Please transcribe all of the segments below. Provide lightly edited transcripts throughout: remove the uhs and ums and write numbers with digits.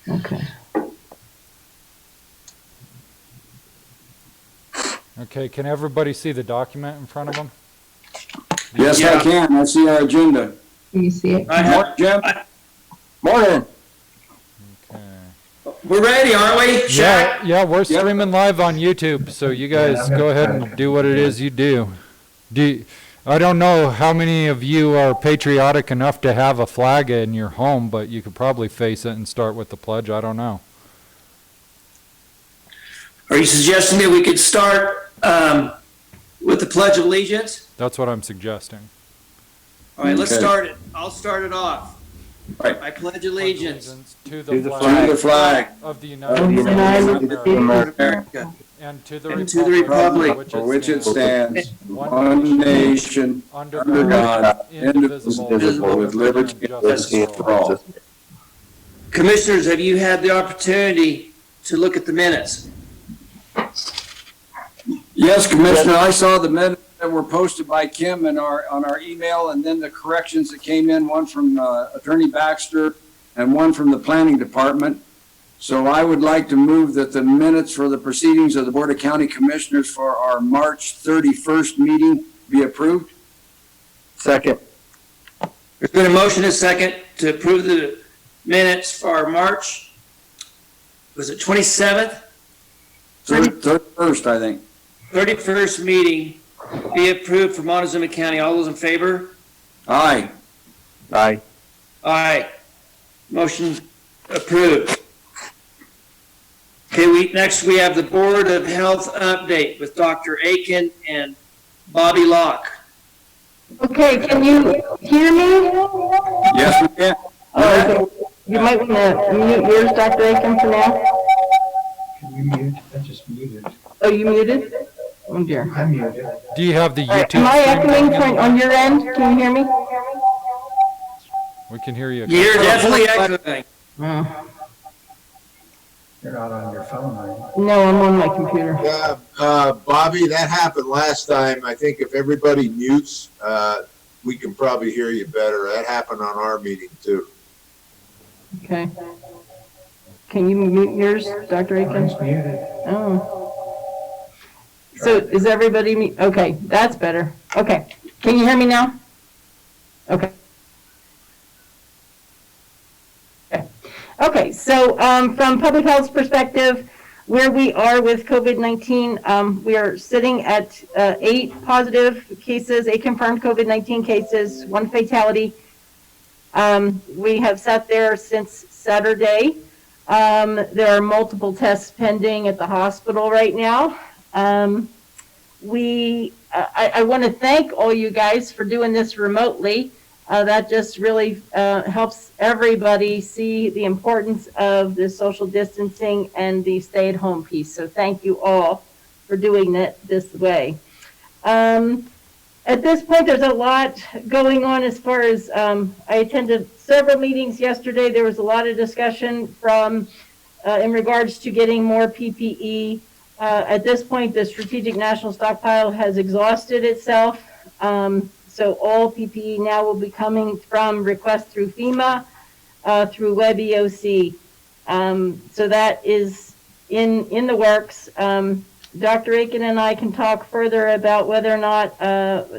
Okay. Okay, can everybody see the document in front of them? Yes, I can. I see our agenda. Can you see it? Morning, Jim. Morning. Okay. We're ready, aren't we? Shaq? Yeah, we're streaming live on YouTube, so you guys go ahead and do what it is you do. I don't know how many of you are patriotic enough to have a flag in your home, but you could probably face it and start with the pledge. I don't know. Are you suggesting that we could start with the Pledge of Allegiance? That's what I'm suggesting. All right, let's Okay. start it. I'll start it off. Right. I pledge allegiance To To the the flag flag of the Of United the States United of States America, of America. and to and to the republic for which it stands, one one nation, under under God, indivisible, indivisible, with liberty and justice for all. Commissioners, have you had the opportunity to look at the minutes? Yes, Commissioner, I saw the minutes that were posted by Kim on our email, and then the corrections that came in, one from Attorney Baxter and one from the Planning Department. So I would like to move that the minutes for the proceedings of the Board of County Commissioners for our March 31st meeting be approved. Second. There's been a motion and a second to approve the minutes for our March, was it 27th? 31st, I think. 31st meeting be approved for Montezuma County. All those in favor? Aye. Aye. Aye. Motion approved. Okay, next we have the Board of Health update with Dr. Aiken and Bobby Locke. Okay, can you hear me? Yes, we can. Oh, okay. You might want to mute yours, Dr. Aiken, for now. Can you mute? I just muted. Oh, you muted? Oh dear. I'm muted. Do you have the All right, YouTube? am I stream? echoing on your end? Can you hear me? We can hear you. You're definitely echoing. Oh. You're not on your phone, are you? No, I'm on my computer. Bobby, that happened last time. I think if everybody mutes, we can probably hear you better. That happened on our meeting too. Okay. Can you mute yours, Dr. Aiken? Mine's muted. Oh. So is everybody okay, that's better. Okay. Can you hear me now? Okay. Okay, so from public health's perspective, where we are with COVID-19, we are sitting at 8 positive cases, 8 confirmed COVID-19 cases, 1 fatality. We have sat there since Saturday. There are multiple tests pending at the hospital right now. I want to thank all you guys for doing this remotely. That just really helps everybody see the importance of the social distancing and the stay-at-home piece. So thank you all for doing it this way. At this point, there's a lot going on as far as I attended several meetings yesterday. There was a lot of discussion from in regards to getting more PPE. At this point, the Strategic National Stockpile has exhausted itself. So all PPE now will be coming from requests through FEMA, through Web EOC. So that is in the works. Dr. Aiken and I can talk further about whether or not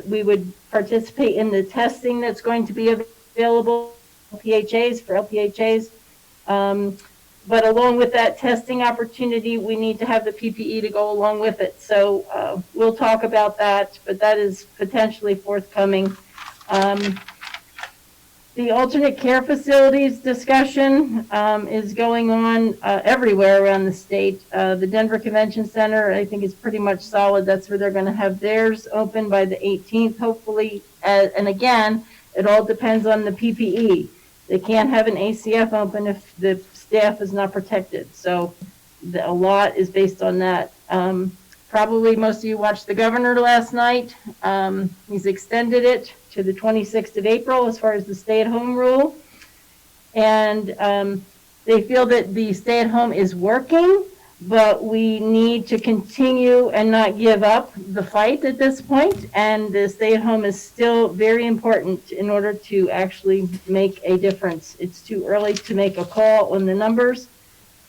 we would participate in the testing that's going to be available for LPHAs. But along with that testing opportunity, we need to have the PPE to go along with it. So we'll talk about that, but that is potentially forthcoming. The alternate care facilities discussion is going on everywhere around the state. The Denver Convention Center, I think, is pretty much solid. That's where they're going to have theirs open by the 18th, hopefully. And again, it all depends on the PPE. They can't have an ACF open if the staff is not protected. So a lot is based on that. Probably most of you watched the governor last night. He's extended it to the 26th of April as far as the stay-at-home rule. And they feel that the stay-at-home is working, but we need to continue and not give up the fight at this point. And the stay-at-home is still very important in order to actually make a difference. It's too early to make a call on the numbers,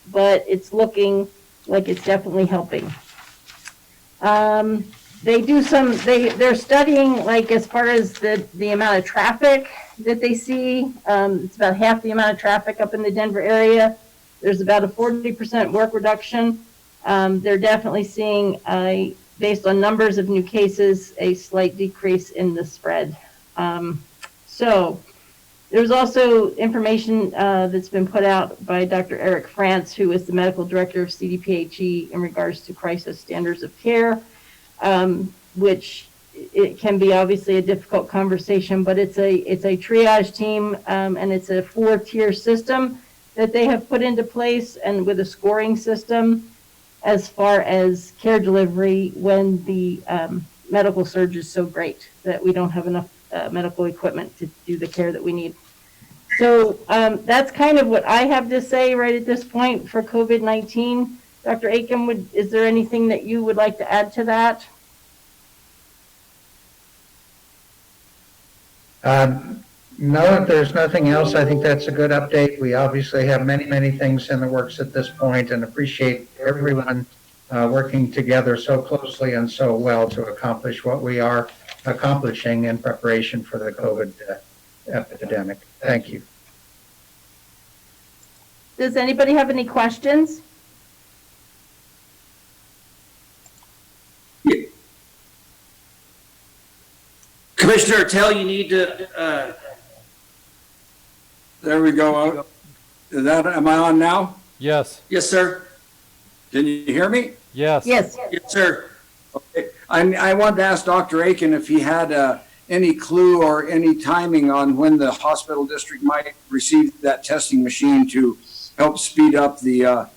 but it's looking like it's definitely helping. They're studying, like, as far as the amount of traffic that they see. It's about half the amount of traffic up in the Denver area. There's about a 40% work reduction. They're definitely seeing, based on numbers of new cases, a slight decrease in the spread. So there's also information that's been put out by Dr. Eric France, who is the medical director of CDPHE, in regards to crisis standards of care, which it can be obviously a difficult conversation, but it's a triage team, and it's a 4-tier system that they have put into place, and with a scoring system as far as care delivery when the medical surge is so great that we don't have enough medical equipment to do the care that we need. So that's kind of what I have to say right at this point for COVID-19. Dr. Aiken, is there anything that you would like to add to that? No, if there's nothing else, I think that's a good update. We obviously have many, many things in the works at this point, and appreciate everyone working together so closely and so well to accomplish what we are accomplishing in preparation for the COVID epidemic. Thank you. Does anybody have any questions? Commissioner Tell, you need to, There we go. Am I on now? Yes, yes, sir. Can you hear me? yes. Yes. Yes, sir. Okay. I wanted to ask Dr. Aiken if he had any clue or any timing on when the hospital district might receive that testing machine to help speed up the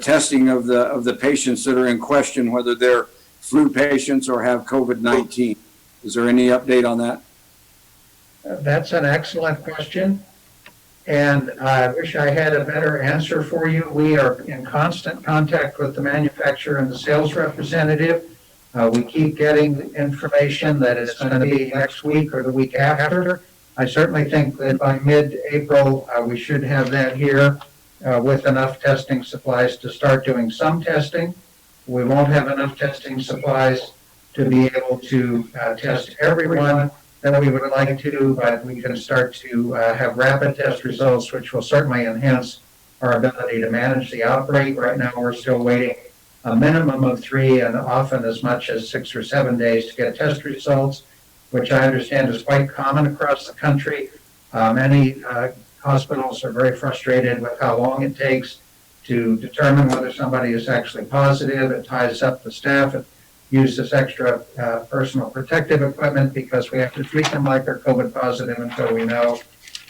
testing of the patients that are in question, whether they're flu patients or have COVID-19. Is there any update on that? That's an excellent question, and I wish I had a better answer for you. We are in constant contact with the manufacturer and the sales representative. We keep getting information that it's going to be next week or the week after. I certainly think that by mid-April, we should have that here with enough testing supplies to start doing some testing. We won't have enough testing supplies to be able to test everyone that we would like to, but we can start to have rapid test results, which will certainly enhance our ability to manage the outbreak. Right now, we're still waiting a minimum of 3 and often as much as 6 or 7 days to get test results, which I understand is quite common across the country. Many hospitals are very frustrated with how long it takes to determine whether somebody is actually positive. It ties up the staff. It uses extra personal protective equipment because we have to treat them like they're COVID positive until we know.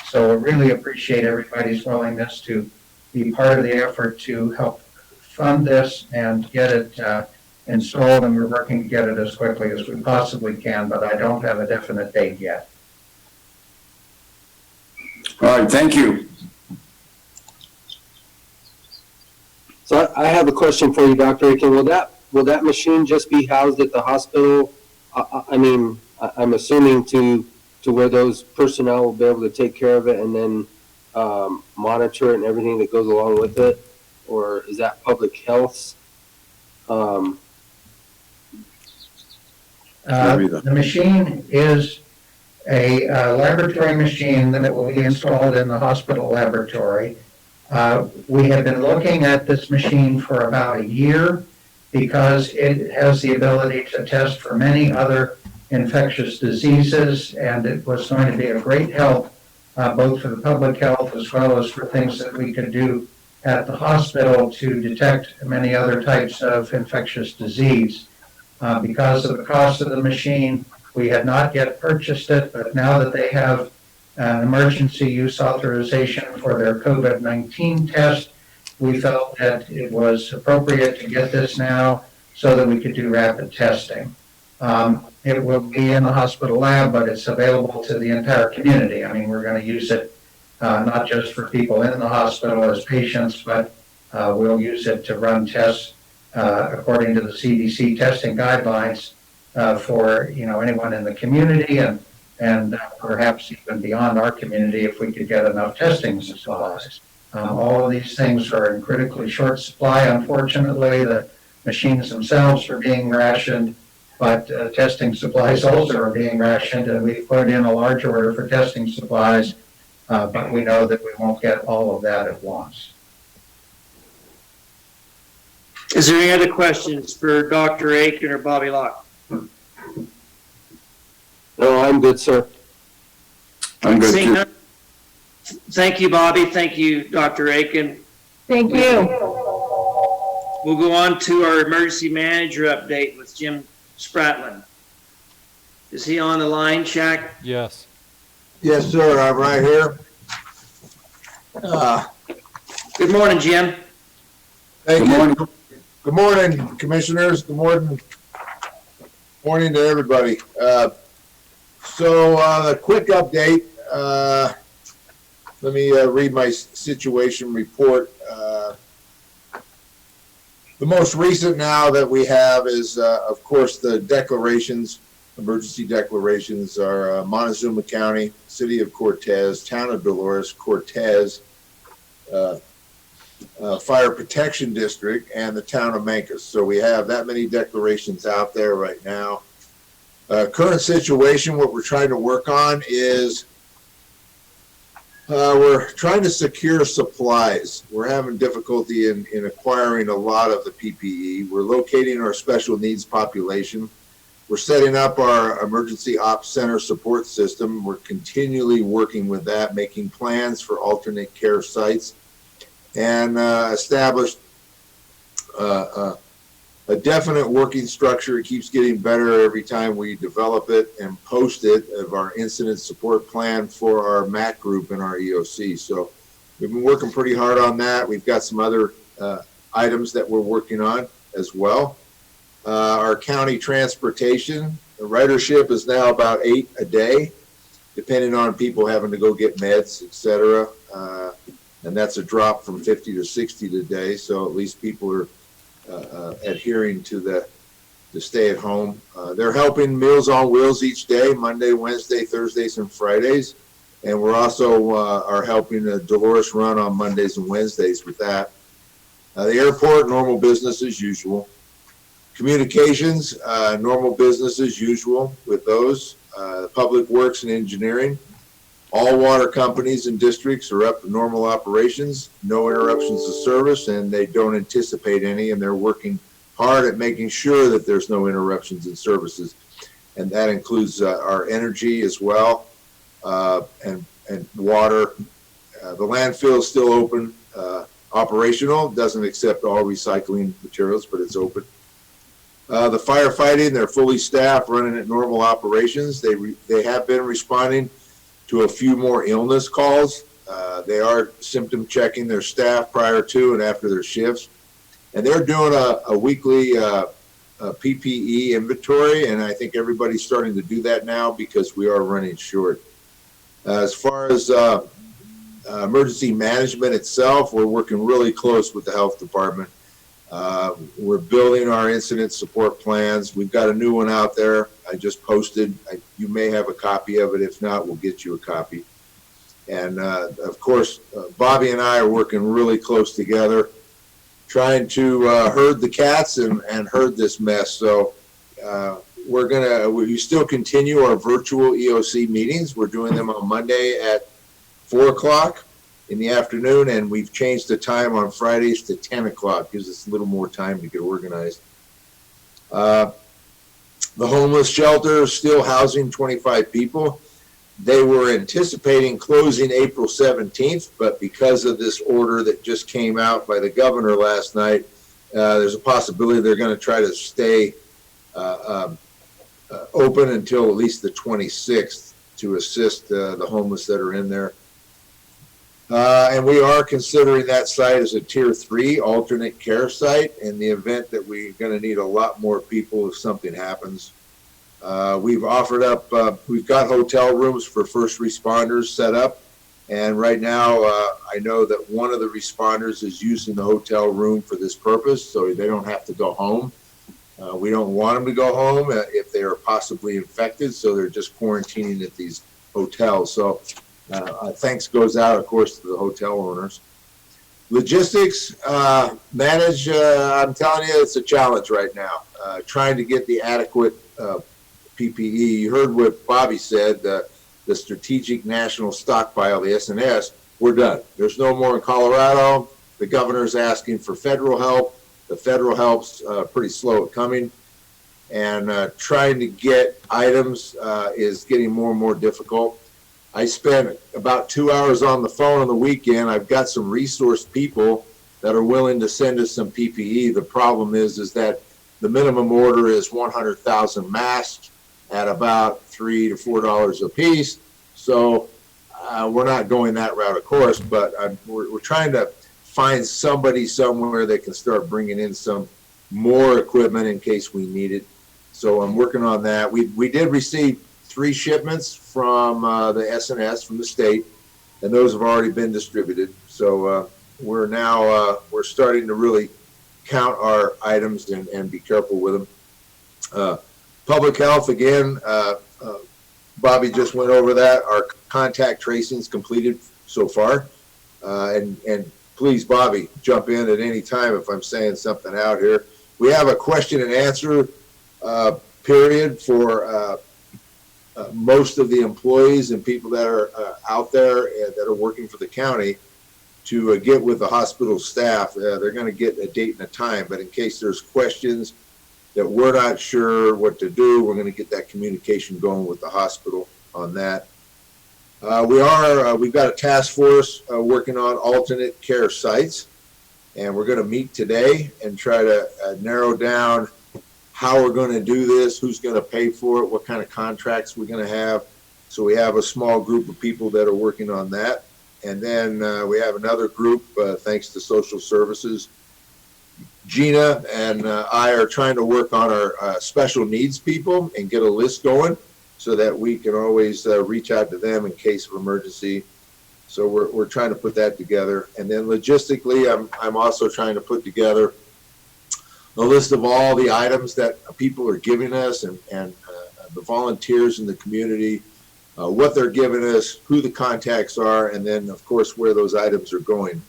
So we really appreciate everybody's willingness to be part of the effort to help fund this and get it installed, and we're working to get it as quickly as we possibly can, but I don't have a definite date yet. All right, thank you. So I have a question for you, Dr. Aiken. Will that machine just be housed at the hospital? I'm assuming to where those personnel will be able to take care of it and then monitor it and everything that goes along with it? Or is that public health? The machine is a laboratory machine that will be installed in the hospital laboratory. We have been looking at this machine for about a year because it has the ability to test for many other infectious diseases, and it was going to be a great help both for the public health as well as for things that we could do at the hospital to detect many other types of infectious disease. Because of the cost of the machine, we had not yet purchased it, but now that they have an emergency use authorization for their COVID-19 test, we felt that it was appropriate to get this now so that we could do rapid testing. It will be in the hospital lab, but it's available to the entire community. I mean, we're going to use it not just for people in the hospital as patients, but we'll use it to run tests according to the CDC testing guidelines for anyone in the community and perhaps even beyond our community if we could get enough testing supplies. All of these things are in critically short supply. Unfortunately, the machines themselves are being rationed, but testing supplies also are being rationed, and we put in a large order for testing supplies, but we know that we won't get all of that at once. Is there any other questions for Dr. Aiken or Bobby Locke? No, I'm good, sir. I'm good Seeing too. none- Thank you, Bobby. Thank you, Dr. Aiken. Thank you. We'll go on to our emergency manager update with Jim Spratlin. Is he on the line, Shaq? Yes. Yes, sir, I'm right here. Good morning, Jim. Thank Good you. morning. Good morning, commissioners. Good morning. Morning to everybody. A quick update. Let me read my situation report. The most recent now that we have is, of course, the declarations, emergency declarations are Montezuma County, City of Cortez, Town of Dolores, Cortez, Fire Protection District, and the Town of Mancos. So we have that many declarations out there right now. Current situation, what we're trying to work on is we're trying to secure supplies. We're having difficulty in acquiring a lot of the PPE. We're locating our special needs population. We're setting up our emergency ops center support system. We're continually working with that, making plans for alternate care sites, and established a definite working structure. It keeps getting better every time we develop it and post it of our incident support plan for our MAC group and our EOC. So we've been working pretty hard on that. We've got some other items that we're working on as well. Our county transportation, the ridership is now about 8 a day, depending on people having to go get meds, etc. And that's a drop from 50 to 60 today. So at least people are adhering to the stay at home. They're helping Meals on Wheels each day, Monday, Wednesday, Thursdays, and Fridays. And we're also are helping the Dolores Run on Mondays and Wednesdays with that. The airport, normal business as usual. Communications, normal business as usual with those. Public Works and Engineering. All water companies and districts are up to normal operations, no interruptions to service, and they don't anticipate any, and they're working hard at making sure that there's no interruptions in services. And that includes our energy as well, and water. The landfill is still open, operational, doesn't accept all recycling materials, but it's open. The firefighting, they're fully staffed, running at normal operations. They have been responding to a few more illness calls. They are symptom checking their staff prior to and after their shifts. And they're doing a weekly PPE inventory, and I think everybody's starting to do that now because we are running short. As far as emergency management itself, we're working really close with the health department. We're building our incident support plans. We've got a new one out there. I just posted. You may have a copy of it. If not, we'll get you a copy. And of course, Bobby and I are working really close together, trying to herd the cats and herd this mess. So we still continue our virtual EOC meetings. We're doing them on Monday at 4 o'clock in the afternoon, and we've changed the time on Fridays to 10 o'clock. Gives us a little more time to get organized. The homeless shelter is still housing 25 people. They were anticipating closing April 17th, but because of this order that just came out by the governor last night, there's a possibility they're going to try to stay open until at least the 26th to assist the homeless that are in there. And we are considering that site as a tier 3 alternate care site in the event that we're going to need a lot more people if something happens. We've offered up, we've got hotel rooms for first responders set up. And right now, I know that one of the responders is using the hotel room for this purpose, so they don't have to go home. We don't want them to go home if they are possibly infected, so they're just quarantining at these hotels. So thanks goes out, of course, to the hotel owners. Logistics, manage, I'm telling you, it's a challenge right now, trying to get the adequate PPE. You heard what Bobby said, the Strategic National Stockpile, the SNS, we're done. There's no more in Colorado. The governor's asking for federal help. The federal help's pretty slow at coming. And trying to get items is getting more and more difficult. I spent about 2 hours on the phone on the weekend. I've got some resource people that are willing to send us some PPE. The problem is that the minimum order is 100,000 masks at about $3 to $4 a piece. So we're not going that route, of course, but we're trying to find somebody somewhere that can start bringing in some more equipment in case we need it. So I'm working on that. We did receive 3 shipments from the SNS from the state, and those have already been distributed. So we're now we're starting to really count our items and be careful with them. Public health, again, Bobby just went over that. Our contact tracing is completed so far. And please, Bobby, jump in at any time if I'm saying something out here. We have a question and answer period for most of the employees and people that are out there and that are working for the county to get with the hospital staff. They're going to get a date and a time, but in case there's questions that we're not sure what to do, we're going to get that communication going with the hospital on that. We've got a task force working on alternate care sites, and we're going to meet today and try to narrow down how we're going to do this, who's going to pay for it, what kind of contracts we're going to have. So we have a small group of people that are working on that. And then we have another group, thanks to social services. Gina and I are trying to work on our special needs people and get a list going so that we can always reach out to them in case of emergency. So we're trying to put that together. And then logistically, I'm also trying to put together a list of all the items that people are giving us and the volunteers in the community, what they're giving us, who the contacts are, and then, of course, where those items are going.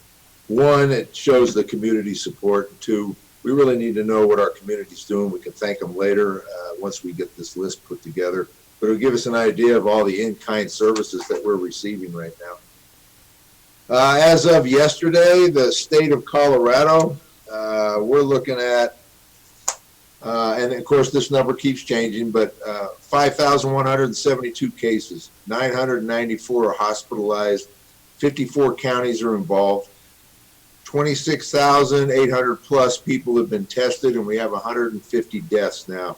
1, it shows the community support. 2, we really need to know what our community's doing. We can thank them later once we get this list put together. But it'll give us an idea of all the in-kind services that we're receiving right now. As of yesterday, the state of Colorado, we're looking at, and of course this number keeps changing, but 5,172 cases, 994 are hospitalized, 54 counties are involved, 26,800 plus people have been tested, and we have 150 deaths now.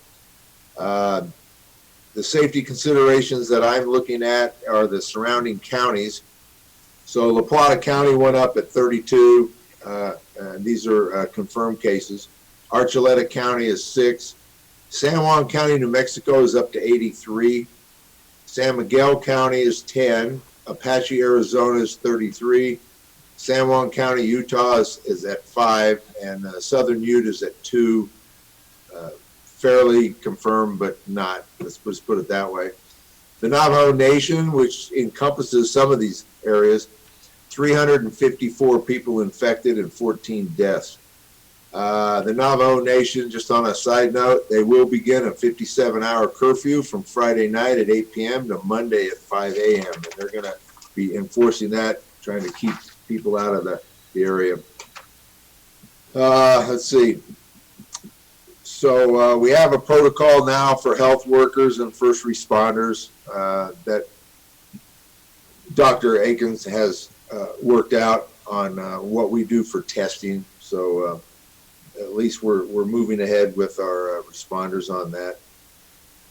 The safety considerations that I'm looking at are the surrounding counties. So La Plata County went up at 32. These are confirmed cases. Archuleta County is 6. San Juan County, New Mexico is up to 83. San Miguel County is 10. Apache, Arizona is 33. San Juan County, Utah is at 5. And Southern Utah is at 2. Fairly confirmed, but not. Let's put it that way. The Navajo Nation, which encompasses some of these areas, 354 people infected and 14 deaths. The Navajo Nation, just on a side note, they will begin a 57-hour curfew from Friday night at 8 p.m. to Monday at 5 a.m. And they're going to be enforcing that, trying to keep people out of the area. Let's see. So we have a protocol now for health workers and first responders that Dr. Akins has worked out on what we do for testing. So at least we're moving ahead with our responders on that.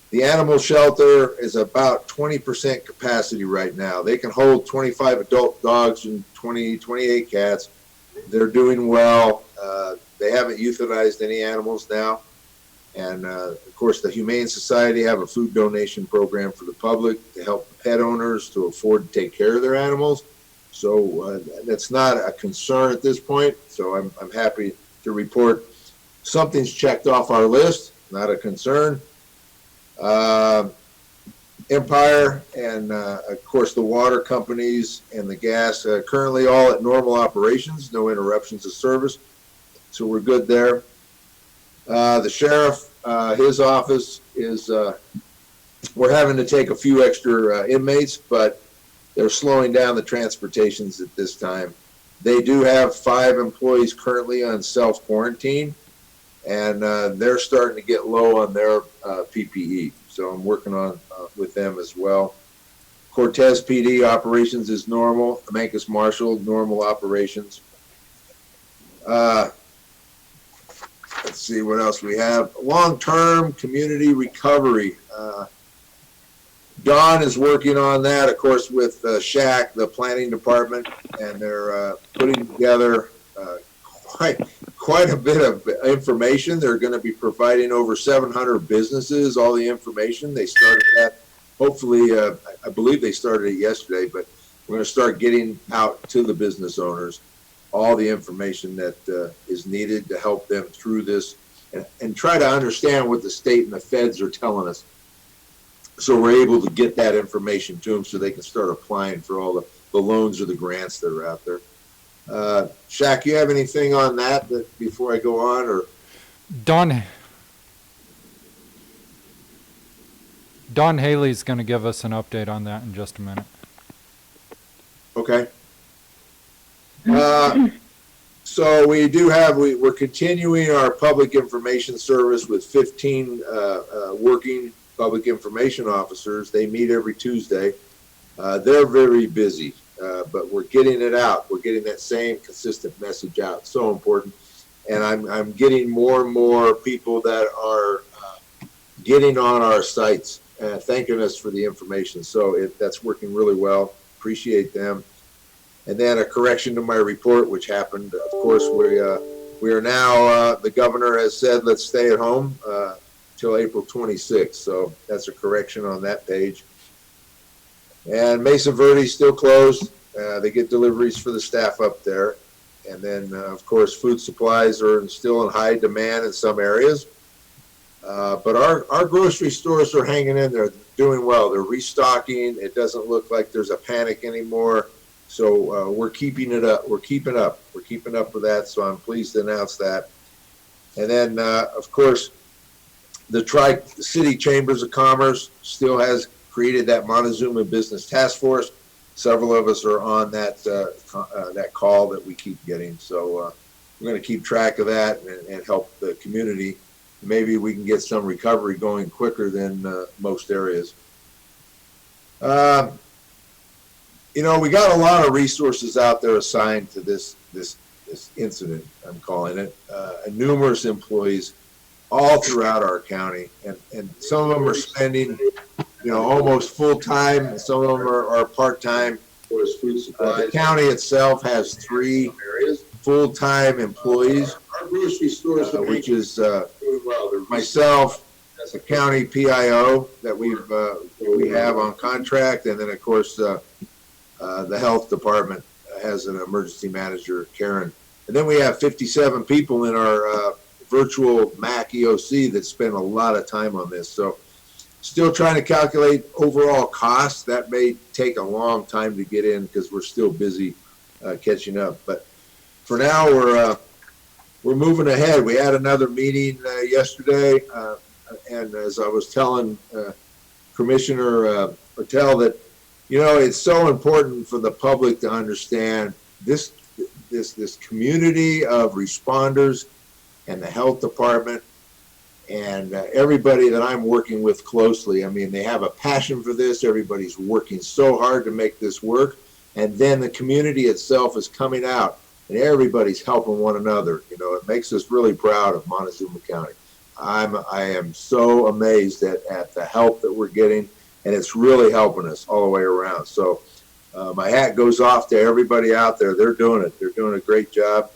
The animal shelter is about 20% capacity right now. They can hold 25 adult dogs and 28 cats. They're doing well. They haven't euthanized any animals now. And of course, the Humane Society have a food donation program for the public to help the pet owners to afford to take care of their animals. So that's not a concern at this point. So I'm happy to report something's checked off our list, not a concern. Empire, and of course the water companies and the gas, currently all at normal operations, no interruptions of service. So we're good there. The sheriff, his office is, we're having to take a few extra inmates, but they're slowing down the transportations at this time. They do have 5 employees currently on self-quarantine, and they're starting to get low on their PPE. So I'm working on with them as well. Cortez PD operations is normal. Mancos Marshall, normal operations. Let's see what else we have. Long-term community recovery. Don is working on that, of course, with Shaq, the planning department, and they're putting together quite a bit of information. They're going to be providing over 700 businesses all the information. They started that, hopefully, I believe they started it yesterday, but we're going to start getting out to the business owners all the information that is needed to help them through this and try to understand what the state and the feds are telling us. So we're able to get that information to them so they can start applying for all the loans or the grants that are out there. Shaq, you have anything on that before I go on? Or Don Haley's going to give us an update on that in just a minute. Okay. So we do have, we're continuing our public information service with 15 working public information officers. They meet every Tuesday. They're very busy, but we're getting it out. We're getting that same consistent message out. So important. And I'm getting more and more people that are getting on our sites and thanking us for the information. So that's working really well. Appreciate them. And then a correction to my report, which happened. Of course, we are now, the governor has said, let's stay at home till April 26th. So that's a correction on that page. And Mesa Verde still closed. They get deliveries for the staff up there. And then, of course, food supplies are still in high demand in some areas. But our grocery stores are hanging in there, doing well. They're restocking. It doesn't look like there's a panic anymore. So we're keeping it up. We're keeping up with that. So I'm pleased to announce that. And then, of course, the Tri-City Chambers of Commerce still has created that Montezuma Business Task Force. Several of us are on that that call that we keep getting. So we're going to keep track of that and help the community. Maybe we can get some recovery going quicker than most areas. You know, we got a lot of resources out there assigned to this incident, I'm calling it, and numerous employees all throughout our county, and some of them are spending, you know, almost full time, and some of them are part time. The county itself has 3 full-time employees, which is myself, the county PIO that we have on contract, and then of course the health department has an emergency manager, Karen. And then we have 57 people in our virtual MAC EOC that spend a lot of time on this. So still trying to calculate overall costs. That may take a long time to get in because we're still busy catching up. But for now, we're moving ahead. We had another meeting yesterday, and as I was telling Commissioner Patel that, you know, it's so important for the public to understand this community of responders and the health department and everybody that I'm working with closely. I mean, they have a passion for this. Everybody's working so hard to make this work. And then the community itself is coming out and everybody's helping one another. You know, it makes us really proud of Montezuma County. I am so amazed at the help that we're getting, and it's really helping us all the way around. So my hat goes off to everybody out there. They're doing it. They're doing a great job.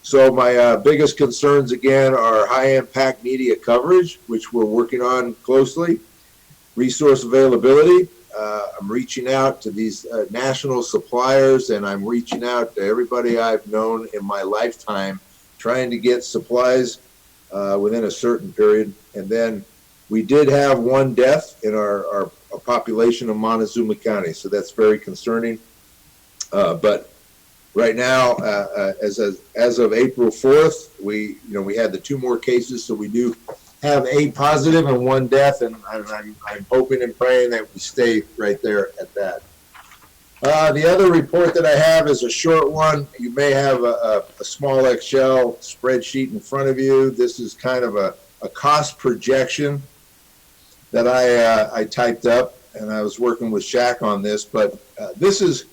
So my biggest concerns, again, are high-impact media coverage, which we're working on closely, resource availability. I'm reaching out to these national suppliers, and I'm reaching out to everybody I've known in my lifetime, trying to get supplies within a certain period. And then we did have one death in our a population of Montezuma County. So that's very concerning. But right now, as of April 4th, we had the 2 more cases, so we do have 8 positive and 1 death, and I'm hoping and praying that we stay right there at that. The other report that I have is a short one. You may have a small Excel spreadsheet in front of you. This is kind of a cost projection that I typed up, and I was working with Shaq on this, but this is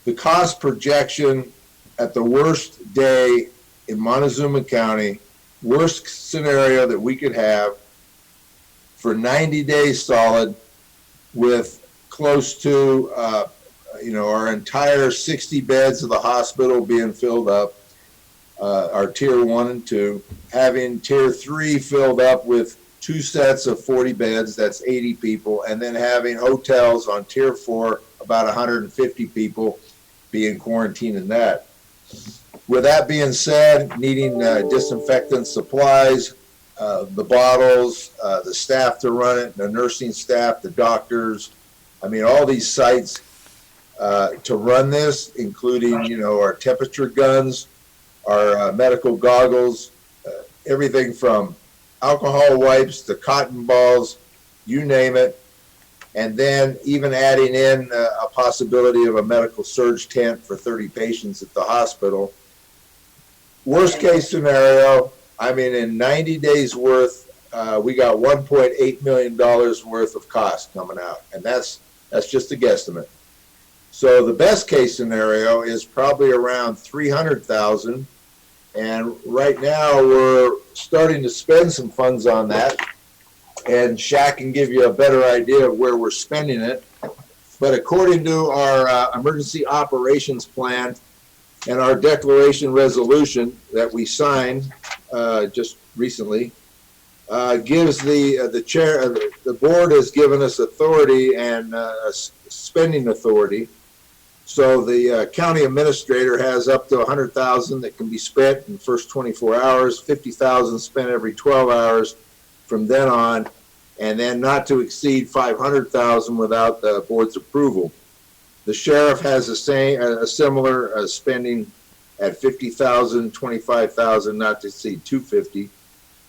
the cost projection at the worst day in Montezuma County, worst scenario that we could have for 90 days solid, with close to our entire 60 beds of the hospital being filled up, our tier 1 and 2, having tier 3 filled up with 2 sets of 40 beds, that's 80 people, and then having hotels on tier 4, about 150 people being quarantined in that. With that being said, needing disinfectant supplies, the bottles, the staff to run it, the nursing staff, the doctors, all these sites to run this, including, our temperature guns, our medical goggles, everything from alcohol wipes to cotton balls, you name it. And then even adding in a possibility of a medical surge tent for 30 patients at the hospital. Worst case scenario, in 90 days worth, we got $1.8 million worth of cost coming out. And that's just a guesstimate. So the best case scenario is probably around 300,000. And right now we're starting to spend some funds on that. And Shaq can give you a better idea of where we're spending it. But according to our emergency operations plan and our declaration resolution that we signed just recently, gives the chair, the board has given us authority and spending authority. So the county administrator has up to 100,000 that can be spent in the first 24 hours, 50,000 spent every 12 hours from then on, and then not to exceed 500,000 without the board's approval. The sheriff has a similar spending at 50,000, 25,000, not to exceed 250.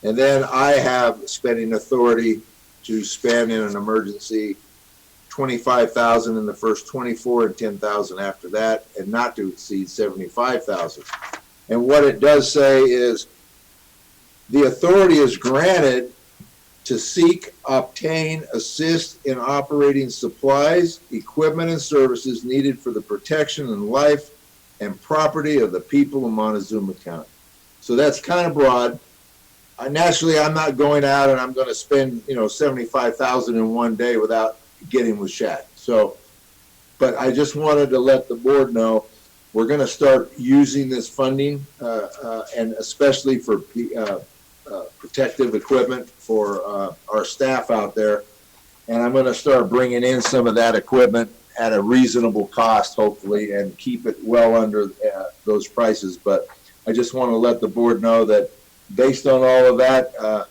And then I have spending authority to spend in an emergency 25,000 in the first 24 and 10,000 after that, and not to exceed 75,000. And what it does say is the authority is granted to seek, obtain, assist in operating supplies, equipment, and services needed for the protection and life and property of the people of Montezuma County. So that's kind of broad. Naturally, I'm not going out and I'm going to spend, 75,000 in one day without getting with Shaq. So, but I just wanted to let the board know we're going to start using this funding, and especially for protective equipment for our staff out there. And I'm going to start bringing in some of that equipment at a reasonable cost, hopefully, and keep it well under those prices. But I just want to let the board know that based on all of that,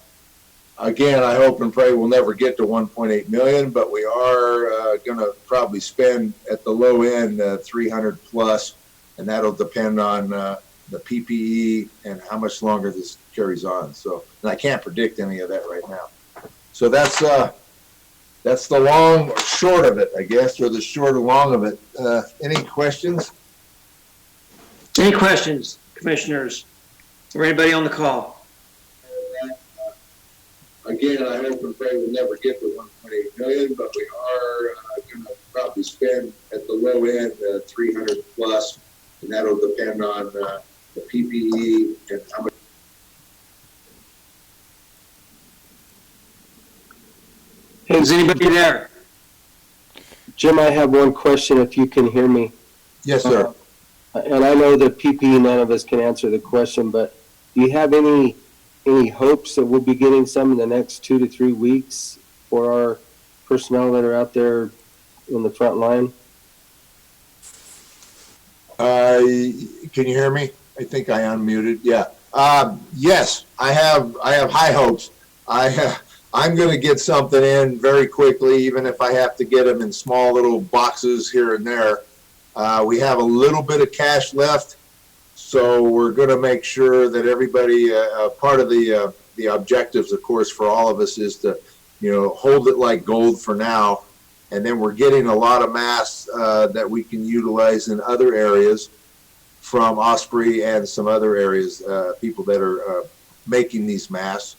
again, I hope and pray we'll never get to 1.8 million, but we are going to probably spend at the low end 300 plus, and that'll depend on the PPE and how much longer this carries on. So, and I can't predict any of that right now. So that's the long or short of it, I guess, or the short or long of it. Any questions? Any questions, commissioners, or anybody on the call? Again, I hope and pray we'll never get to 1.8 million, but we are going to probably spend at the low end 300 plus, and that'll depend on the PPE and how much. Hey, Is anybody there? Jim, I have one question if you can hear me. Yes, sir. And I know that PPE, none of us can answer the question, but do you have any hopes that we'll be getting some in the next 2 to 3 weeks for our personnel that are out there in the front line? Can you hear me? I think I unmuted. Yeah. Yes, I have high hopes. I'm going to get something in very quickly, even if I have to get them in small little boxes here and there. We have a little bit of cash left, so we're going to make sure that everybody, part of the objectives, of course, for all of us is to, hold it like gold for now. And then we're getting a lot of mass that we can utilize in other areas from Osprey and some other areas, people that are making these masks,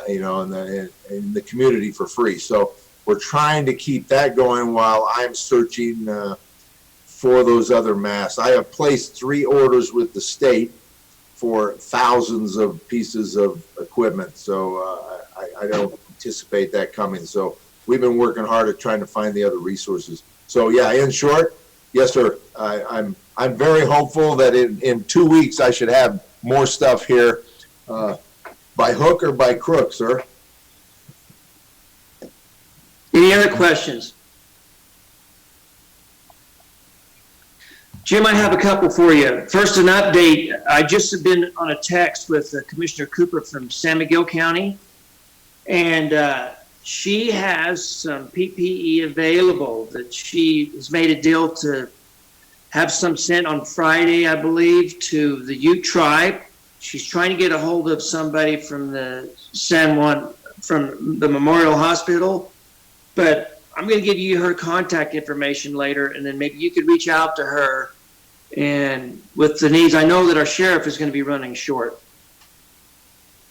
in the community for free. So we're trying to keep that going while I'm searching for those other masks. I have placed 3 orders with the state for thousands of pieces of equipment. So I don't anticipate that coming. So we've been working hard at trying to find the other resources. So yeah, in short, yes, sir. I'm very hopeful that in 2 weeks I should have more stuff here, by hook or by crook, sir. Any other questions? Jim, I have a couple for you. First, an update. I just have been on a text with Commissioner Cooper from San Miguel County, and she has some PPE available that she has made a deal to have some sent on Friday, I believe, to the Ute tribe. She's trying to get a hold of somebody from the from the Memorial Hospital, but I'm going to give you her contact information later, and then maybe you could reach out to her. And with the needs, I know that our sheriff is going to be running short.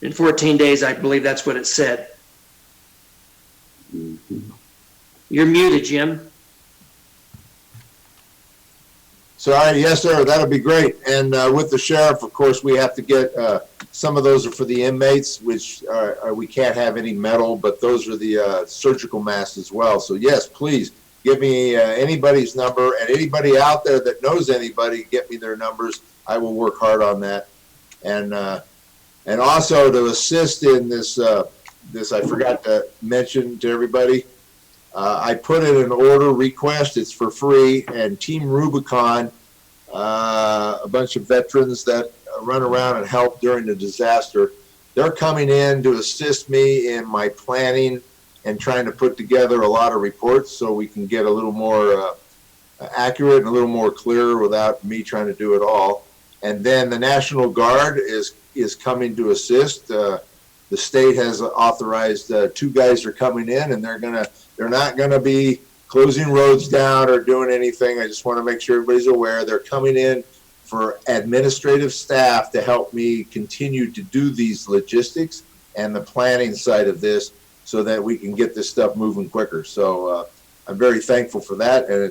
In 14 days, I believe that's what it said. You're muted, Jim. Sorry, yes, sir. That'll be great. And with the sheriff, of course, we have to get some of those are for the inmates, which we can't have any metal, but those are the surgical masks as well. So yes, please give me anybody's number, and anybody out there that knows anybody, get me their numbers. I will work hard on that. And also to assist in this, I forgot to mention to everybody. I put in an order request. It's for free, and Team Rubicon, a bunch of veterans that run around and help during the disaster, they're coming in to assist me in my planning and trying to put together a lot of reports so we can get a little more accurate and a little more clear without me trying to do it all. And then the National Guard is coming to assist. The state has authorized 2 guys are coming in, and they're not gonna be closing roads down or doing anything. I just want to make sure everybody's aware. They're coming in for administrative staff to help me continue to do these logistics and the planning side of this so that we can get this stuff moving quicker. So I'm very thankful for that, and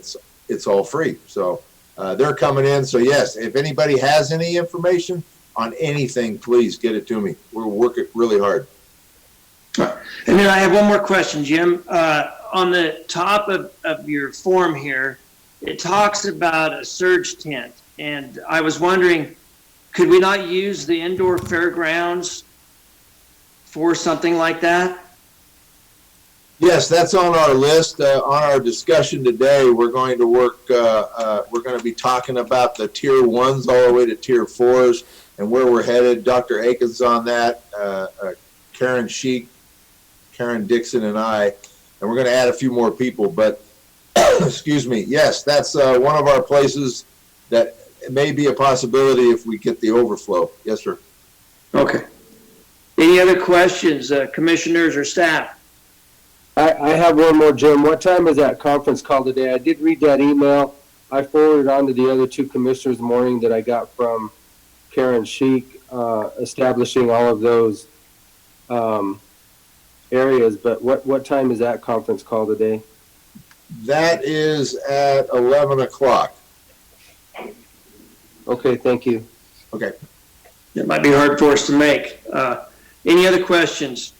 it's all free. So they're coming in. So yes, if anybody has any information on anything, please get it to me. We're working really hard. And then I have one more question, Jim. On the top of your form here, it talks about a surge tent. And I was wondering, could we not use the indoor fairgrounds for something like that? Yes, that's on our list. On our discussion today, we're going to work, we're going to be talking about the tier 1s all the way to tier 4s and where we're headed. Dr. Aiken's on that, Karen Sheik, Karen Dixon, and I. And we're going to add a few more people. But, excuse me, yes, that's one of our places that it may be a possibility if we get the overflow. Yes, sir. Okay. Any other questions, commissioners or staff? I have one more, Jim. What time is that conference call today? I did read that email. I forwarded on to the other 2 commissioners this morning that I got from Karen Sheik, establishing all of those areas. But what time is that conference call today? That is at 11 o'clock. Okay, thank you. Okay. It might be hard for us to make. Any other questions?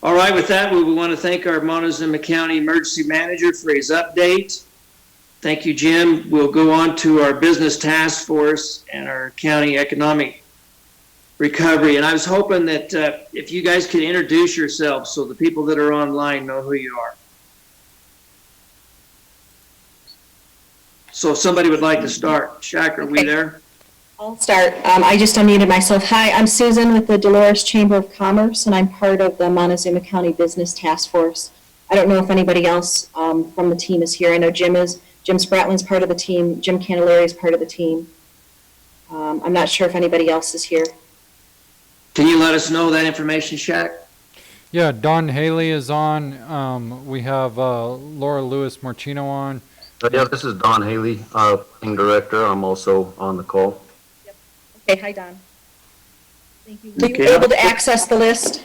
All right, with that, we want to thank our Montezuma County Emergency Manager for his update. Thank you, Jim. We'll go on to our business task force and our county economic recovery. And I was hoping that if you guys could introduce yourselves so the people that are online know who you are. So if somebody would like to start. Shaq, are we there? I'll start. I just unmuted myself. Hi, I'm Susan with the Dolores Chamber of Commerce, and I'm part of the Montezuma County Business Task Force. I don't know if anybody else from the team is here. I know Jim Spratlin's part of the team. Jim Candelaria is part of the team. I'm not sure if anybody else is here. Can you let us know that information, Shaq? Yeah, Don Haley is on. We have Laura Lewis Marchino on. Yeah, this is Don Haley, planning director. I'm also on the call. Yep. Okay, hi Don. Thank you. Were you Okay. able to access the list?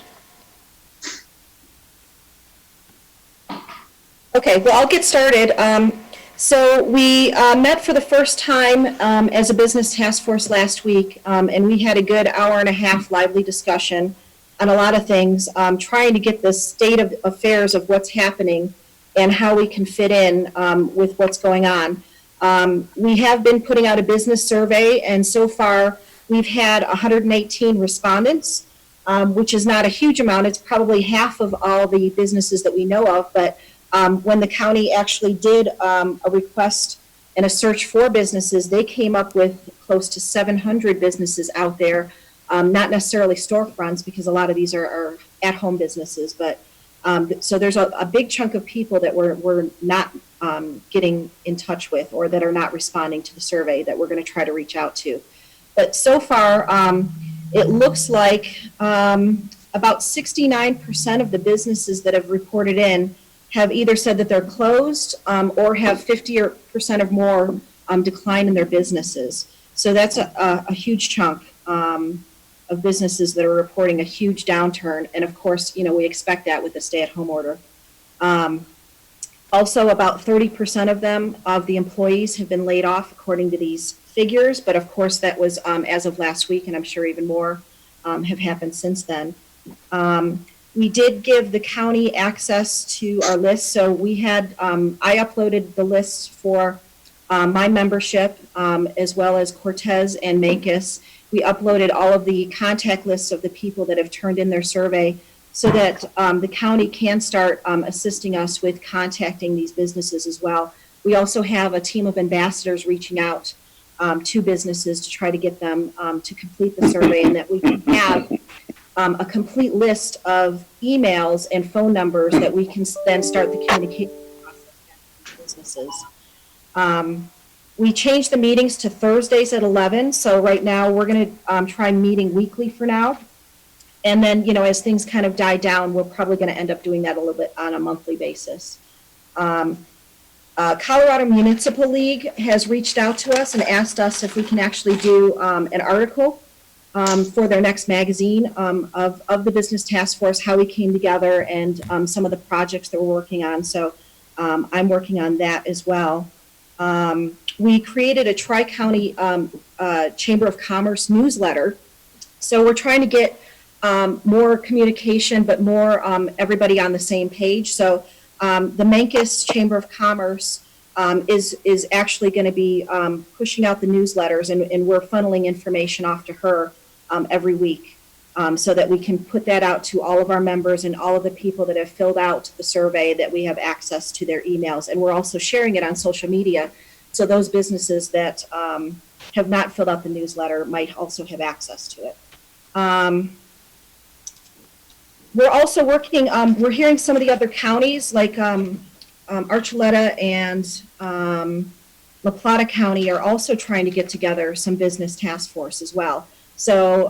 Okay, well, I'll get started. So we met for the first time as a business task force last week, and we had a good hour and a half lively discussion on a lot of things, trying to get the state of affairs of what's happening and how we can fit in with what's going on. We have been putting out a business survey, and so far we've had 118 respondents, which is not a huge amount. It's probably half of all the businesses that we know of, but when the county actually did a request and a search for businesses, they came up with close to 700 businesses out there, not necessarily storefronts, because a lot of these are at-home businesses, but so there's a big chunk of people that we're not getting in touch with, or that are not responding to the survey, that we're going to try to reach out to. But so far, it looks like about 69% of the businesses that have reported in have either said that they're closed or have 50% or more decline in their businesses. So that's a huge chunk of businesses that are reporting a huge downturn. And of course, we expect that with the stay-at-home order. Also, about 30% of them, of the employees, have been laid off according to these figures. But of course, that was as of last week, and I'm sure even more have happened since then. We did give the county access to our list. So we had, I uploaded the lists for my membership, as well as Cortez and Mancus. We uploaded all of the contact lists of the people that have turned in their survey, so that the county can start assisting us with contacting these businesses as well. We also have a team of ambassadors reaching out to businesses to try to get them to complete the survey, and that we can have a complete list of emails and phone numbers that we can then start the communication process with businesses. We changed the meetings to Thursdays at 11. So right now we're going to try meeting weekly for now. And then, as things kind of die down, we're probably going to end up doing that a little bit on a monthly basis. Colorado Municipal League has reached out to us and asked us if we can actually do an article for their next magazine of the Business Task Force, how we came together, and some of the projects that we're working on. So I'm working on that as well. We created a Tri-County Chamber of Commerce newsletter. So we're trying to get more communication, but more everybody on the same page. So the Mancus Chamber of Commerce is actually going to be pushing out the newsletters, and we're funneling information off to her every week, so that we can put that out to all of our members and all of the people that have filled out the survey, that we have access to their emails. And we're also sharing it on social media, so those businesses that have not filled out the newsletter might also have access to it. We're also working, we're hearing some of the other counties, like Archuleta and La Plata County, are also trying to get together some business task force as well. So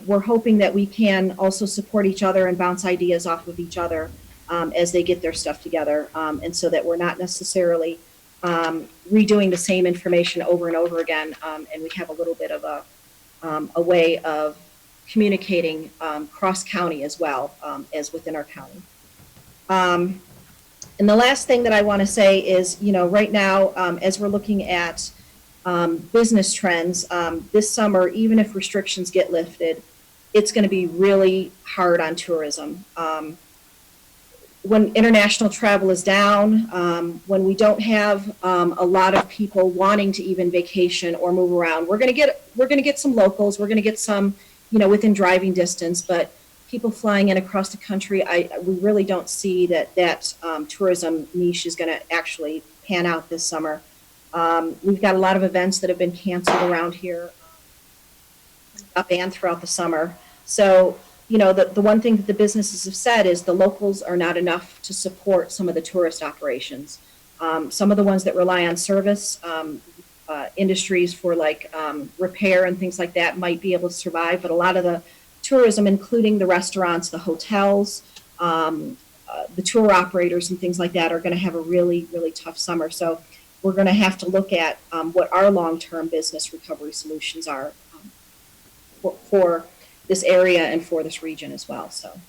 we're hoping that we can also support each other and bounce ideas off of each other as they get their stuff together, and so that we're not necessarily redoing the same information over and over again, and we have a little bit of a way of communicating cross-county as well as within our county. And the last thing that I want to say is, right now, as we're looking at business trends this summer, even if restrictions get lifted, it's going to be really hard on tourism. When international travel is down, when we don't have a lot of people wanting to even vacation or move around, we're going to get some locals, we're going to get some, within driving distance, but people flying in across the country, we really don't see that tourism niche is going to actually pan out this summer. We've got a lot of events that have been canceled around here. up and throughout the summer. So, you know, the one thing that the businesses have said is the locals are not enough to support some of the tourist operations. Some of the ones that rely on service industries for like repair and things like that might be able to survive, but a lot of the tourism, including the restaurants, the hotels, the tour operators and things like that are going to have a really, really tough summer. So we're going to have to look at what our long-term business recovery solutions are for this area and for this region as well. So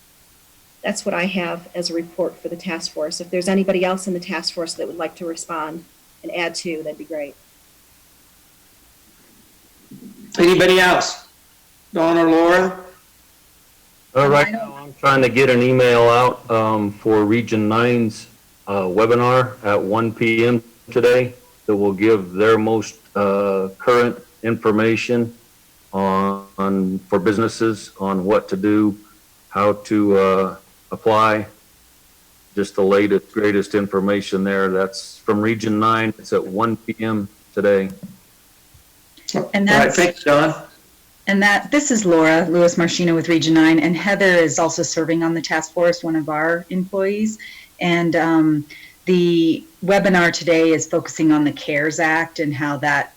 that's what I have as a report for the task force. If there's anybody else in the task force that would like to respond and add to, that'd be great. Anybody else? Dawn or Laura? Right now, I'm trying to get an email out for Region 9's webinar at 1 p.m. today that will give their most current information on for businesses on what to do, how to apply, just the latest, greatest information there. That's from Region 9. It's at 1 p.m. today. And All right, that's, thanks, Dawn. and that, this is Laura Lewis Marshino with Region 9, and Heather is also serving on the task force, one of our employees. And the webinar today is focusing on the CARES Act and how that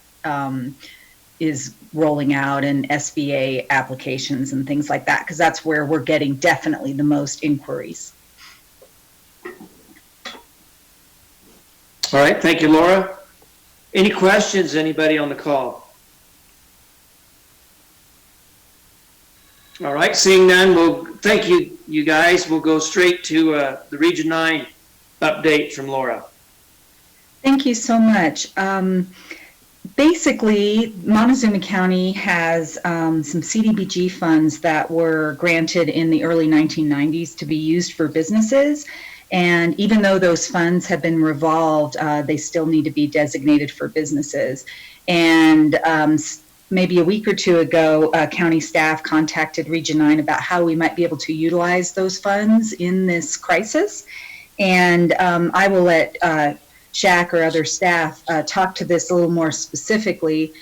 is rolling out and SBA applications and things like that, because that's where we're getting definitely the most inquiries. All right, thank you, Laura. Any questions, anybody on the call? All right, seeing none, well, thank you, you guys. We'll go straight to the Region 9 update from Laura. Thank you so much. Basically, Montezuma County has some CDBG funds that were granted in the early 1990s to be used for businesses. And even though those funds have been revolved, they still need to be designated for businesses. And maybe a week or two ago, county staff contacted Region 9 about how we might be able to utilize those funds in this crisis. And I will let Shaq or other staff talk to this a little more specifically.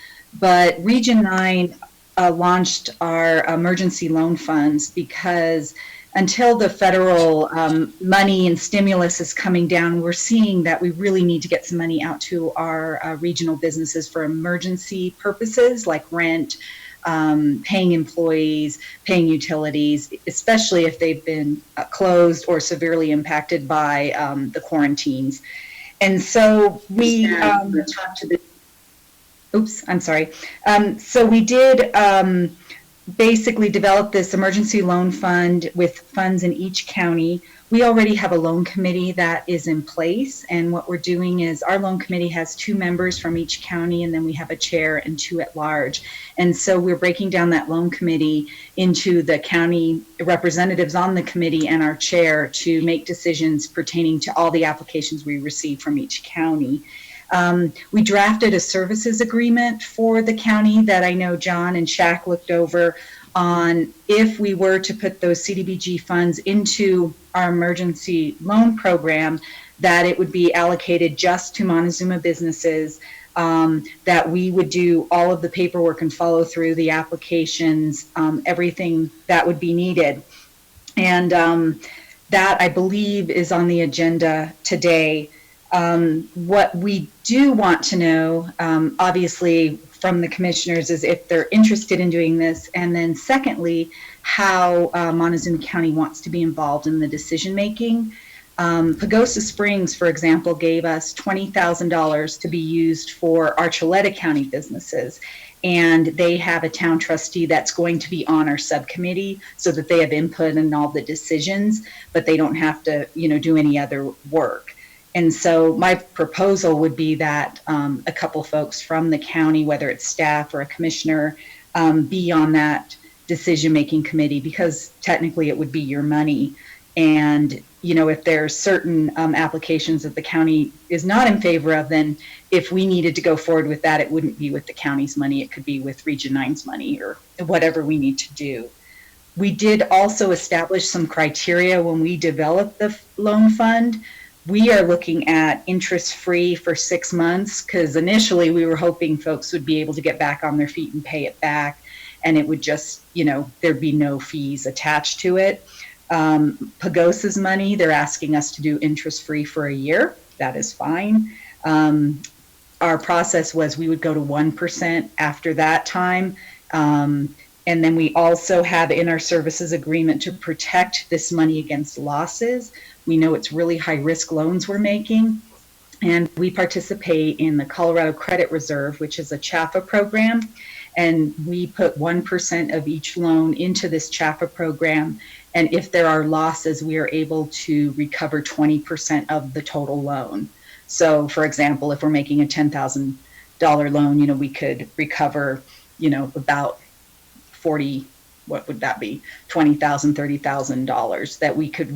But Region 9 launched our emergency loan funds because until the federal money and stimulus is coming down, we're seeing that we really need to get some money out to our regional businesses for emergency purposes like rent, paying employees, paying utilities, especially if they've been closed or severely impacted by the quarantines. And so we talked to the, so we did basically develop this emergency loan fund with funds in each county. We already have a loan committee that is in place, and what we're doing is our loan committee has 2 members from each county, and then we have a chair and 2 at large. And so we're breaking down that loan committee into the county representatives on the committee and our chair to make decisions pertaining to all the applications we receive from each county. We drafted a services agreement for the county that I know John and Shaq looked over on if we were to put those CDBG funds into our emergency loan program, that it would be allocated just to Montezuma businesses, that we would do all of the paperwork and follow through the applications, everything that would be needed. And that, I believe, is on the agenda today. What we do want to know, obviously, from the commissioners is if they're interested in doing this, and then secondly, how Montezuma County wants to be involved in the decision making. Pagosa Springs, for example, gave us $20,000 to be used for Archuleta County businesses. And they have a town trustee that's going to be on our subcommittee so that they have input in all the decisions, but they don't have to, do any other work. And so my proposal would be that a couple folks from the county, whether it's staff or a commissioner, be on that decision-making committee, because technically it would be your money. And, if there's certain applications that the county is not in favor of, then if we needed to go forward with that, it wouldn't be with the county's money. It could be with Region 9's money or whatever we need to do. We did also establish some criteria when we developed the loan fund. We are looking at interest-free for 6 months, because initially we were hoping folks would be able to get back on their feet and pay it back. and it would just, there'd be no fees attached to it. Pagosa's money, they're asking us to do interest-free for a year. That is fine. Our process was we would go to 1% after that time. And then we also have in our services agreement to protect this money against losses. We know it's really high-risk loans we're making. And we participate in the Colorado Credit Reserve, which is a CHAFA program. And we put 1% of each loan into this CHAFA program. And if there are losses, we are able to recover 20% of the total loan. So, for example, if we're making a $10,000 loan, we could recover, about 40, what would that be? $20,000, $30,000 that we could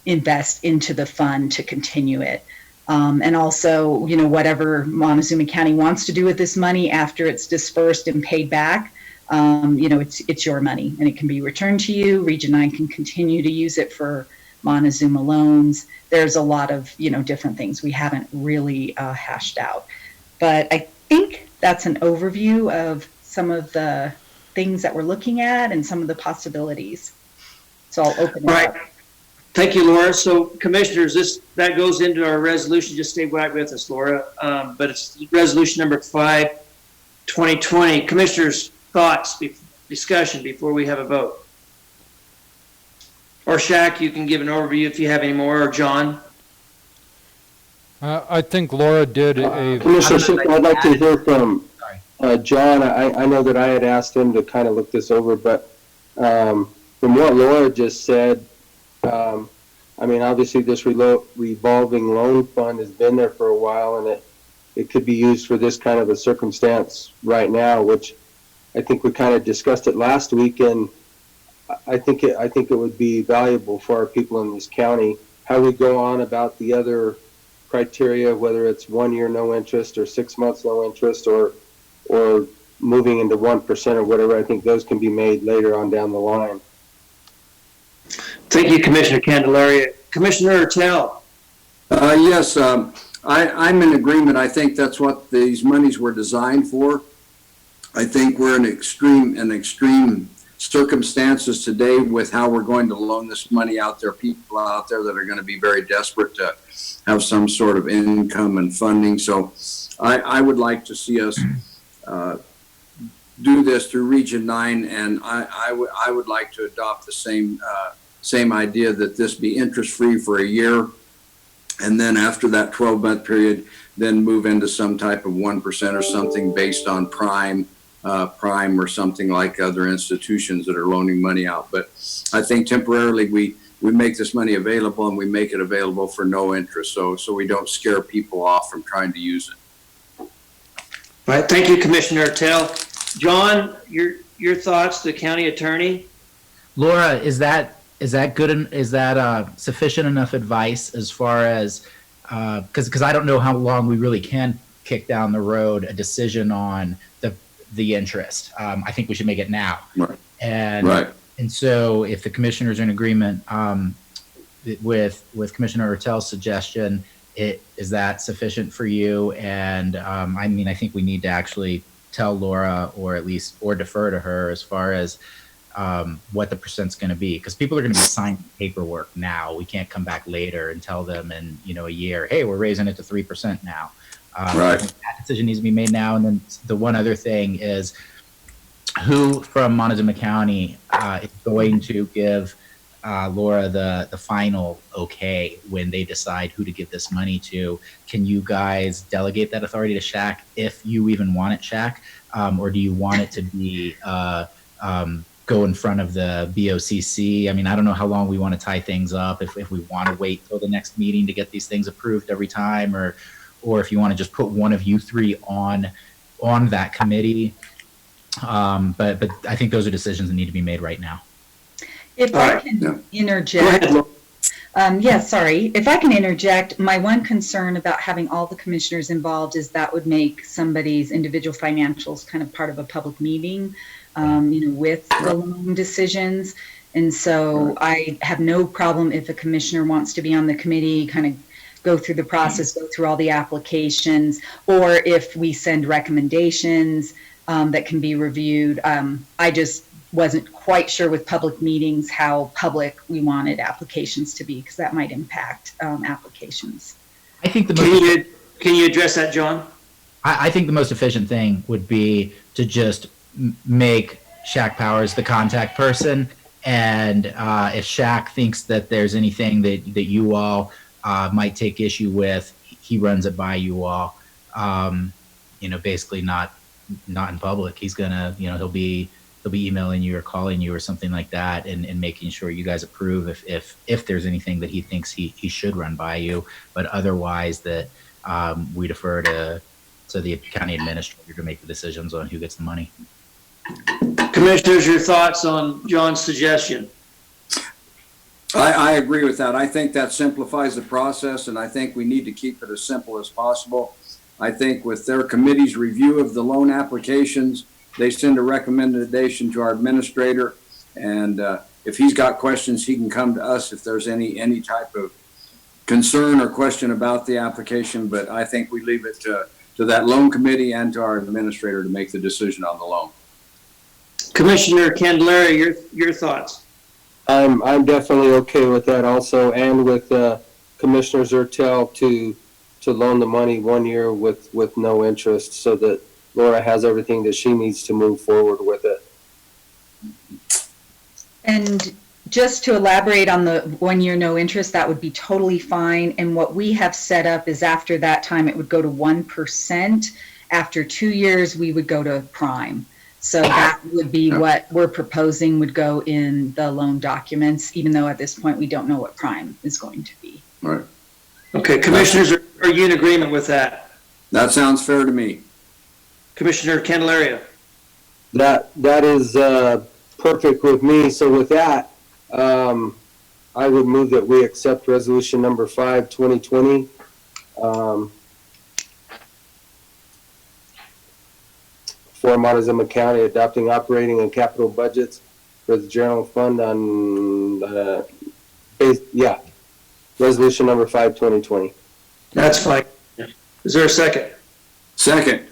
reinvest into the fund to continue it. And also, whatever Montezuma County wants to do with this money after it's dispersed and paid back, it's your money and it can be returned to you. Region 9 can continue to use it for Montezuma loans. There's a lot of, different things we haven't really hashed out. But I think that's an overview of some of the things that we're looking at and some of the possibilities. So I'll open it up. Thank you, Laura. So commissioners, that goes into our resolution. Just stay right with us, Laura. But it's resolution number 5, 2020. Commissioners, thoughts, discussion before we have a vote. Or Shaq, you can give an overview if you have any more, or John. I think Laura did a. Commissioner Schiff, I'd like to hear from John. I know that I had asked him to kind of look this over, but from what Laura just said, obviously this revolving loan fund has been there for a while, and it could be used for this kind of a circumstance right now, which I think we kind of discussed it last week, and I think it would be valuable for our people in this county. How we go on about the other criteria, whether it's 1 year no interest or 6 months no interest, or moving into 1% or whatever, I think those can be made later on down the line. Thank you, Commissioner Candelaria. Commissioner Ertel. Yes, I'm in agreement. I think that's what these monies were designed for. I think we're in extreme circumstances today with how we're going to loan this money out there. People out there that are going to be very desperate to have some sort of income and funding. So I would like to see us do this through Region 9, and I would like to adopt the same idea that this be interest-free for a year, and then after that 12-month period, then move into some type of 1% or something based on prime or something like other institutions that are loaning money out. But I think temporarily we make this money available, and we make it available for no interest, so we don't scare people off from trying to use it. All right, thank you, Commissioner Ertel. John, your thoughts, the county attorney? Laura, is that good? Is that sufficient enough advice as far as because I don't know how long we really can kick down the road a decision on the interest. I think we should make it now. Right. And so if the commissioners are in agreement with Commissioner Ertel's suggestion, is that sufficient for you? And I think we need to actually tell Laura, or defer to her as far as what the percent's going to be, because people are going to be signing paperwork now. We can't come back later and tell them in a year, hey, we're raising it to 3% now. Right. I think that decision needs to be made now. And then the one other thing is, who from Montezuma County is going to give Laura the final okay when they decide who to give this money to? Can you guys delegate that authority to Shaq, if you even want it, Shaq? Or do you want it to be go in front of the BOCC? I don't know how long we want to tie things up, if we want to wait till the next meeting to get these things approved every time, or if you want to just put one of you three on that committee. But I think those are decisions that need to be made right now. If I can interject. If I can interject, my one concern about having all the commissioners involved is that would make somebody's individual financials kind of part of a public meeting, with the loan decisions. And so I have no problem if a commissioner wants to be on the committee, kind of go through the process, go through all the applications, or if we send recommendations, that can be reviewed. I just wasn't quite sure with public meetings how public we wanted applications to be, because that might impact applications. I think the Can you address that, John? I think the most efficient thing would be to just make Shaq Powers the contact person. And if Shaq thinks that there's anything that you all might take issue with, he runs it by you all. Basically not in public. He's gonna, he'll be emailing you or calling you or something like that, and making sure you guys approve if there's anything that he thinks he should run by you. But otherwise, that we defer to the county administrator to make the decisions on who gets the money. Commissioners, your thoughts on John's suggestion? I agree with that. I think that simplifies the process, and I think we need to keep it as simple as possible. I think with their committee's review of the loan applications, they send a recommendation to our administrator, and if he's got questions, he can come to us if there's any type of concern or question about the application. But I think we leave it to that loan committee and to our administrator to make the decision on the loan. Commissioner Candelaria, your thoughts? I'm definitely okay with that also, and with Commissioner Zertel to loan the money 1 year with no interest, so that Laura has everything that she needs to move forward with it. And just to elaborate on the 1 year no interest, that would be totally fine. And what we have set up is after that time, it would go to 1%. After 2 years, we would go to prime. So that would be what we're proposing would go in the loan documents, even though at this point we don't know what prime is going to be. All right. Okay, commissioners, are you in agreement with that? That sounds fair to me. Commissioner Candelaria? That is perfect with me. So with that, I would move that we accept resolution number 5, 2020. For Montezuma County adopting operating and capital budgets for the general fund on, resolution number 5, 2020. That's fine. Is there a second? Second.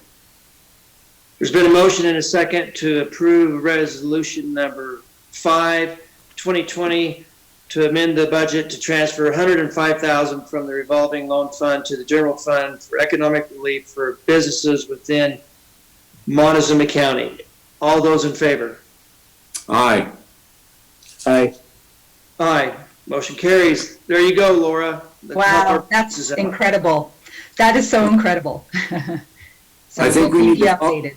There's been a motion and a second to approve resolution number 5, 2020, to amend the budget to transfer $105,000 from the revolving loan fund to the general fund for economic relief for businesses within Montezuma County. All those in favor? Aye. Aye. Aye. Motion carries. There you go, Laura. Wow, that's incredible. That is so incredible. So I think we'll we need keep you to updated.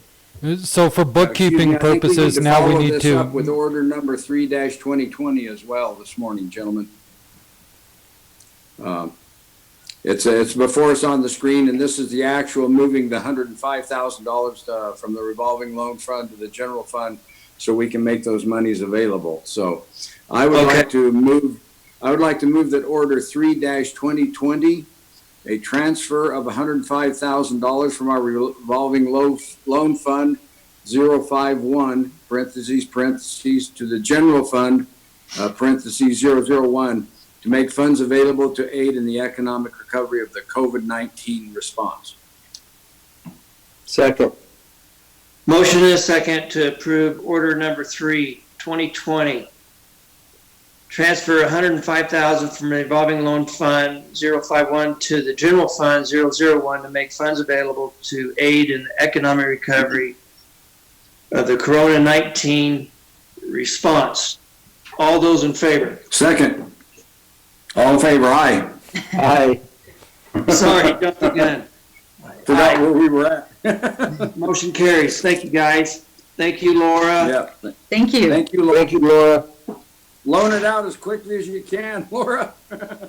So for bookkeeping purposes, now we need follow this up to, with order number 3-2020 as well this morning, gentlemen. It's before us on the screen, and this is the actual moving the $105,000 from the revolving loan fund to the general fund, so we can make those monies available. So I would like to move that order 3-2020, a transfer of $105,000 from our revolving loan fund 051 parentheses to the general fund parentheses 001 to make funds available to aid in the economic recovery of the COVID-19 response. Second. Motion and a second to approve order number 3, 2020. Transfer $105,000 from the revolving loan fund 051 to the general fund 001 to make funds available to aid in the economic recovery of the Corona-19 response. All those in favor? Second. All in favor, aye. Aye. Sorry, jumped again. Forgot where we were at. Motion carries. Thank you, guys. Thank you, Laura. Yeah. Thank you. Thank you, Laura. Thank you, Laura. Loan it out as quickly as you can, Laura.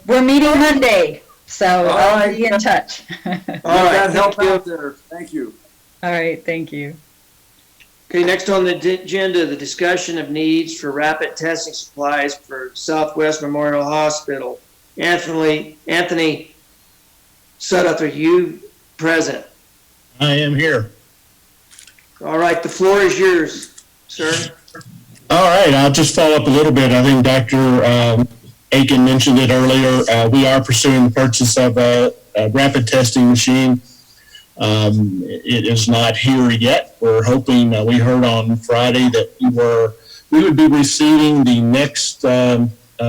We're meeting Monday, so I'll be in touch. All That right, help thank you. out there. Thank you. All right, thank you. Okay, next on the agenda, the discussion of needs for rapid testing supplies for Southwest Memorial Hospital. Anthony Suduth, are you present? I am here. All right, the floor is yours, sir. All right, I'll just follow up a little bit. I think Dr. Aiken mentioned it earlier. We are pursuing the purchase of a rapid testing machine It is not here yet. We're hoping, we heard on Friday that we would be receiving the next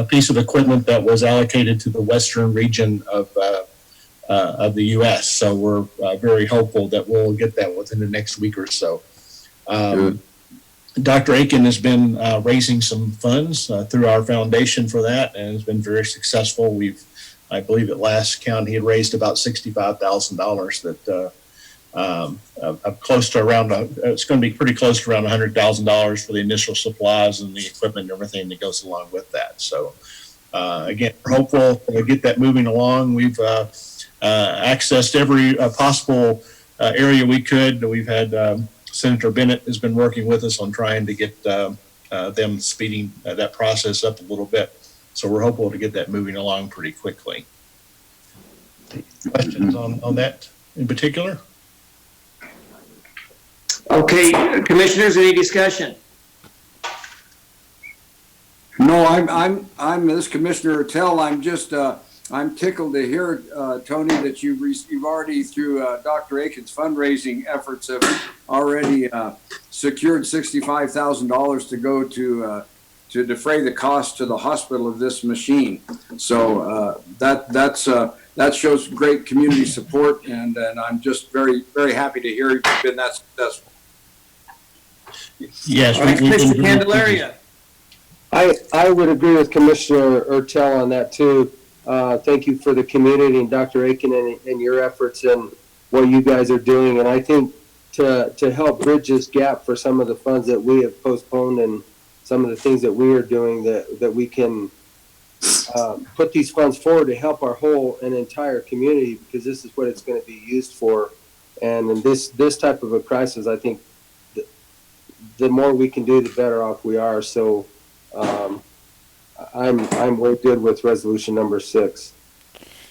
piece of equipment that was allocated to the western region of the U.S. So we're very hopeful that we'll get that within the next week or so. Dr. Aiken has been raising some funds through our foundation for that, and has been very successful. I believe at last count, he had raised about $65,000 that close to around, it's going to be pretty close to around $100,000 for the initial supplies and the equipment and everything that goes along with that. So again, we're hopeful to get that moving along. We've accessed every possible area we could. We've had Senator Bennett has been working with us on trying to get them speeding that process up a little bit. So we're hopeful to get that moving along pretty quickly. Questions on that in particular? Okay, commissioners, any discussion? No, I'm this Commissioner Tell. I'm just, I'm tickled to hear, Tony, that you've already, through Dr. Aiken's fundraising efforts, have already secured $65,000 to go to defray the cost to the hospital of this machine. So that shows great community support, and I'm just very, very happy to hear you've been that successful. Yes. Mr. Candelaria. I would agree with Commissioner Ertel on that too. Thank you for the community and Dr. Aiken and your efforts and what you guys are doing. And I think to help bridge this gap for some of the funds that we have postponed and some of the things that we are doing, that we can put these funds forward to help our whole and entire community, because this is what it's going to be used for. And in this type of a crisis, I think the more we can do, the better off we are. So I'm way good with resolution number 6.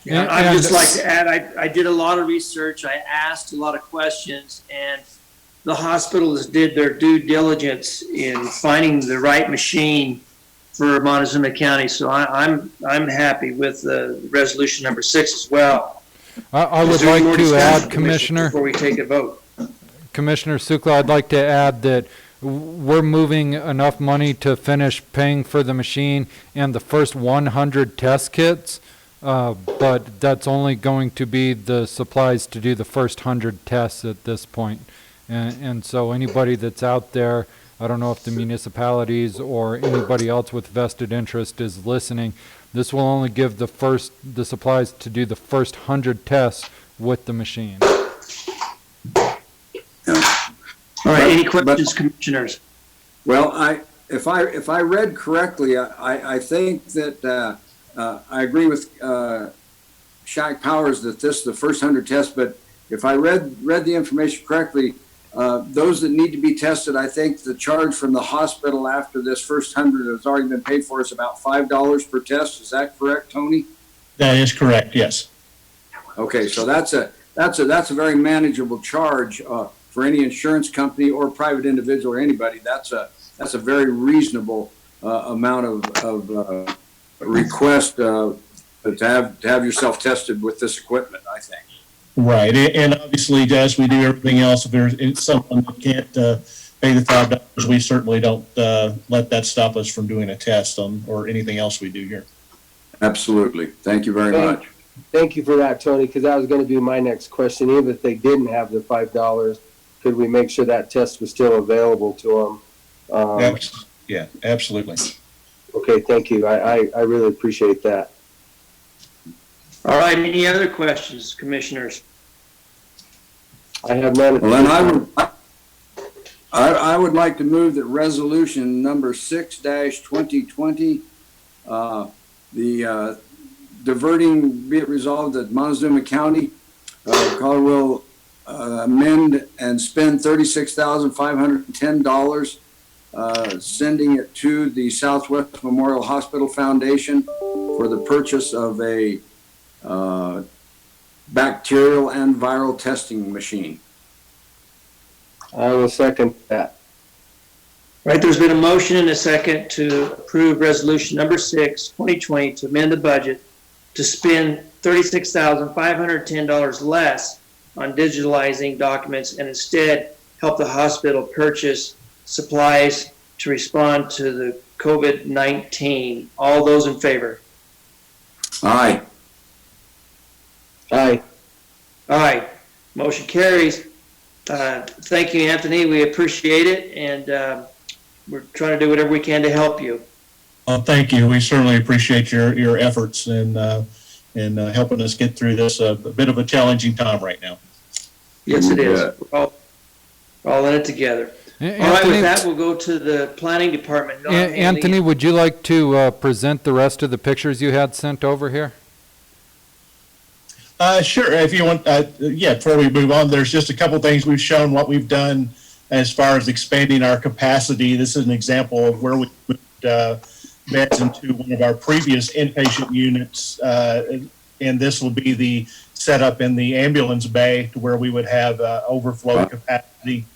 Yeah, I'd just like to add, I did a lot of research. I asked a lot of questions, and the hospitals did their due diligence in finding the right machine for Montezuma County. So I'm happy with resolution number 6 as well. I would like to add, Commissioner, before we take a vote. Commissioner Sukla, I'd like to add that we're moving enough money to finish paying for the machine and the first 100 test kits, but that's only going to be the supplies to do the first 100 tests at this point. And so anybody that's out there, I don't know if the municipalities or anybody else with vested interest is listening, this will only give the supplies to do the first 100 tests with the machine. All right, any questions, commissioners? Well, if I read correctly, I think that I agree with Shaq Powers that this is the first 100 tests. But if I read the information correctly, those that need to be tested, I think the charge from the hospital after this first 100 has already been paid for is about $5 per test. Is that correct, Tony? That is correct. Yes. Okay, so that's a very manageable charge for any insurance company or private individual or anybody. That's a very reasonable amount of request to have yourself tested with this equipment, I think. Right, and obviously, as we do everything else, if there's someone that can't pay the $5, we certainly don't let that stop us from doing a test or anything else we do here. Absolutely. Thank you very much. Thank you for that, Tony, because that was going to be my next question. Even if they didn't have the $5, could we make sure that test was still available to them? Yeah, absolutely. Okay, thank you. I really appreciate that. All right, any other questions, commissioners? I have none. Well, then I would like to move that resolution number 6-2020, the diverting, be it resolved that Montezuma County, Colorado will amend and spend $36,510, sending it to the Southwest Memorial Hospital Foundation for the purchase of a bacterial and viral testing machine. I will second that. Right, there's been a motion and a second to approve resolution number 6, 2020, to amend the budget to spend $36,510 less on digitalizing documents and instead help the hospital purchase supplies to respond to the COVID-19. All those in favor? Aye. Aye. Aye. Motion carries. Thank you, Anthony. We appreciate it, and we're trying to do whatever we can to help you. Thank you. We certainly appreciate your efforts in helping us get through this, a bit of a challenging time right now. Yes, it is. Yeah. We're all in it together. All right, with that, we'll go to the planning department. Don Haley. Anthony, would you like to present the rest of the pictures you had sent over here? Sure. If you want, before we move on, there's just a couple things we've shown what we've done as far as expanding our capacity. This is an example of where we moved beds into one of our previous inpatient units, and this will be the setup in the ambulance bay to where we would have overflow capacity.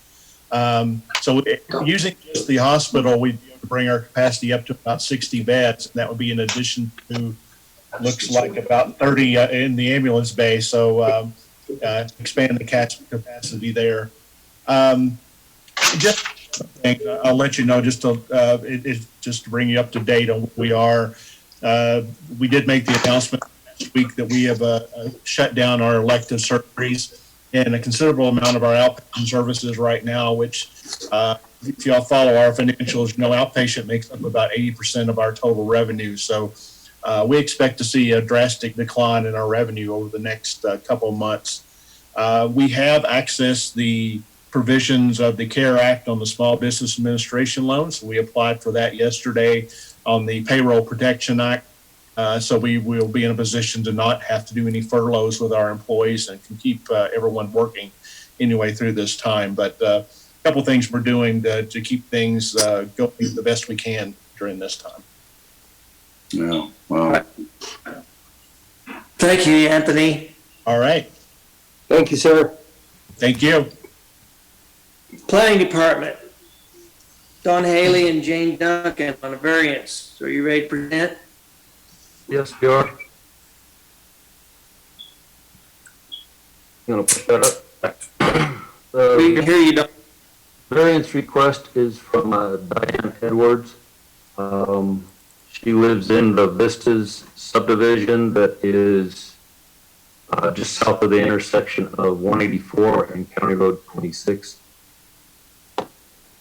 So using just the hospital, we'd be able to bring our capacity up to about 60 beds, and that would be in addition to looks like about 30 in the ambulance bay. So expand the capacity there. Just I'll let you know just to bring you up to date on where we are. We did make the announcement last week that we have shut down our elective surgeries and a considerable amount of our outpatient services right now, which if y'all follow our financials, you know, outpatient makes up about 80% of our total revenue. So we expect to see a drastic decline in our revenue over the next couple of months. We have accessed the provisions of the CARE Act on the Small Business Administration loans. We applied for that yesterday on the Payroll Protection Act. So we will be in a position to not have to do any furloughs with our employees and can keep everyone working anyway through this time. But a couple things we're doing to keep things going the best we can during this time. Yeah. Wow. Thank you, Anthony. All right. Thank you, sir. Thank you. Planning department. Don Haley and Jane Duncan on a variance. Are you ready to present? Yes, we are. Gonna put that up. We can hear you, Don. Variance request is from Diane Edwards. She lives in the Vistas subdivision that is just south of the intersection of 184 and County Road 26.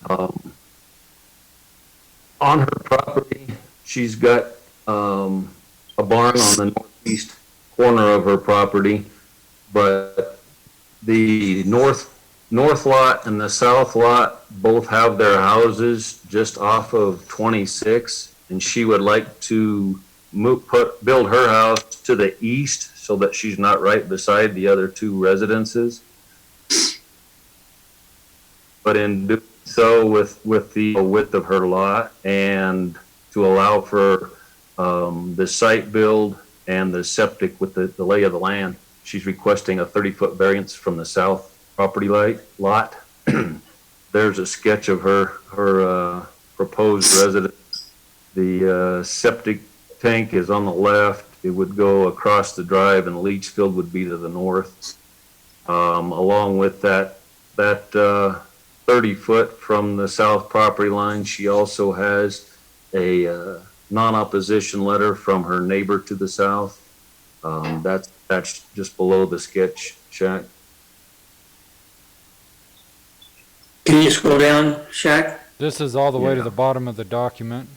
On her property, she's got a barn on the northeast corner of her property, but the north lot and the south lot both have their houses just off of 26, and she would like to build her house to the east so that she's not right beside the other two residences. But in doing so with the width of her lot and to allow for the site build and the septic with the lay of the land, she's requesting a 30-foot variance from the south property lot. There's a sketch of her proposed residence. The septic tank is on the left. It would go across the drive, and the leach field would be to the north. Along with that 30-foot from the south property line, she also has a non-opposition letter from her neighbor to the south. That's just below the sketch, Shaq. Can you scroll down, Shaq? This is all the way to the bottom of the document.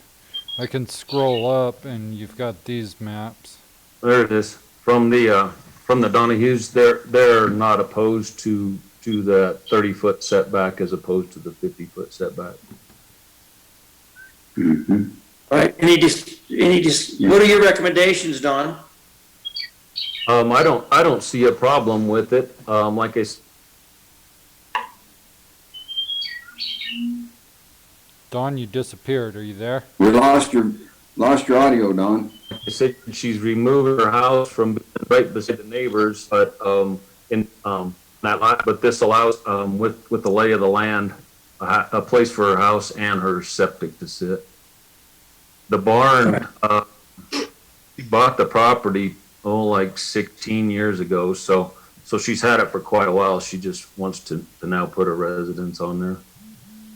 I can scroll up and you've got these maps. There it is. From the Donahues, they're not opposed to the 30-foot setback as opposed to the 50-foot setback. Mm-hmm. All right. What are your recommendations, Don? I don't see a problem with it. Like I said, Dawn, you disappeared. Are you there? We lost your audio, Don. like I said, she's removing her house from right beside the neighbors, but in that lot. But this allows, with the lay of the land, a place for her house and her septic to sit. The barn, she bought the property like 16 years ago, so So she's had it for quite a while. She just wants to now put a residence on there.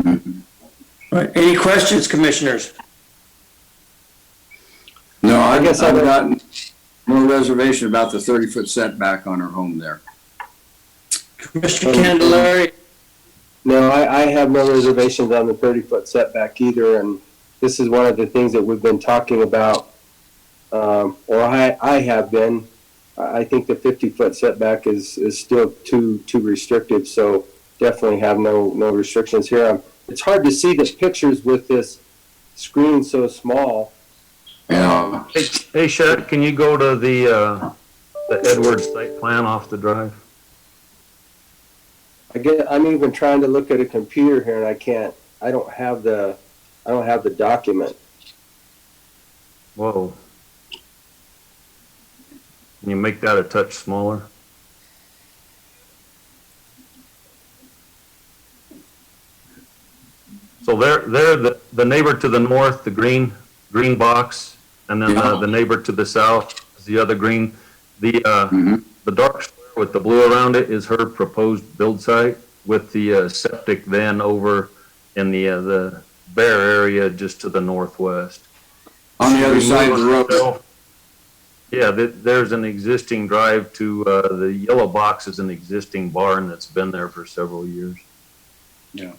All right, any questions, commissioners? No, I guess I've I've- gotten more reservation about the 30-foot setback on her home there. Commissioner Candelaria? No, I have no reservations on the 30-foot setback either, and this is one of the things that we've been talking about, or I have been. I think the 50-foot setback is still too restrictive, so definitely have no restrictions here. It's hard to see the pictures with this screen so small. Yeah. Hey, Shad, can you go to the Edwards site plan off the drive? I'm even trying to look at a computer here and I can't. I don't have the document. Whoa. Can you make that a touch smaller? So there, the neighbor to the north, the green box, and then the neighbor to the south is the other green. The dark square with the blue around it is her proposed build site, with the septic then over in the bare area just to the northwest. On the other side of the road. Yeah, there's an existing drive to, the yellow box is an existing barn that's been there for several years. Yeah.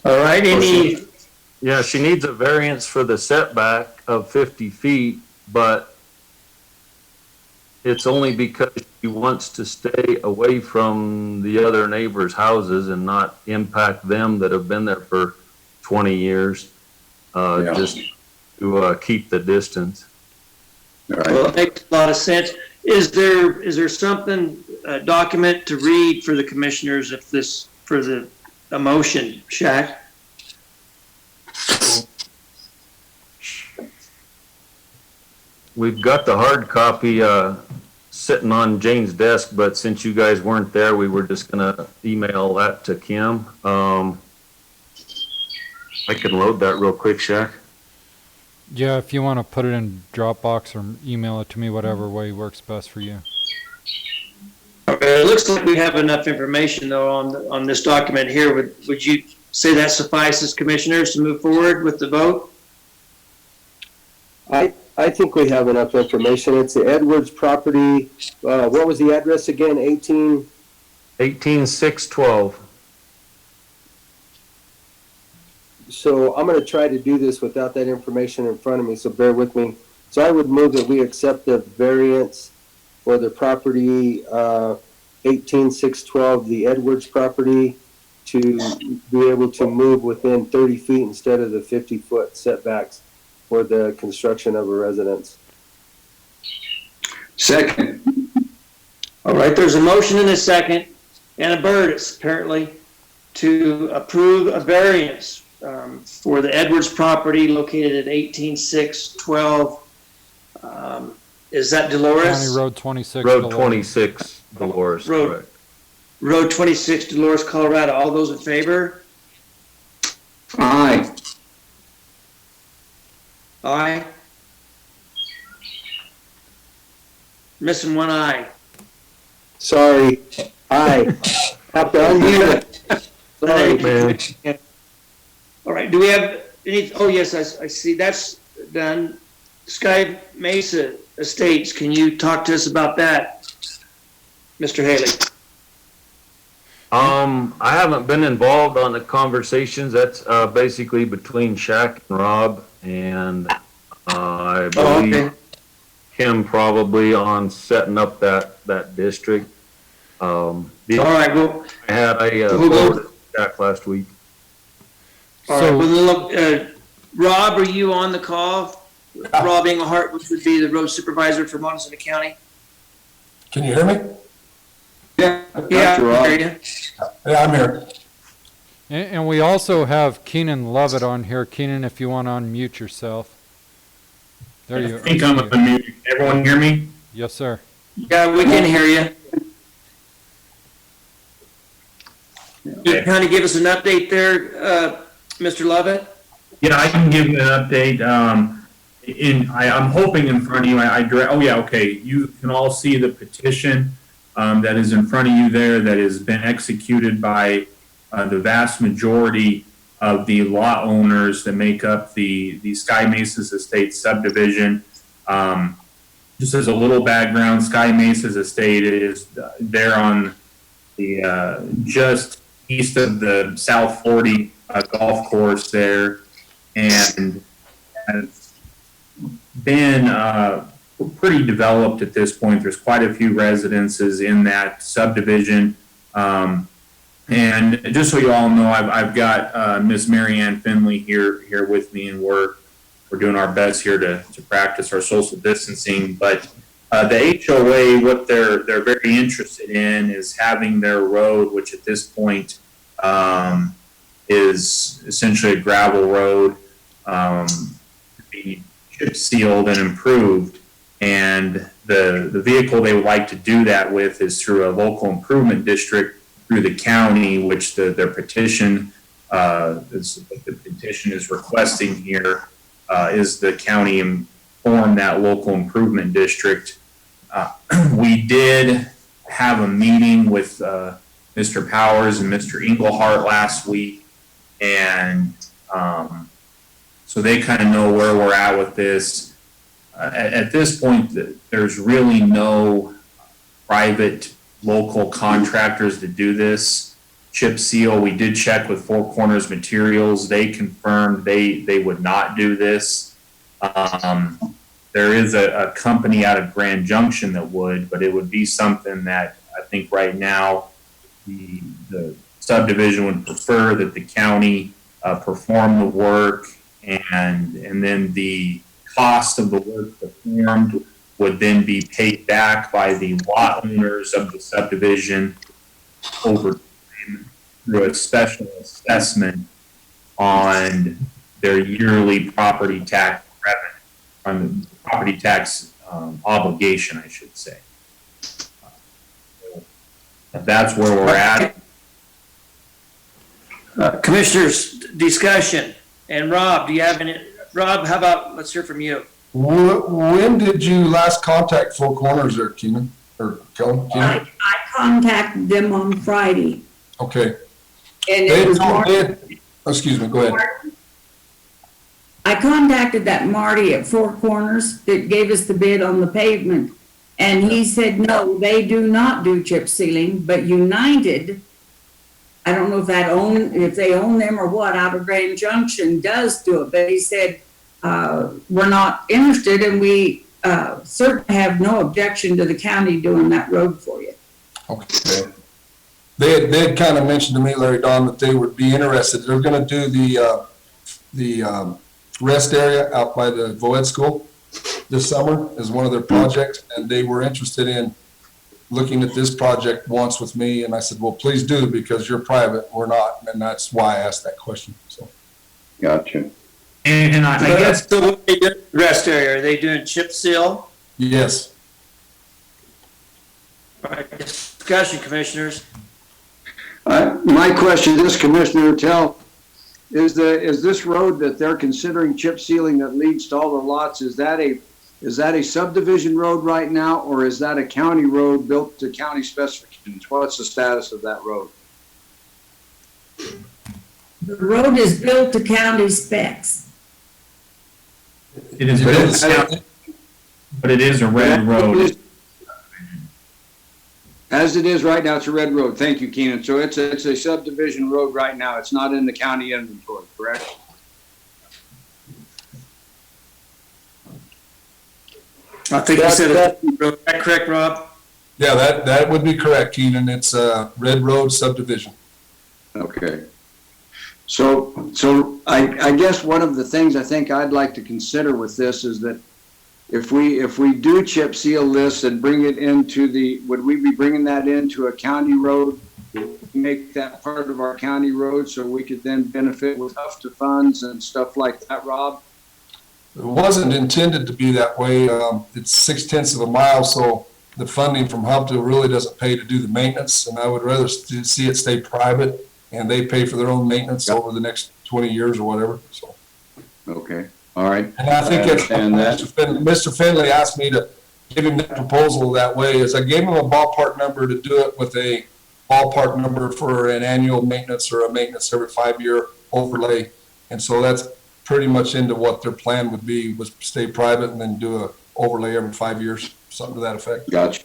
All right, any, Yeah, she needs a variance for the setback of 50 feet, but it's only because she wants to stay away from the other neighbors' houses and not impact them that have been there for 20 years, just to keep the distance. All right. well, it makes a lot of sense. Is there something, a document to read for the commissioners if this, for the motion, Shaq? We've got the hard copy sitting on Jane's desk, but since you guys weren't there, we were just gonna email that to Kim. I can load that real quick, Shaq. Yeah, if you want to put it in Dropbox or email it to me, whatever way works best for you. Okay, it looks like we have enough information though on this document here. Would you say that suffices, commissioners, to move forward with the vote? I think we have enough information. It's the Edwards property. What was the address again? 18612. So I'm going to try to do this without that information in front of me, so bear with me. So I would move that we accept the variance for the property 18612, the Edwards property, to be able to move within 30 feet instead of the 50-foot setbacks for the construction of a residence. Second. All right, there's a motion and a second, and a bird, apparently, to approve a variance for the Edwards property located at 18612. Is that Dolores? County Road 26. Road Dolores. 26, Dolores, Road. correct. Road 26, Dolores, Colorado. All those in favor? Aye. Aye. Missing one eye. Sorry. Aye. Have to unmute it. Sorry. Man. All right, do we have any, oh yes, I see, that's done. Sky Mesa Estates, can you talk to us about that, Mr. Haley? I haven't been involved on the conversations. That's basically between Shaq and Rob, and I believe okay. Kim probably on setting up that district. All right, well, I had a We'll go- forward Shaq last week. all right, well, look, Rob, are you on the call? Rob Englehart, which would be the road supervisor for Montezuma County? Can you hear me? Yeah, Dr. Rob. I hear you. Yeah, I'm here. And we also have Keenan Lovett on here. Keenan, if you want to unmute yourself. There you I think I'm unmuted. Everyone hear me? Yes, sir. Yeah, we can hear you. Can you kind of give us an update there, Mr. Lovett? Yeah, I can give you an update. I'm hoping in front of you, oh yeah, okay, you can all see the petition that is in front of you there that has been executed by the vast majority of the lot owners that make up the Sky Mesas Estate subdivision. Just as a little background, Sky Mesas Estate is there on the just east of the South 40 golf course there, and has been pretty developed at this point. There's quite a few residences in that subdivision. And just so you all know, I've got Miss Mary Ann Finley here with me, and we're doing our best here to practice our social distancing. But the HOA, what they're very interested in is having their road, which at this point is essentially a gravel road, be chip sealed and improved. And the vehicle they would like to do that with is through a local improvement district through the county, which their petition the petition is requesting here is the county form that local improvement district. We did have a meeting with Mr. Powers and Mr. Englehart last week, and so they kind of know where we're at with this. At this point, there's really no private local contractors to do this chip seal. We did check with Four Corners Materials. They confirmed they would not do this. There is a company out of Grand Junction that would, but it would be something that I think right now the subdivision would prefer that the county perform the work, and then the cost of the work performed would then be paid back by the lot owners of the subdivision over time through a special assessment on their yearly property tax revenue, on the property tax obligation, I should say. That's where we're at. Commissioners, discussion. And Rob, do you have any? Rob, how about, let's hear from you. When did you last contact Four Corners there, Keenan? Or Kellen? I contacted them on Friday. Okay. And it was excuse me, go ahead. I contacted that Marty at Four Corners that gave us the bid on the pavement. And he said, no, they do not do chip sealing, but United, I don't know if they own them or what, out of Grand Junction does do it. But he said, we're not interested, and we certainly have no objection to the county doing that road for you. Okay. They had kind of mentioned to me, Larry Don, that they would be interested. They're going to do the rest area out by the Voed School this summer as one of their projects, and they were interested in looking at this project once with me, and I said, well, please do, because you're private, we're not, and that's why I asked that question. So, gotcha. And I guess the rest area, are they doing chip seal? Yes. All right, discussion, commissioners. My question is, Commissioner Tell, is this road that they're considering chip sealing that leads to all the lots, is that a subdivision road right now, or is that a county road built to county specifications? What's the status of that road? The road is built to county specs. it is, but it is a red road. As it is right now, it's a red road. Thank you, Keenan. So it's a subdivision road right now. It's not in the county inventory, correct? I think you said that. Is that correct, Rob? Yeah, that would be correct, Keenan. It's a red road subdivision. Okay. So I guess one of the things I think I'd like to consider with this is that if we do chip seal this and bring it into would we be bringing that into a county road, make that part of our county road so we could then benefit with HUFTA funds and stuff like that, Rob? It wasn't intended to be that way. It's 0.6 of a mile, so the funding from HUFTA really doesn't pay to do the maintenance, and I would rather see it stay private and they pay for their own maintenance over the next 20 years or whatever. So. Okay. All right. And I think it's, And that, Mr. Finley asked me to give him that proposal that way, is I gave him a ballpark number to do it with a ballpark number for an annual maintenance or a maintenance every 5-year overlay. And so that's pretty much into what their plan would be, was stay private and then do a overlay every 5 years, something to that effect. gotcha.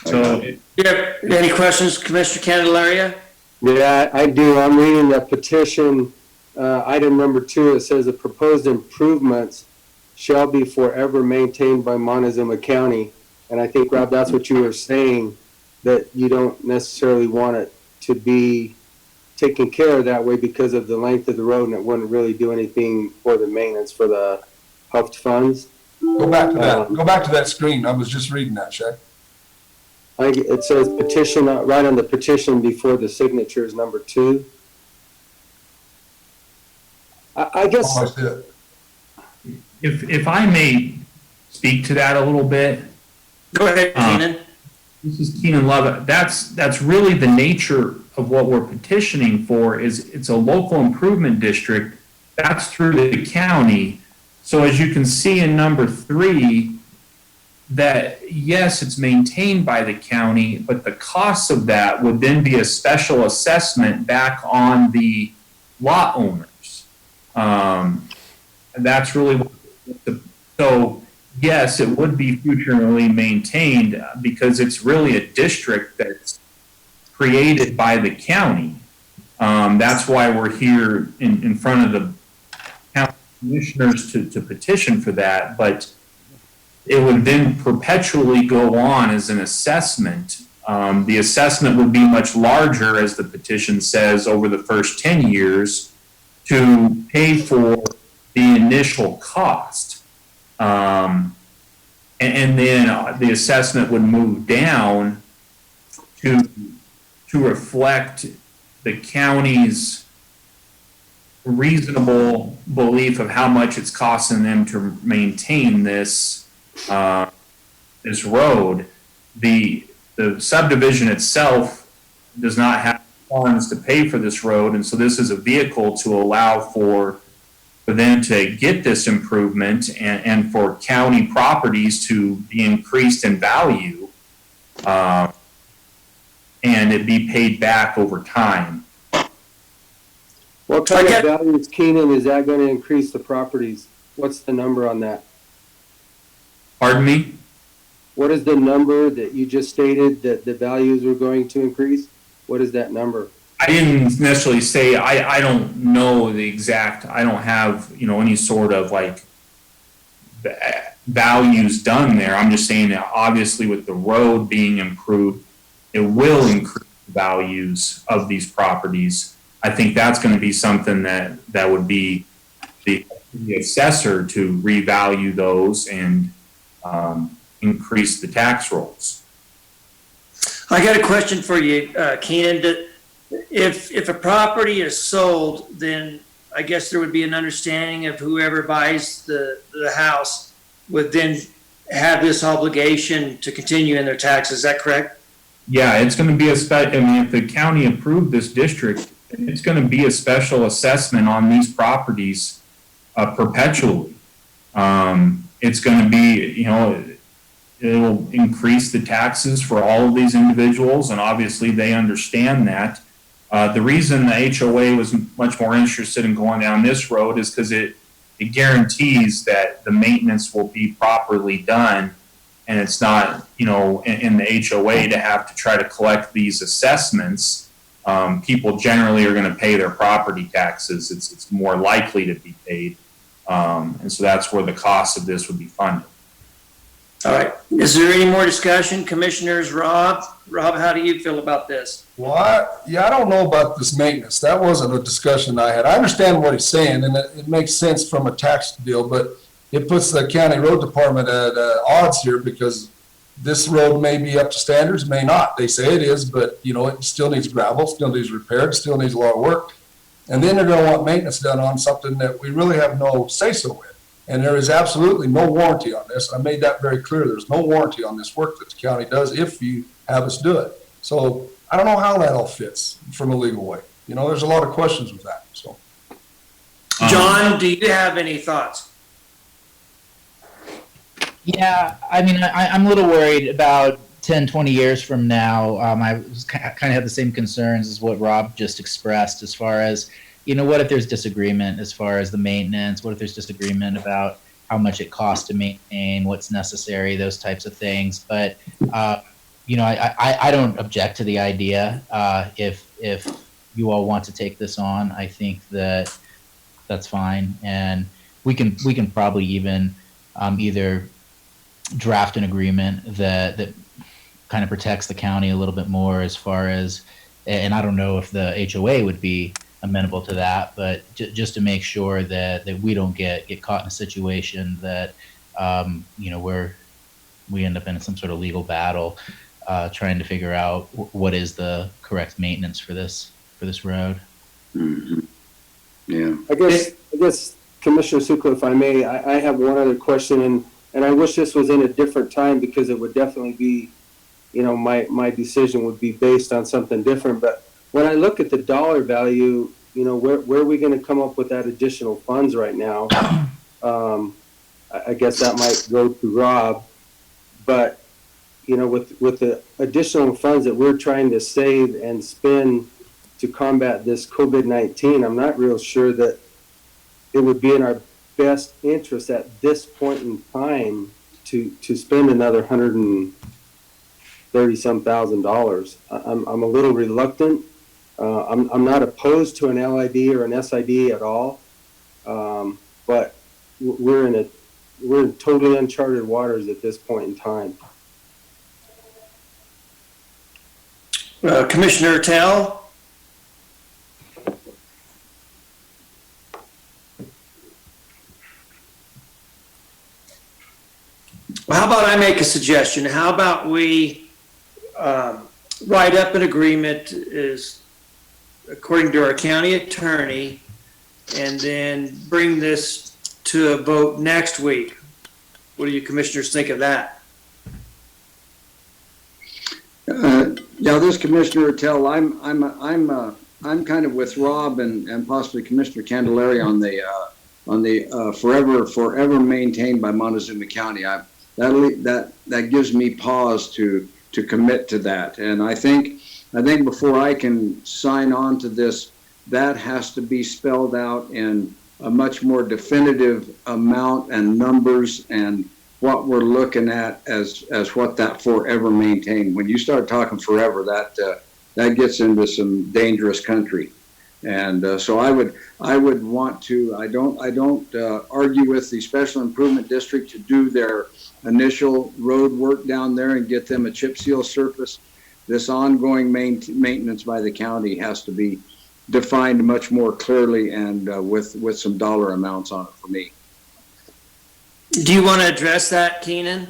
So, you have any questions, Commissioner Candelaria? Yeah, I do. I'm reading the petition, item number 2. It says the proposed improvements shall be forever maintained by Montezuma County. And I think, Rob, that's what you were saying, that you don't necessarily want it to be taken care of that way because of the length of the road, and it wouldn't really do anything for the maintenance for the HUFT funds. Go back to that. Go back to that screen. I was just reading that, Shaq. It says petition, right on the petition before the signature is number 2. I guess. Oh, I see it. If I may speak to that a little bit. Go ahead, Keenan. This is Keenan Love. That's really the nature of what we're petitioning for. Is it's a local improvement district. That's through the county. So as you can see in number 3, that yes, it's maintained by the county, but the cost of that would then be a special assessment back on the lot owners. And that's really what so yes, it would be futurely maintained because it's really a district that's created by the county. That's why we're here in front of the county commissioners to petition for that, but it would then perpetually go on as an assessment. The assessment would be much larger, as the petition says, over the first 10 years to pay for the initial cost. And then the assessment would move down to reflect the county's reasonable belief of how much it's costing them to maintain this this road. The subdivision itself does not have funds to pay for this road, and so this is a vehicle to allow for them to get this improvement and for county properties to be increased in value and it be paid back over time. What kind of values, Keenan, is that going to increase the properties? What's the number on that? Pardon me? What is the number that you just stated that the values are going to increase? What is that number? I didn't necessarily say, I don't know the exact, I don't have, any sort of like values done there. I'm just saying that obviously with the road being improved, it will increase the values of these properties. I think that's going to be something that would be the assessor to revalue those and increase the tax rolls. I got a question for you, Keenan. If a property is sold, then I guess there would be an understanding of whoever buys the house would then have this obligation to continue in their taxes. Is that correct? Yeah, it's going to be if the county approved this district, it's going to be a special assessment on these properties perpetually. It's going to be, it will increase the taxes for all of these individuals, and obviously they understand that. The reason the HOA was much more interested in going down this road is because it guarantees that the maintenance will be properly done, and it's not, in the HOA to have to try to collect these assessments. People generally are going to pay their property taxes. It's more likely to be paid. And so that's where the cost of this would be funded. All right. Is there any more discussion? Commissioners, Rob, how do you feel about this? Well, I don't know about this maintenance. That wasn't a discussion I had. I understand what he's saying, and it makes sense from a tax deal, but it puts the county road department at odds here because this road may be up to standards, may not. They say it is, but it still needs gravel, still needs repaired, still needs a lot of work. And then they're going to want maintenance done on something that we really have no say-so with. And there is absolutely no warranty on this. I made that very clear. There's no warranty on this work that the county does if you have us do it. So I don't know how that all fits from a legal way. There's a lot of questions with that. So, John, do you have any thoughts? Yeah, I mean, I'm a little worried about 10, 20 years from now. I was kind of have the same concerns as what Rob just expressed as far as, what if there's disagreement as far as the maintenance? What if there's disagreement about how much it costs to maintain, what's necessary, those types of things. But, I don't object to the idea. If you all want to take this on, I think that's fine. And we can probably even either draft an agreement that kind of protects the county a little bit more as far as, and I don't know if the HOA would be amenable to that, but just to make sure that we don't get caught in a situation that, where we end up in some sort of legal battle, trying to figure out what is the correct maintenance for this road. Mm-hmm. Yeah. I guess Commissioner Sukla, if I may, I have one other question, and I wish this was in a different time because it would definitely be, my decision would be based on something different. But when I look at the dollar value, where are we going to come up with that additional funds right now? I guess that might go to Rob, but with the additional funds that we're trying to save and spend to combat this COVID-19, I'm not real sure that it would be in our best interest at this point in time to spend another $130-some thousand. I'm a little reluctant. I'm not opposed to an LID or an SID at all, but we're in totally uncharted waters at this point in time. Commissioner Tell? Well, how about I make a suggestion? How about we write up an agreement according to our county attorney, and then bring this to a vote next week? What do you commissioners think of that? Yeah, this Commissioner Attell, I'm kind of with Rob and possibly Commissioner Candelaria on the forever maintained by Montezuma County. That gives me pause to commit to that, and I think before I can sign on to this, that has to be spelled out in a much more definitive amount and numbers and what we're looking at as what that forever maintained. When you start talking forever, that gets into some dangerous country. And so I would want to, I don't argue with the Special Improvement District to do their initial road work down there and get them a chip seal surface. This ongoing maintenance by the county has to be defined much more clearly and with some dollar amounts on it for me. Do you want to address that, Keenan?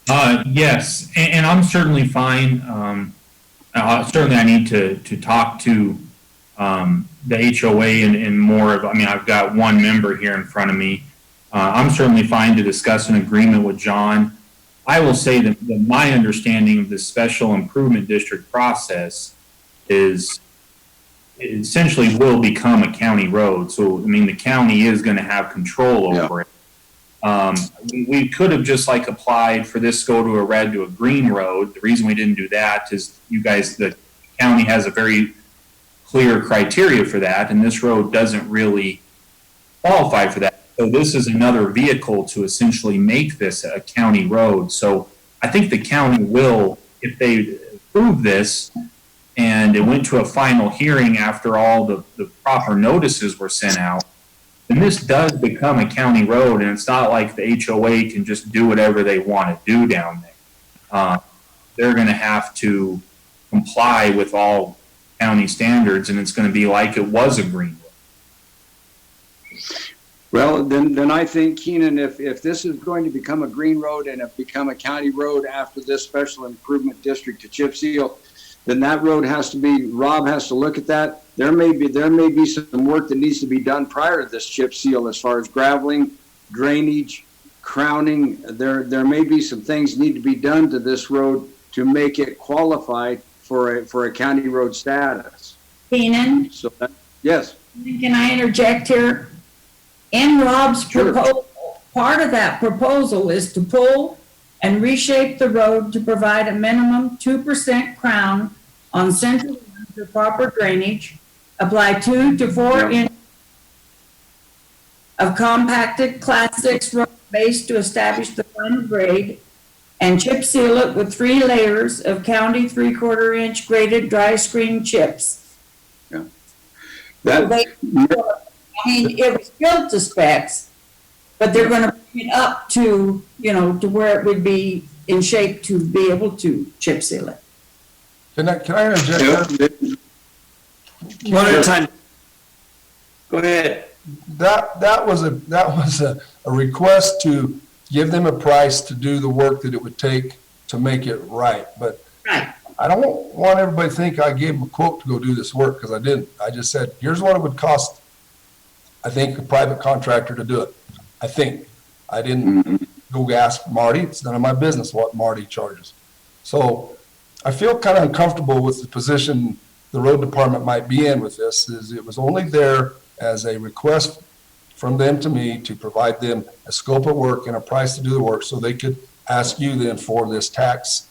Yes, and I'm certainly fine. Certainly I need to talk to the HOA and more of, I've got one member here in front of me. I'm certainly fine to discuss an agreement with John. I will say that my understanding of the Special Improvement District process is it essentially will become a county road. So, the county is going to have control over it. We could have just applied for this go to a red to a green road. The reason we didn't do that is the county has a very clear criteria for that, and this road doesn't really qualify for that. So this is another vehicle to essentially make this a county road. So I think the county will, if they approve this and it went to a final hearing after all the proper notices were sent out, then this does become a county road, and it's not like the HOA can just do whatever they want to do down there. They're going to have to comply with all county standards, and it's going to be like it was a green road. Well, then I think, Keenan, if this is going to become a green road and it become a county road after this Special Improvement District to chip seal, then that road Rob has to look at that. There may be some work that needs to be done prior to this chip seal as far as graveling, drainage, crowning. There may be some things need to be done to this road to make it qualified for a county road status. Keenan? Yes. Can I interject here? In Rob's proposal, part of that proposal is to pull and reshape the road to provide a minimum 2% crown on central lines for proper drainage, apply 2 to 4 inches of compacted Class 6 road base to establish the final grade, and chip seal it with 3 layers of county 3/4 inch graded dry screen chips. That, I mean, it was built to specs, but they're gonna bring it up to, you know, to where it would be in shape to be able to chip seal it. Can I interject? One at a time. Go ahead. That was a request to give them a price to do the work that it would take to make it right. But Right. I don't want everybody to think I gave them a quote to go do this work, because I didn't. I just said, here's what it would cost, I think, a private contractor to do it. I think. I didn't go ask Marty. It's none of my business what Marty charges. So I feel kind of uncomfortable with the position the road department might be in with this. Is it was only there as a request from them to me to provide them a scope of work and a price to do the work, so they could ask you then for this tax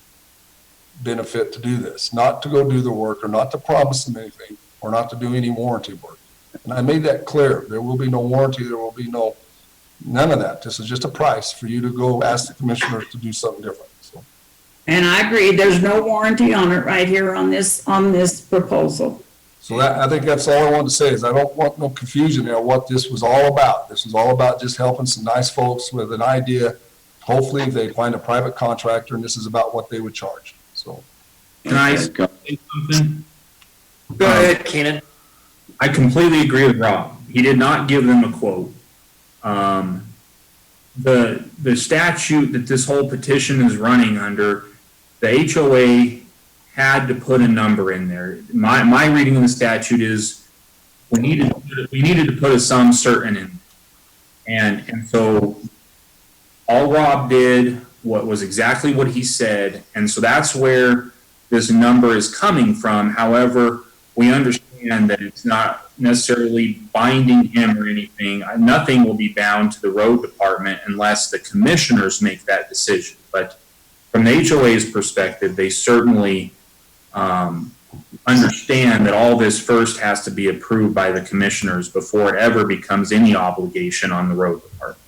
benefit to do this, not to go do the work or not to promise them anything or not to do any warranty work. And I made that clear. There will be no warranty. There will be none of that. This is just a price for you to go ask the commissioners to do something different. So. And I agree, there's no warranty on it right here on this proposal. So that, I think that's all I wanted to say, is I don't want no confusion there what this was all about. This was all about just helping some nice folks with an idea. Hopefully they find a private contractor, and this is about what they would charge. So. Can I say something? Go ahead, Keenan. I completely agree with Rob. He did not give them a quote. The statute that this whole petition is running under, the HOA had to put a number in there. My reading of the statute is we needed to put a sum certain in. And so all Rob did was exactly what he said. And so that's where this number is coming from. However, we understand that it's not necessarily binding him or anything. Nothing will be bound to the road department unless the commissioners make that decision. But from the HOA's perspective, they certainly understand that all this first has to be approved by the commissioners before it ever becomes any obligation on the road department.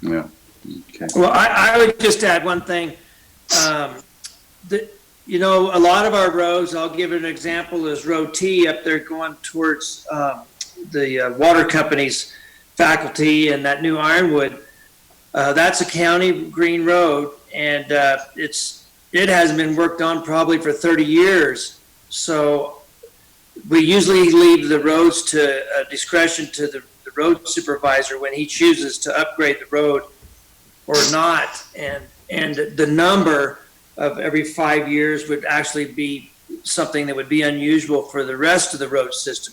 yeah. Okay. Well, I would just add one thing. You know, a lot of our roads, I'll give an example, is Road T up there going towards the water company's faculty and that new Ironwood. That's a county green road, and it hasn't been worked on probably for 30 years. So we usually leave the roads to discretion to the road supervisor when he chooses to upgrade the road or not. And the number of every 5 years would actually be something that would be unusual for the rest of the road system.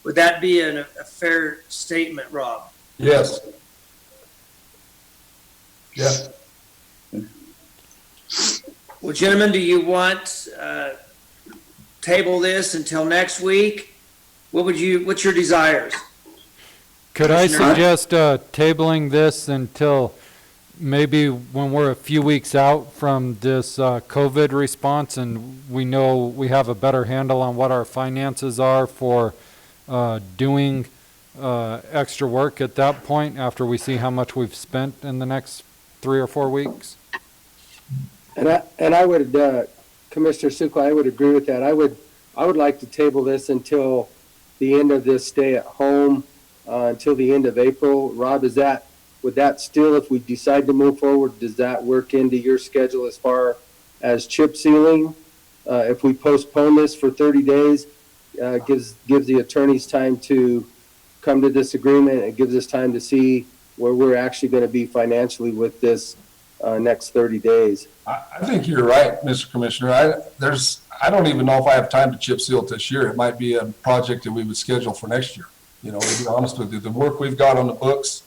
Would that be a fair statement, Rob? Yes. Yeah. Well, gentlemen, do you want table this until next week? What's your desires? Could I suggest tabling this until maybe when we're a few weeks out from this COVID response and we know we have a better handle on what our finances are for doing extra work at that point, after we see how much we've spent in the next 3 or 4 weeks? And I would, Commissioner Succo, I would agree with that. I would like to table this until the end of this stay at home, until the end of April. Rob, would that still, if we decide to move forward, does that work into your schedule as far as chip sealing? If we postpone this for 30 days, gives the attorneys time to come to this agreement. It gives us time to see where we're actually going to be financially with this next 30 days. I think you're right, Mr. Commissioner. I don't even know if I have time to chip seal it this year. It might be a project that we would schedule for next year. You know, to be honest with you, the work we've got on the books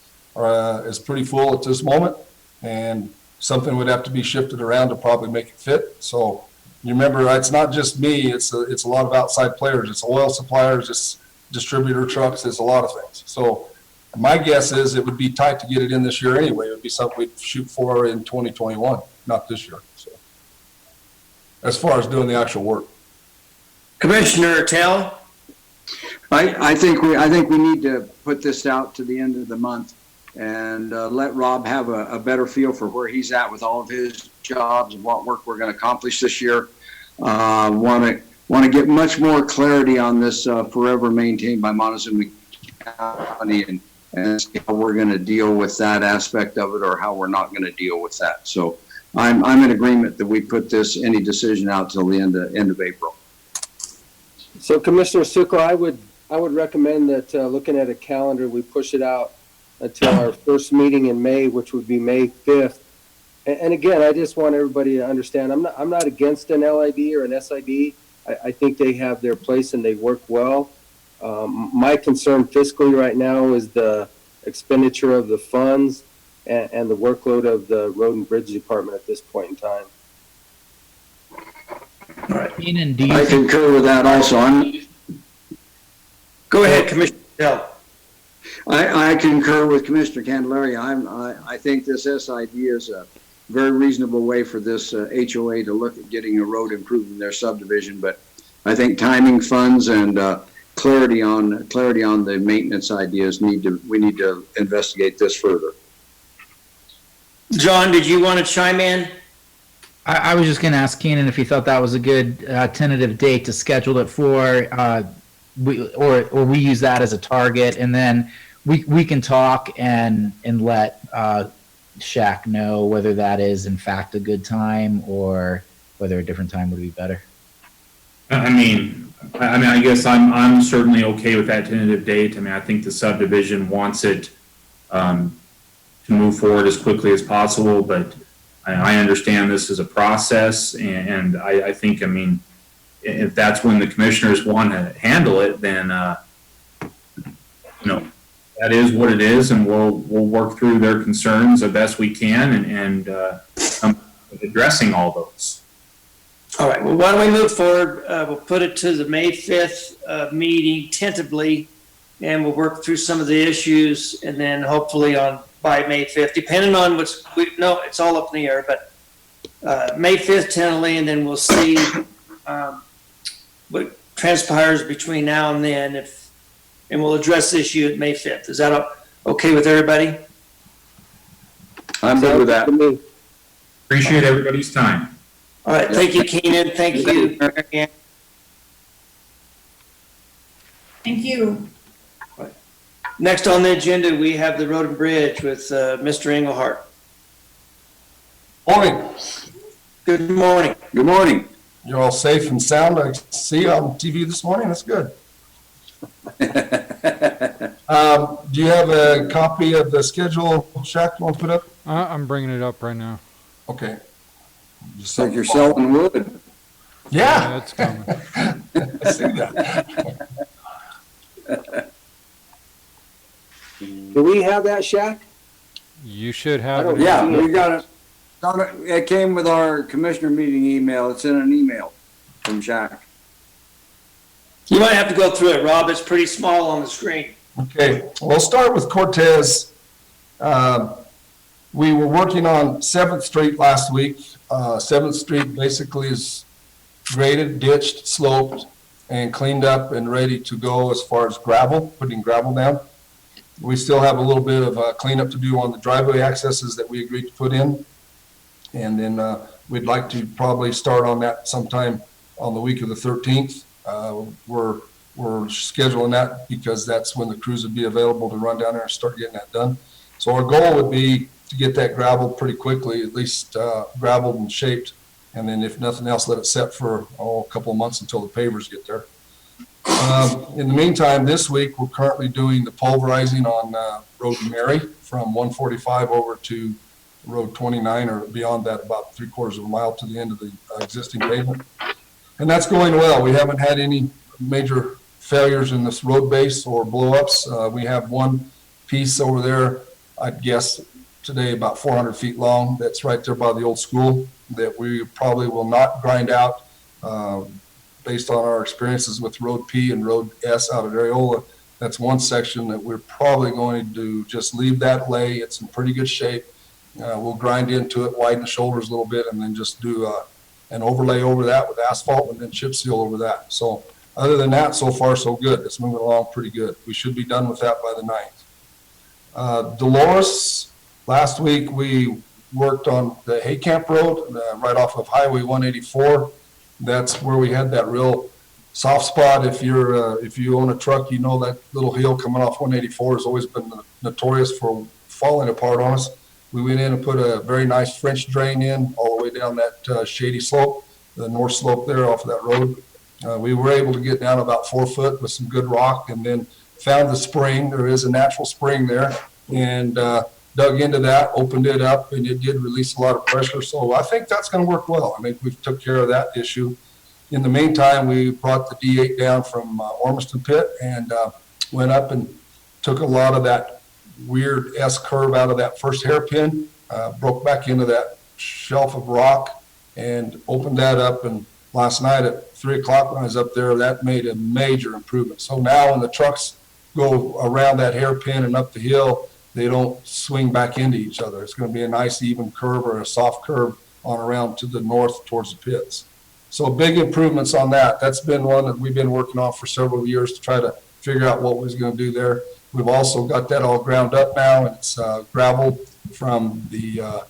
is pretty full at this moment, and something would have to be shifted around to probably make it fit. So you remember, it's not just me. It's a lot of outside players. It's oil suppliers. It's distributor trucks. It's a lot of things. So My guess is it would be tight to get it in this year anyway. It would be something we'd shoot for in 2021, not this year. So, as far as doing the actual work. Commissioner Tell? I think we need to put this out to the end of the month and let Rob have a better feel for where he's at with all of his jobs and what work we're going to accomplish this year. Want to get much more clarity on this forever maintained by Montezuma County and see how we're going to deal with that aspect of it or how we're not going to deal with that. So I'm in agreement that we put any decision out till the end of April. So Commissioner Succo, I would recommend that, looking at a calendar, we push it out until our first meeting in May, which would be May 5th. And again, I just want everybody to understand, I'm not against an LIB or an SIB. I think they have their place and they work well. My concern fiscally right now is the expenditure of the funds and the workload of the Road and Bridge Department at this point in time. All right. Keenan, do you I think, concur with that also. Go ahead, Commissioner Tell. I concur with Commissioner Candelaria. I think this SID is a very reasonable way for this HOA to look at getting a road improved in their subdivision, but I think timing funds and clarity on the maintenance ideas we need to investigate this further. John, did you want to chime in? I was just going to ask Keenan if he thought that was a good tentative date to schedule it for, or we use that as a target, and then we can talk and let Shaq know whether that is in fact a good time or whether a different time would be better. I guess I'm certainly okay with that tentative date. I think the subdivision wants it to move forward as quickly as possible, but I understand this is a process, and I think, if that's when the commissioners want to handle it, then, that is what it is, and we'll work through their concerns the best we can and addressing all those. All right, well, why don't we move forward? We'll put it to the May 5th meeting tentatively, and we'll work through some of the issues, and then hopefully by May 5th, depending on it's all up in the air, but May 5th tentatively, and then we'll see what transpires between now and then, and we'll address the issue at May 5th. Is that okay with everybody? I'm good with that. Appreciate everybody's time. All right, thank you, Keenan. Thank you, Marianne. Thank you. Next on the agenda, we have the Road and Bridge with Mr. Engelhardt. Morning. Good morning. Good morning. You're all safe and sound. I see you on TV this morning. That's good. Do you have a copy of the schedule, Shaq, you want to put up? I'm bringing it up right now. Okay. Just like you're selling wood. Yeah. That's coming. I see that. Do we have that, Shaq? You should have it. Yeah, we got it. It came with our commissioner meeting email. It's in an email from Shaq. You might have to go through it, Rob. It's pretty small on the screen. Okay, we'll start with Cortez. We were working on 7th Street last week. 7th Street basically is graded, ditched, sloped, and cleaned up and ready to go as far as gravel, putting gravel down. We still have a little bit of cleanup to do on the driveway accesses that we agreed to put in. And then we'd like to probably start on that sometime on the week of the 13th. We're scheduling that because that's when the crews would be available to run down there and start getting that done. So our goal would be to get that gravel pretty quickly, at least gravelled and shaped. And then if nothing else, let it set for a couple of months until the pavers get there. In the meantime, this week, we're currently doing the pulverizing on Road Mary from 145 over to Road 29 or beyond that, about 3/4 of a mile to the end of the existing pavement. And that's going well. We haven't had any major failures in this road base or blow-ups. We have one piece over there, I'd guess today about 400 feet long, that's right there by the old school, that we probably will not grind out. Based on our experiences with Road P and Road S out at Areola, That's one section that we're probably going to just leave that lay. It's in pretty good shape. We'll grind into it, widen the shoulders a little bit, and then just do an overlay over that with asphalt and then chip seal over that. So other than that, so far so good. It's moving along pretty good. We should be done with that by the 9th. Dolores, last week we worked on the Hay Camp Road right off of Highway 184. That's where we had that real soft spot. If you own a truck, you know that little hill coming off 184 has always been notorious for falling apart on us. We went in and put a very nice French drain in all the way down that shady slope, the north slope there off of that road. We were able to get down about 4 foot with some good rock, and then found the spring. There is a natural spring there, and dug into that, opened it up, and it did release a lot of pressure. So I think that's going to work well. I mean, we took care of that issue. In the meantime, we brought the D8 down from Ormiston Pit and went up and took a lot of that weird S curve out of that first hairpin, broke back into that shelf of rock and opened that up. And last night at 3 o'clock when I was up there, that made a major improvement. So now when the trucks go around that hairpin and up the hill, they don't swing back into each other. It's going to be a nice even curve or a soft curve on around to the north towards the pits. So big improvements on that. That's been one that we've been working on for several years to try to figure out what we was going to do there. We've also got that all ground up now, and it's gravel from the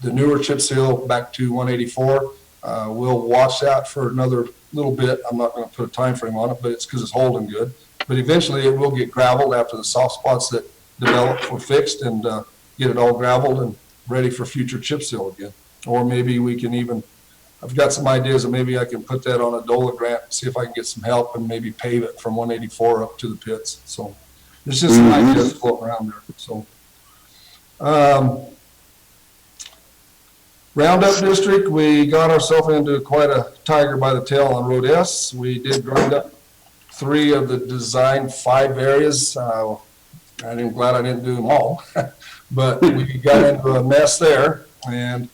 newer chip seal back to 184. We'll watch that for another little bit. I'm not going to put a time frame on it, but it's because it's holding good. But eventually it will get gravelled after the soft spots that develop were fixed, and get it all gravelled and ready for future chip seal again. Or maybe we can even, I've got some ideas of maybe I can put that on a DOLA grant and see if I can get some help and maybe pave it from 184 up to the pits. So there's just some ideas floating around there. So Roundup District, we got ourselves into quite a tiger by the tail on Road S. We did grind up 3 of the designed 5 areas. I'm glad I didn't do them all, but we got into a mess there. And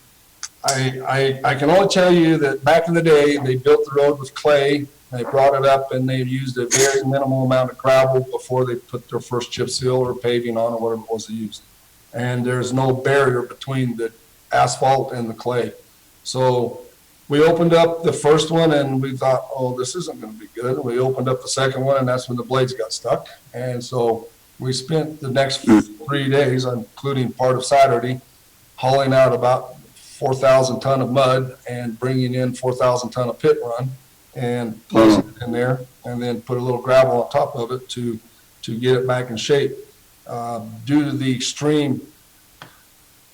I can only tell you that back in the day, they built the road with clay. They brought it up and they used a very minimal amount of gravel before they put their first chip seal or paving on or whatever it was they used. And there's no barrier between the asphalt and the clay. So we opened up the first one and we thought, oh, this isn't going to be good. And we opened up the second one and that's when the blades got stuck. And so we spent the next 3 days, including part of Saturday, hauling out about 4,000 ton of mud and bringing in 4,000 ton of pit run and placing it in there, and then put a little gravel on top of it to get it back in shape. Due to the extreme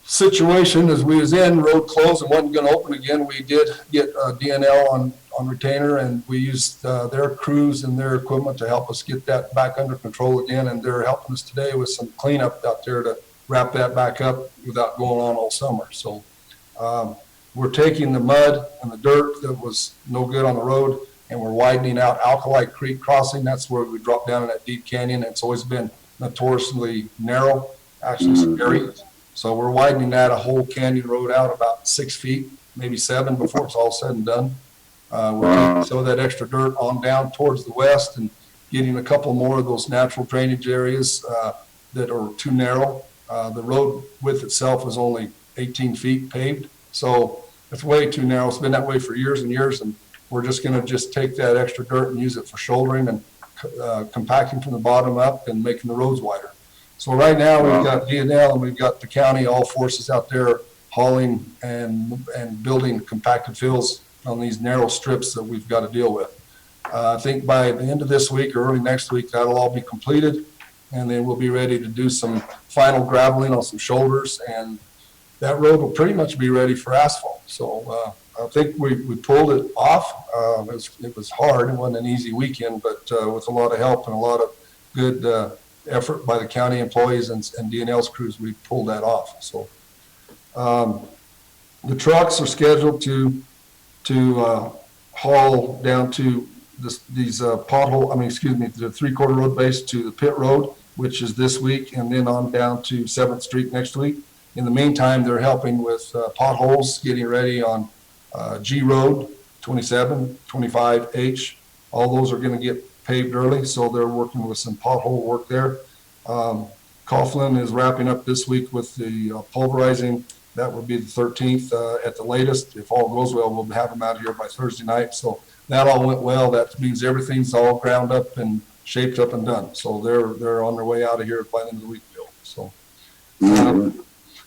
situation as we was in, road closed and wasn't going to open again, we did get DNL on retainer, and we used their crews and their equipment to help us get that back under control again, and they're helping us today with some cleanup out there to wrap that back up without going on all summer. So we're taking the mud and the dirt that was no good on the road, and we're widening out Alkali Creek Crossing. That's where we drop down in that deep canyon. It's always been notoriously narrow, actually scary. So we're widening that a whole canyon road out about 6 feet, maybe 7 before it's all said and done. We're taking some of that extra dirt on down towards the west and getting a couple more of those natural drainage areas that are too narrow. The road width itself is only 18 feet paved, so it's way too narrow. It's been that way for years and years, and we're just going to just take that extra dirt and use it for shouldering and compacting from the bottom up and making the roads wider. So right now we've got DNL and we've got the county, all forces out there hauling and building compacted fills on these narrow strips that we've got to deal with. I think by the end of this week or early next week, that'll all be completed, and then we'll be ready to do some final graveling on some shoulders, and that road will pretty much be ready for asphalt. So I think we pulled it off. It was hard. It wasn't an easy weekend, but with a lot of help and a lot of good effort by the county employees and DNL's crews, we pulled that off. So the trucks are scheduled to haul down to these the 3/4 road base to the pit road, which is this week, and then on down to 7th Street next week. In the meantime, they're helping with potholes, getting ready on G Road, 27, 25H. All those are going to get paved early, so they're working with some pothole work there. Coughlin is wrapping up this week with the pulverizing. That would be the 13th at the latest. If all goes well, we'll have them out here by Thursday night. So that all went well. That means everything's all ground up and shaped up and done. So they're on their way out of here by the end of the week, Bill. So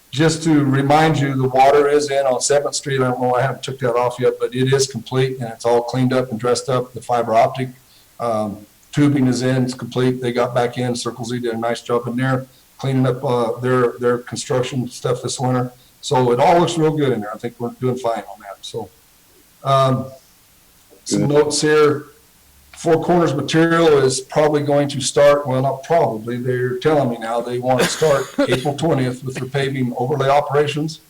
just to remind you, the water is in on 7th Street. I don't know, I haven't took that off yet, but it is complete and it's all cleaned up and dressed up. The fiber optic tubing is in, it's complete. They got back in. Circle Z did a nice job in there, cleaning up their construction stuff this winter. So it all looks real good in there. I think we're doing fine on that. So some notes here. Four Corners material is probably going to start, well, not probably, they're telling me now they want to start April 20th with their paving overlay operations.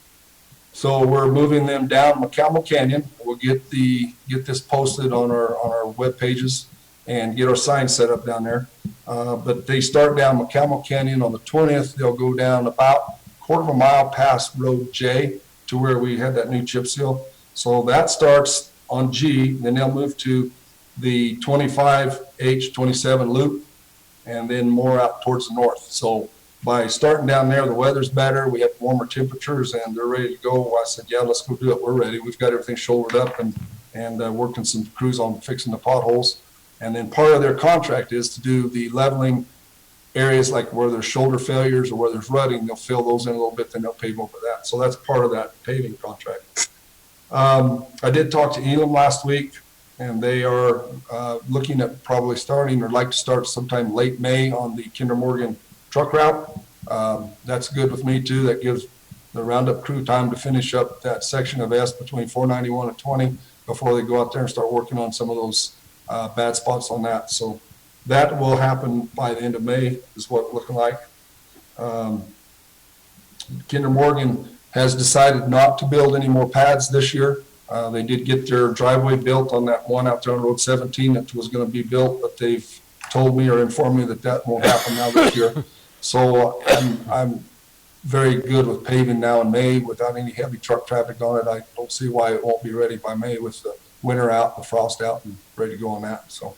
So we're moving them down McCalmo Canyon. We'll get this posted on our web pages and get our sign set up down there. But they start down McCalmo Canyon on the 20th. They'll go down about a quarter of a mile past Road J to where we had that new chip seal. So that starts on G, then they'll move to the 25H27 loop, and then more out towards the north. So by starting down there, the weather's better, we have warmer temperatures, and they're ready to go. I said, yeah, let's go do it. We're ready. We've got everything shouldered up and working some crews on fixing the potholes. And then part of their contract is to do the leveling areas like where there's shoulder failures or where there's rutting. They'll fill those in a little bit, then they'll pave over that. So that's part of that paving contract. I did talk to Elam last week, and they are looking at probably starting or like to start sometime late May on the Kinder Morgan truck route. That's good with me too. That gives the roundup crew time to finish up that section of S between 491 and 20 before they go out there and start working on some of those bad spots on that. So that will happen by the end of May is what it's looking like. Kinder Morgan has decided not to build any more pads this year. They did get their driveway built on that one out there on Road 17 that was going to be built, but they've told me or informed me that won't happen now this year. So I'm very good with paving now in May without any heavy truck traffic on it. I don't see why it won't be ready by May with the winter out, the frost out, and ready to go on that. So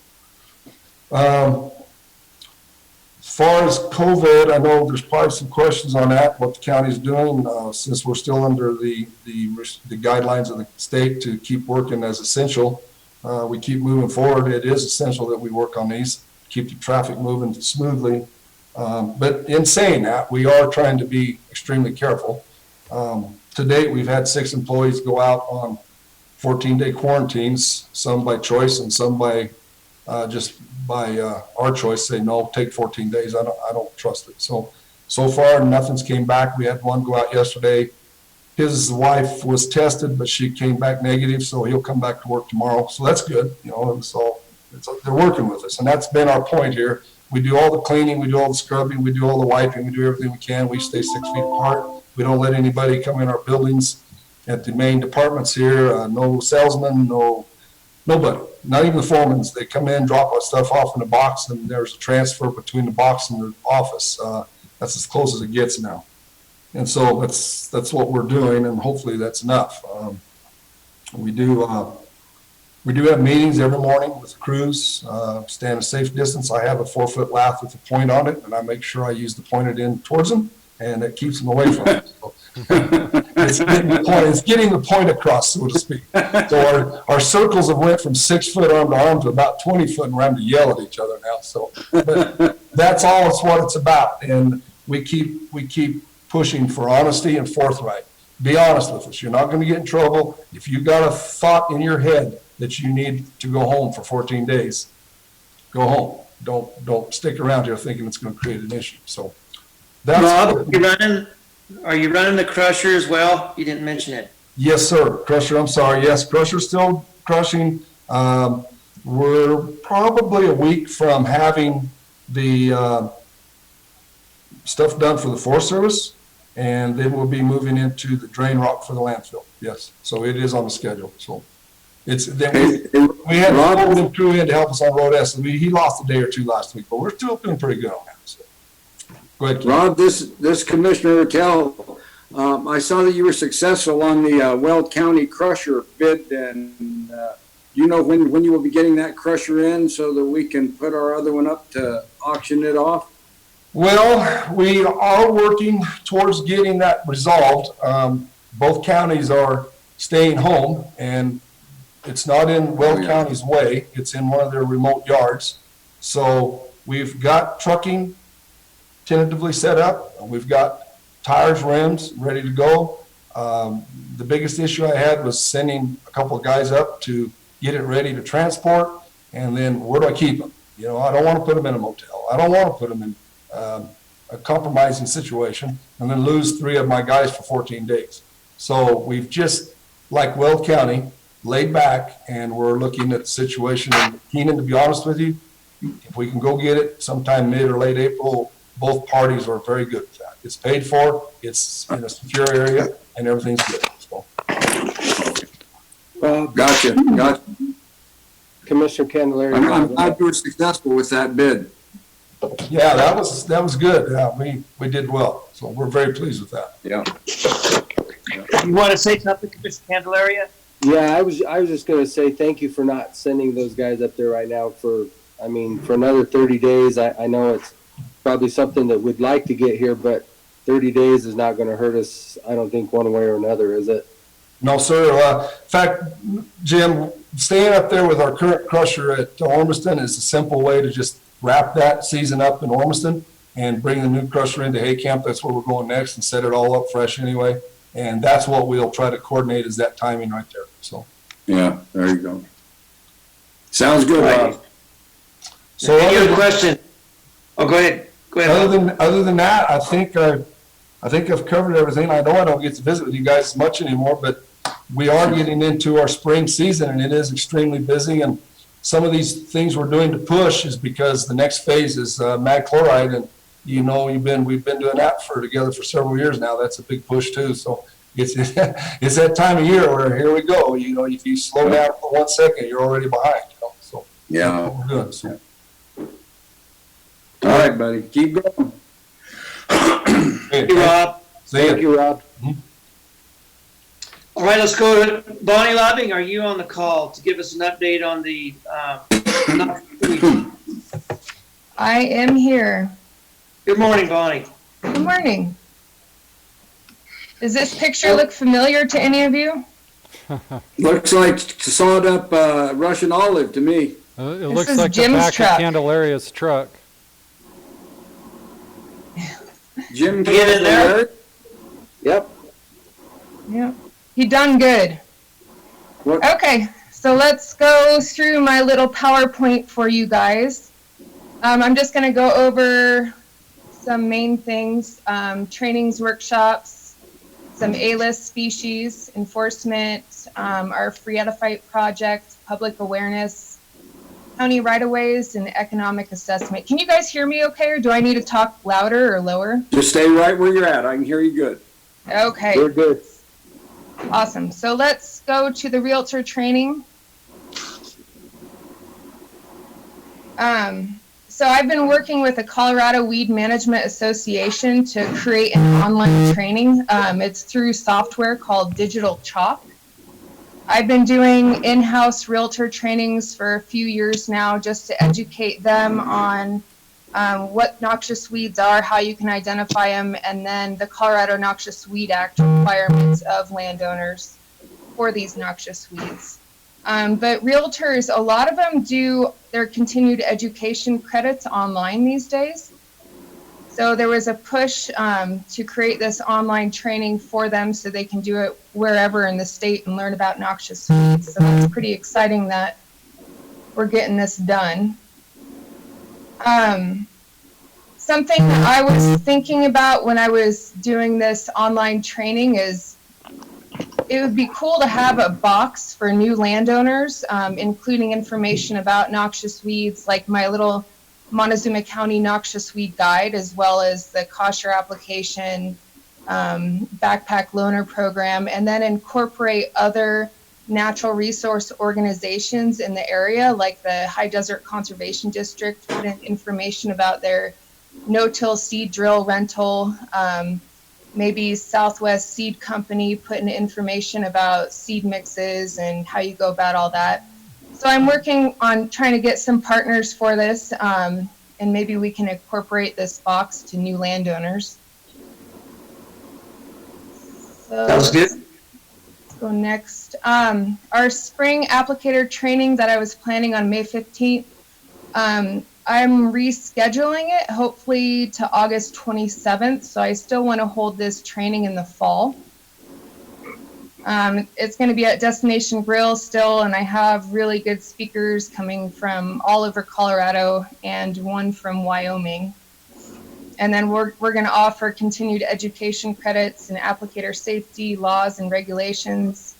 as far as COVID, I know there's probably some questions on that, what the county's doing, since we're still under the guidelines of the state to keep working as essential. We keep moving forward. It is essential that we work on these, keep the traffic moving smoothly. But in saying that, we are trying to be extremely careful. To date, we've had 6 employees go out on 14-day quarantines, some by choice and some by just by our choice, say no, take 14 days. I don't trust it. So far nothing's came back. We had one go out yesterday. His wife was tested, but she came back negative, so he'll come back to work tomorrow. So that's good, you know. And so they're working with us, and that's been our point here. We do all the cleaning, we do all the scrubbing, we do all the wiping, we do everything we can. We stay 6 feet apart. We don't let anybody come in our buildings at the main departments here. No salesmen, nobody, not even the foremans. They come in, drop our stuff off in a box, and there's a transfer between the box and the office. That's as close as it gets now. And so that's what we're doing, and hopefully that's enough. We do have meetings every morning with the crews, stand a safe distance. I have a 4-foot lath with a point on it, and I make sure I use the pointed end towards them, and it keeps them away from it. So it's getting the point across, so to speak. So our circles have went from 6 foot arm to arm to about 20 foot, and we're having to yell at each other now. So but that's all it's what it's about. And we keep pushing for honesty and forthright. Be honest with us. You're not going to get in trouble. If you got a thought in your head that you need to go home for 14 days, go home. Don't stick around here thinking it's going to create an issue. So that's Rob, are you running the crusher as well? You didn't mention it. Yes, sir. Crusher, I'm sorry. Yes, crusher's still crushing. We're probably a week from having the stuff done for the Forest Service, and then we'll be moving into the drain rock for the landfill. Yes, so it is on the schedule. So it's then we had a crew in to help us on Road S. He lost a day or two last week, but we're still doing pretty good on that. So go ahead, Keith. Rob, this Commissioner Raquel, I saw that you were successful on the Weld County crusher bid, and you know when you will be getting that crusher in so that we can put our other one up to auction it off? Well, we are working towards getting that resolved. Both counties are staying home, and it's not in Weld County's way. It's in one of their remote yards. So we've got trucking tentatively set up. We've got tires, rims ready to go. The biggest issue I had was sending a couple of guys up to get it ready to transport, and then where do I keep them? You know, I don't want to put them in a motel. I don't want to put them in a compromising situation and then lose 3 of my guys for 14 days. So we've just, like Weld County, laid back, and we're looking at the situation. And Keenan, to be honest with you, if we can go get it sometime mid or late April, both parties are very good with that. It's paid for, it's in a secure area, and everything's good. So. Gotcha. Commissioner Candelaria. I'm glad you were successful with that bid. Yeah, that was good. Yeah, we did well. So we're very pleased with that. Yeah. You want to say something, Commissioner Candelaria? Yeah, I was just gonna say thank you for not sending those guys up there right now for another 30 days. I know it's probably something that we'd like to get here, but 30 days is not gonna hurt us, I don't think, one way or another, is it? No, sir. In fact, Jim, staying up there with our current crusher at Ormiston is a simple way to just wrap that season up in Ormiston and bring the new crusher into Hay Camp. That's where we're going next, and set it all up fresh anyway. And that's what we'll try to coordinate, is that timing right there. So. Yeah, there you go. Sounds good, Rob. So any other question? Oh, go ahead. Go ahead. Other than that, I think I've covered everything. I know I don't get to visit with you guys as much anymore, but we are getting into our spring season, and it is extremely busy. And some of these things we're doing to push is because the next phase is mag chloride, and you know we've been doing that together for several years now. That's a big push too. So it's that time of year where here we go. You know, if you slow down for 1 second, you're already behind. You know, so yeah, we're good. So. All right, buddy, keep going. Thank you, Rob. Thank you, Rob. All right, let's go to Bonnie Lobbing. Are you on the call to give us an update on the I am here. Good morning, Bonnie. Good morning. Does this picture look familiar to any of you? Looks like sawed up Russian olive to me. It looks like the back of Candelaria's truck. Jim, get in there. Yep. Yep. He done good. What? Okay, so let's go through my little PowerPoint for you guys. I'm just going to go over some main things, trainings, workshops, some A-list species, enforcement, our Free Ediphyte project, public awareness, county right-of-ways, and economic assessment. Can you guys hear me okay, or do I need to talk louder or lower? Just stay right where you're at. I can hear you good. Okay. We're good. Awesome. So let's go to the realtor training. So I've been working with the Colorado Weed Management Association to create an online training. It's through software called Digital Chalk. I've been doing in-house realtor trainings for a few years now just to educate them on what noxious weeds are, how you can identify them, and then the Colorado Noxious Weed Act requirements of landowners for these noxious weeds. But realtors, a lot of them do their continued education credits online these days. So there was a push to create this online training for them so they can do it wherever in the state and learn about noxious weeds. So that's pretty exciting that we're getting this done. Something I was thinking about when I was doing this online training is it would be cool to have a box for new landowners, including information about noxious weeds, like my little Montezuma County Noxious Weed Guide, as well as the kosher application, backpack loaner program, and then incorporate other natural resource organizations in the area, like the High Desert Conservation District, put in information about their no-till seed drill rental, maybe Southwest Seed Company putting information about seed mixes and how you go about all that. So I'm working on trying to get some partners for this, and maybe we can incorporate this box to new landowners. So Sounds good. let's go next. Our spring applicator training that I was planning on May 15th, I'm rescheduling it, hopefully to August 27th. So I still want to hold this training in the fall. It's going to be at Destination Grill still, and I have really good speakers coming from all over Colorado and one from Wyoming. And then we're going to offer continued education credits in applicator safety, laws and regulations,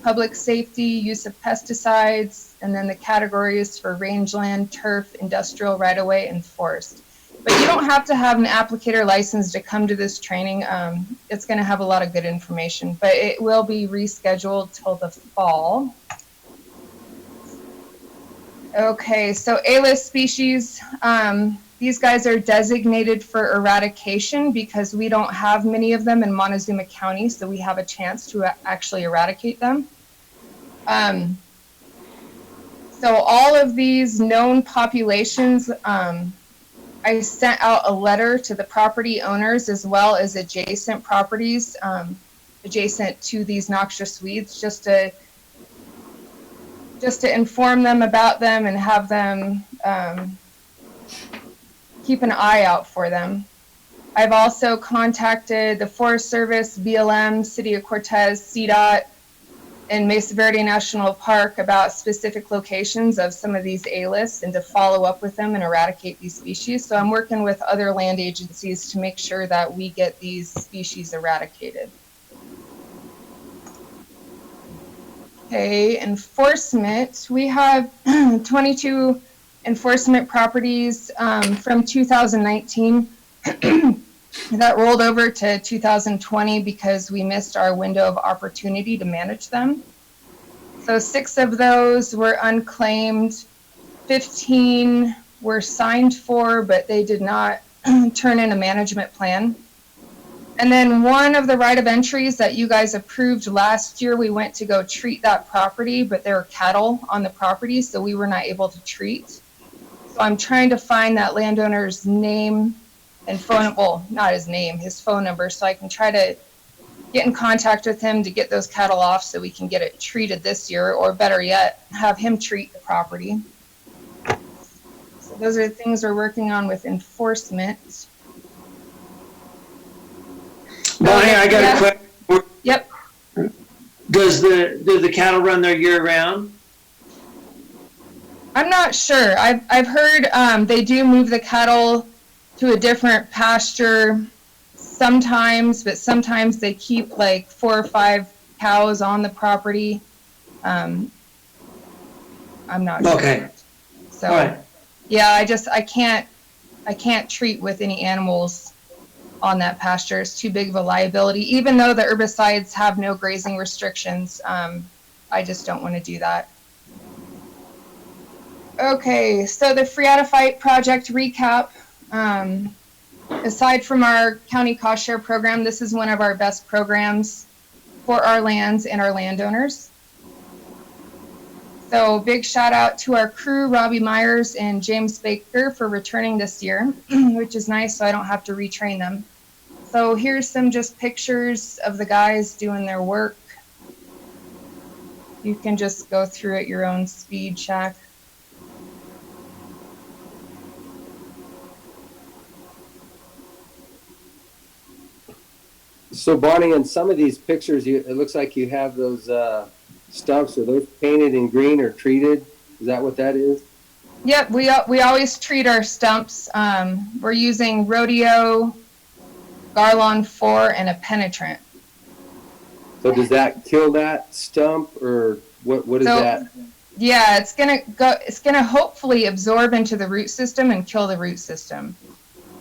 public safety, use of pesticides, and then the categories for rangeland, turf, industrial right-of-way, and forest. But you don't have to have an applicator license to come to this training. It's going to have a lot of good information, but it will be rescheduled till the fall. Okay, so A-list species. These guys are designated for eradication because we don't have many of them in Montezuma County, so we have a chance to actually eradicate them. So all of these known populations, I sent out a letter to the property owners as well as adjacent properties adjacent to these noxious weeds, just to inform them about them and have them keep an eye out for them. I've also contacted the Forest Service, BLM, City of Cortez, CDOT, and Mesa Verde National Park about specific locations of some of these A-lists and to follow up with them and eradicate these species. So I'm working with other land agencies to make sure that we get these species eradicated. Okay, enforcement. We have 22 enforcement properties from 2019 that rolled over to 2020 because we missed our window of opportunity to manage them. So 6 of those were unclaimed, 15 were signed for, but they did not turn in a management plan. And then one of the right of entries that you guys approved last year, we went to go treat that property, but there were cattle on the property, so we were not able to treat. So I'm trying to find that landowner's name and phone, well, not his name, his phone number, so I can try to get in contact with him to get those cattle off so we can get it treated this year, or better yet, have him treat the property. So those are the things we're working on with enforcement. Bonnie, I got a question. Yep. Do the cattle run there year round? I'm not sure. I've heard they do move the cattle to a different pasture sometimes, but sometimes they keep like 4 or 5 cows on the property. I'm not sure. Okay. So, all right. Yeah, I can't treat with any animals on that pasture. It's too big of a liability. Even though the herbicides have no grazing restrictions, I just don't want to do that. Okay, so the Phreatophyte project recap. Aside from our county cost share program, this is one of our best programs for our lands and our landowners. So big shout out to our crew, Robbie Myers and James Baker, for returning this year, which is nice, so I don't have to retrain them. So here's some just pictures of the guys doing their work. You can just go through at your own speed, Shaq. So Bonnie, in some of these pictures, it looks like you have those stumps. Are those painted in green or treated? Is that what that is? Yep, we always treat our stumps. We're using Rodeo, Garlon 4, and a penetrant. So does that kill that stump, or what is that? Yeah, it's gonna hopefully absorb into the root system and kill the root system.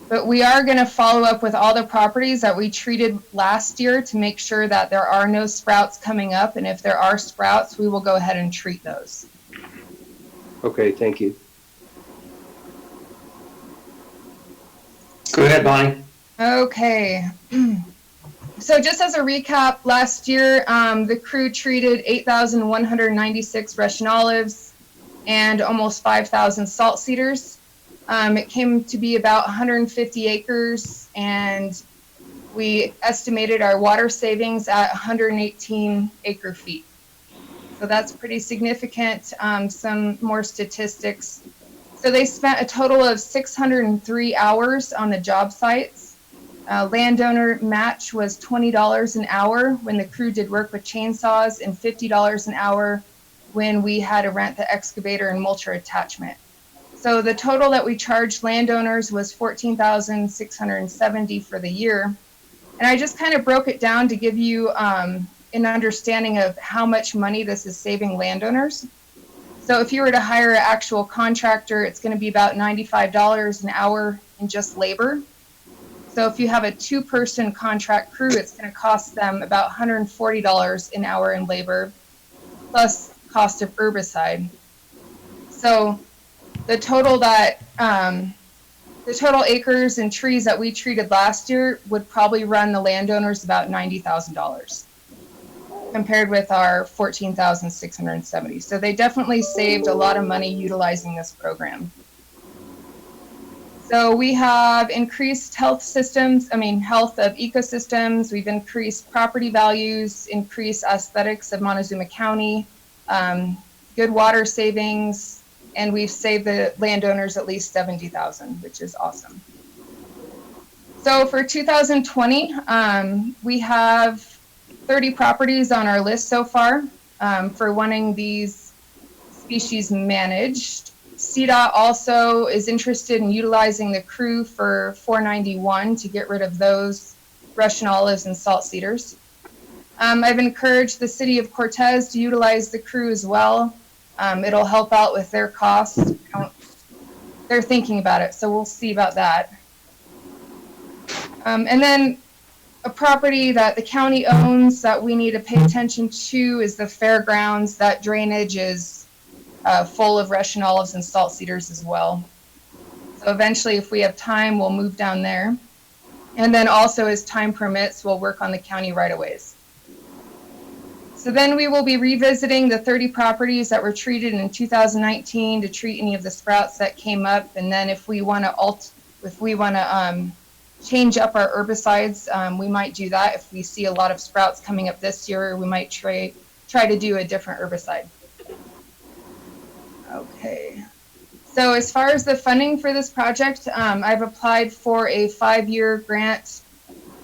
But we are going to follow up with all the properties that we treated last year to make sure that there are no sprouts coming up. And if there are sprouts, we will go ahead and treat those. Okay, thank you. Go ahead, Bonnie. Okay. So just as a recap, last year, the crew treated 8,196 Russian olives, and almost 5,000 salt cedars. It came to be about 150 acres, and we estimated our water savings at 118 acre feet. So that's pretty significant. Some more statistics. So they spent a total of 603 hours on the job sites. Landowner match was $20 an hour when the crew did work with chainsaws, and $50 an hour when we had to rent the excavator and mulcher attachment. So the total that we charged landowners was $14,670 for the year. And I just kind of broke it down to give you an understanding of how much money this is saving landowners. So if you were to hire an actual contractor, it's going to be about $95 an hour in just labor. So if you have a 2-person contract crew, it's going to cost them about $140 an hour in labor, plus cost of herbicide. So the total acres and trees that we treated last year would probably run the landowners about $90,000 compared with our $14,670. So they definitely saved a lot of money utilizing this program. So we have increased health of ecosystems. We've increased property values, increased aesthetics of Montezuma County, good water savings, and we've saved the landowners at least $70,000, which is awesome. So for 2020, we have 30 properties on our list so far for wanting these species managed. CDOT also is interested in utilizing the crew for 491 to get rid of those Russian olives and salt cedars. I've encouraged the city of Cortez to utilize the crew as well. It'll help out with their costs. They're thinking about it, so we'll see about that. And then a property that the county owns that we need to pay attention to is the fairgrounds. That drainage is full of Russian olives and salt cedars as well. So eventually, if we have time, we'll move down there. And then also, as time permits, we'll work on the county right-of-ways. So then we will be revisiting the 30 properties that were treated in 2019 to treat any of the sprouts that came up. And then if we want to change up our herbicides, we might do that. If we see a lot of sprouts coming up this year, we might try to do a different herbicide. Okay. So as far as the funding for this project, I've applied for a 5-year grant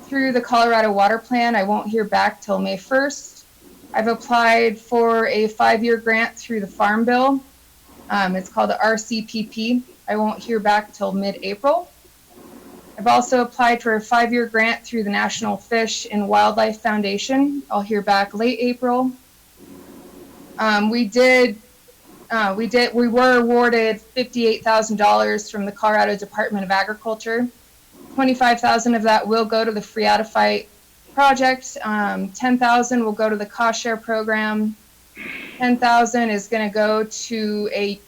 through the Colorado Water Plan. I won't hear back till May 1st. I've applied for a 5-year grant through the Farm Bill. It's called the RCPP. I won't hear back till mid-April. I've also applied for a 5-year grant through the National Fish and Wildlife Foundation. I'll hear back late April. We were awarded $58,000 from the Colorado Department of Agriculture. $25,000 of that will go to the Phreatophyte project. $10,000 will go to the cost share program. $10,000 is going to go to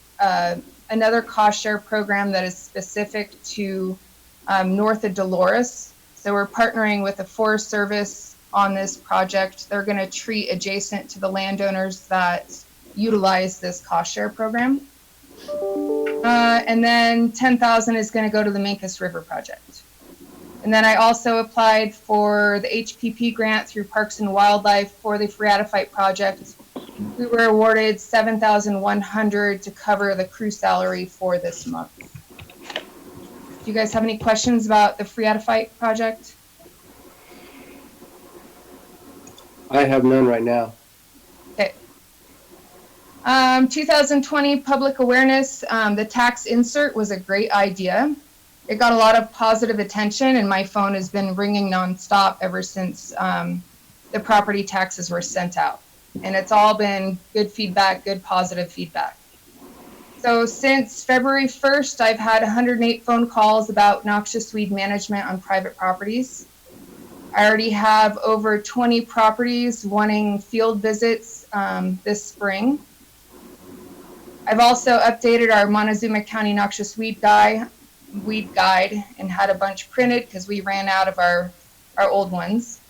another cost share program that is specific to north of Dolores. So we're partnering with the Forest Service on this project. They're going to treat adjacent to the landowners that utilize this cost share program. And then $10,000 is going to go to the Mancos River project. And then I also applied for the HPP grant through Parks and Wildlife for the Phreatophyte project. We were awarded $7,100 to cover the crew salary for this month. Do you guys have any questions about the Phreatophyte project? I have none right now. Okay. 2020 public awareness, the tax insert was a great idea. It got a lot of positive attention, and my phone has been ringing nonstop ever since the property taxes were sent out. And it's all been good feedback, good positive feedback. So since February 1st, I've had 108 phone calls about noxious weed management on private properties. I already have over 20 properties wanting field visits this spring. I've also updated our Montezuma County Noxious Weed Guide and had a bunch printed because we ran out of our old ones.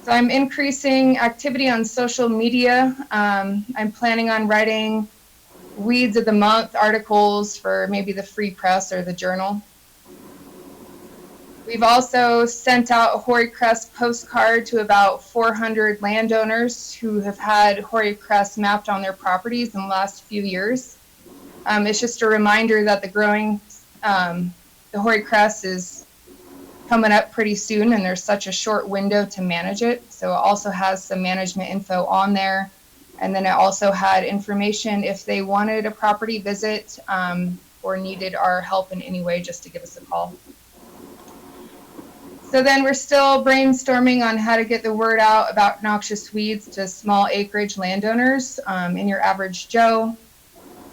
So I'm increasing activity on social media. I'm planning on writing Weeds of the Month articles for maybe the Free Press or the Journal. We've also sent out a Hoary Crest postcard to about 400 landowners who have had Hoary Crest mapped on their properties in the last few years. It's just a reminder that the Hoary Crest is coming up pretty soon, and there's such a short window to manage it. So it also has some management info on there. And then it also had information if they wanted a property visit or needed our help in any way, just to give us a call. So then we're still brainstorming on how to get the word out about noxious weeds to small acreage landowners and your average Joe.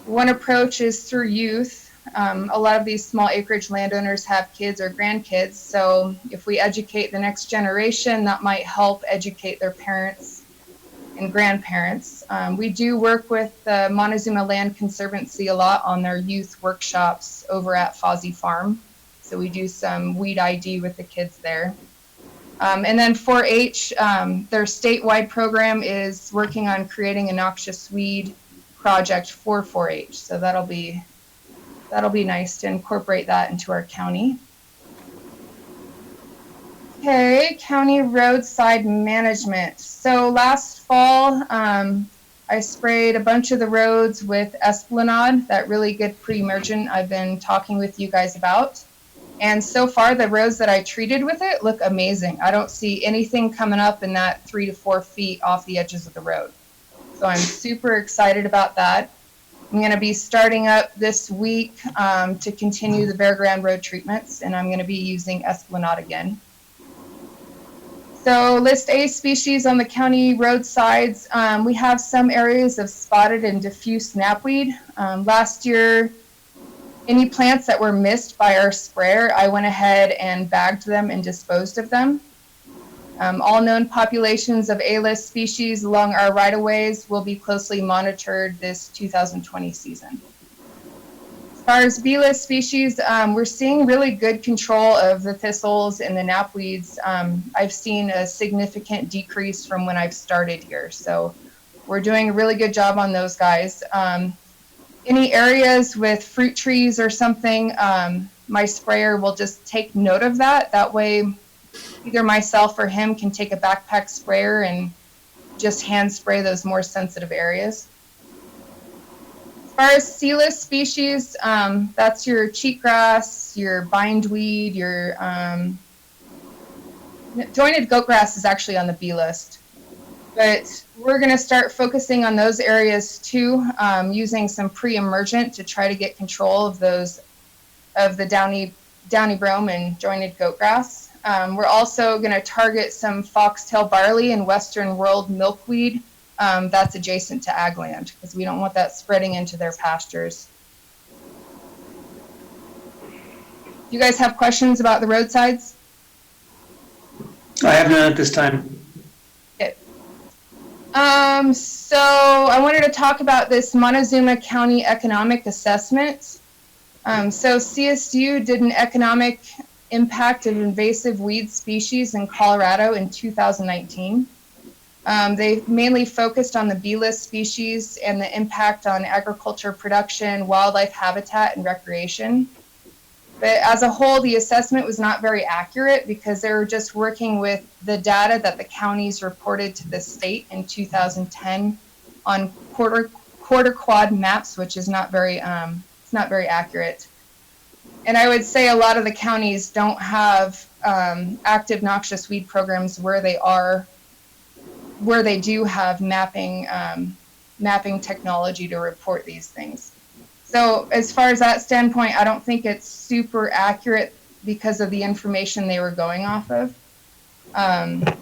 One approach is through youth. A lot of these small acreage landowners have kids or grandkids. So if we educate the next generation, that might help educate their parents and grandparents. We do work with the Montezuma Land Conservancy a lot on their youth workshops over at Fozzie Farm. So we do some weed ID with the kids there. And then 4-H, their statewide program is working on creating a noxious weed project for 4-H. So that'll be nice to incorporate that into our county. Okay, county roadside management. So last fall, I sprayed a bunch of the roads with Esplanade, that really good pre-emergent I've been talking with you guys about. And so far, the roads that I treated with it look amazing. I don't see anything coming up in that 3 to 4 feet off the edges of the road. So I'm super excited about that. I'm going to be starting up this week to continue the Bear Grande Road treatments, and I'm going to be using Esplanade again. So list A species on the county roadsides. We have some areas of spotted and diffuse snapweed. Last year, any plants that were missed by our sprayer, I went ahead and bagged them and disposed of them. All known populations of A-list species along our right-of-ways will be closely monitored this 2020 season. As far as B-list species, we're seeing really good control of the thistles and the knapweeds. I've seen a significant decrease from when I've started here. So we're doing a really good job on those guys. Any areas with fruit trees or something, my sprayer will just take note of that. That way, either myself or him can take a backpack sprayer and just hand spray those more sensitive areas. As far as C-list species, that's your cheatgrass, your bindweed, your jointed goatgrass is actually on the B list. But we're going to start focusing on those areas too, using some pre-emergent to try to get control of those, of the downy brome and jointed goatgrass. We're also going to target some foxtail barley and western world milkweed that's adjacent to ag land, because we don't want that spreading into their pastures. Do you guys have questions about the roadsides? I have none at this time. Okay. So I wanted to talk about this Montezuma County Economic Assessment. So CSU did an economic impact of invasive weed species in Colorado in 2019. They mainly focused on the B-list species and the impact on agriculture production, wildlife habitat, and recreation. But as a whole, the assessment was not very accurate because they were just working with the data that the counties reported to the state in 2010 on quarter quad maps, which is not very, it's not very accurate. And I would say a lot of the counties don't have active noxious weed programs where they do have mapping technology to report these things. So as far as that standpoint, I don't think it's super accurate because of the information they were going off of. Let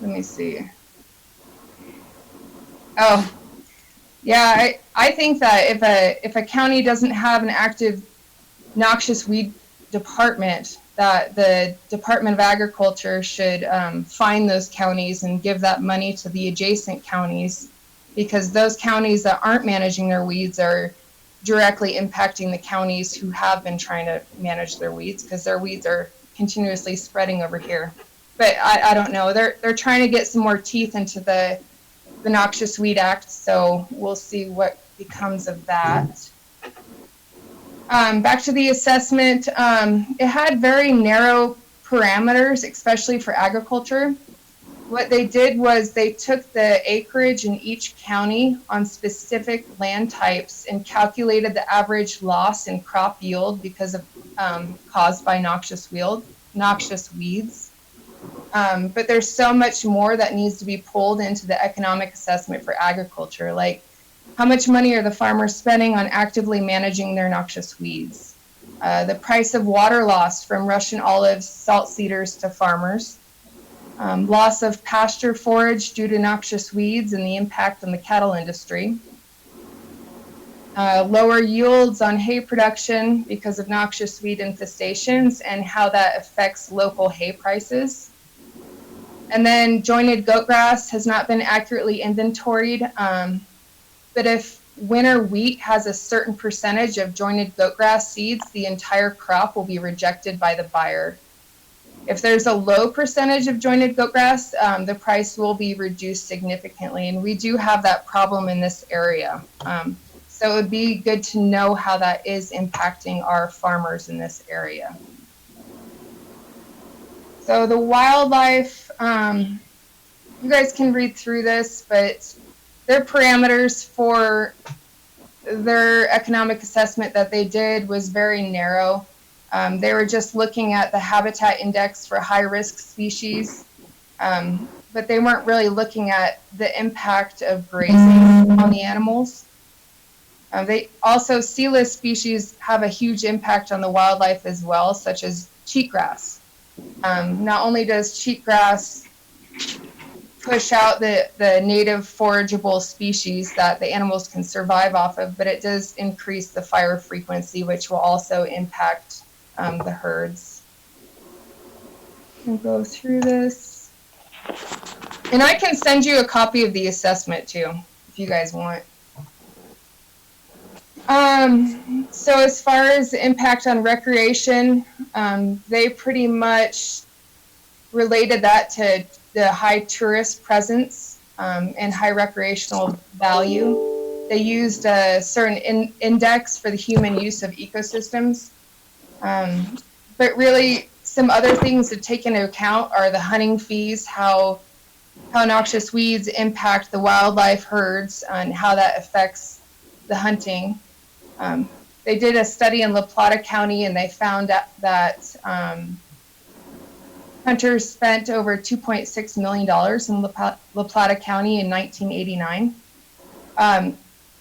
me see. Oh, yeah, I think that if a county doesn't have an active noxious weed department, that the Department of Agriculture should find those counties and give that money to the adjacent counties, because those counties that aren't managing their weeds are directly impacting the counties who have been trying to manage their weeds, because their weeds are continuously spreading over here. But I don't know. They're trying to get some more teeth into the the Noxious Weed Act, so we'll see what becomes of that. Back to the assessment, it had very narrow parameters, especially for agriculture. What they did was they took the acreage in each county on specific land types and calculated the average loss in crop yield because of caused by noxious weeds. But there's so much more that needs to be pulled into the economic assessment for agriculture, like how much money are the farmers spending on actively managing their noxious weeds? The price of water loss from Russian olives, salt cedars to farmers. Loss of pasture forage due to noxious weeds and the impact on the cattle industry. Lower yields on hay production because of noxious weed infestations and how that affects local hay prices. And then jointed goat grass has not been accurately inventoried, but if winter wheat has a certain percentage of jointed goat grass seeds, the entire crop will be rejected by the buyer. If there's a low percentage of jointed goat grass, the price will be reduced significantly, and we do have that problem in this area. So it would be good to know how that is impacting our farmers in this area. So the wildlife, you guys can read through this, but their parameters for their economic assessment that they did was very narrow. They were just looking at the habitat index for high-risk species, but they weren't really looking at the impact of grazing on the animals. They also, seedless species have a huge impact on the wildlife as well, such as cheatgrass. Not only does cheatgrass push out the native forageable species that the animals can survive off of, but it does increase the fire frequency, which will also impact the herds. I'll go through this. And I can send you a copy of the assessment too, if you guys want. So as far as the impact on recreation, they pretty much related that to the high tourist presence and high recreational value. They used a certain index for the human use of ecosystems. But really, some other things to take into account are the hunting fees, how noxious weeds impact the wildlife herds, and how that affects the hunting. They did a study in La Plata County, and they found that hunters spent over $2.6 million in La Plata County in 1989.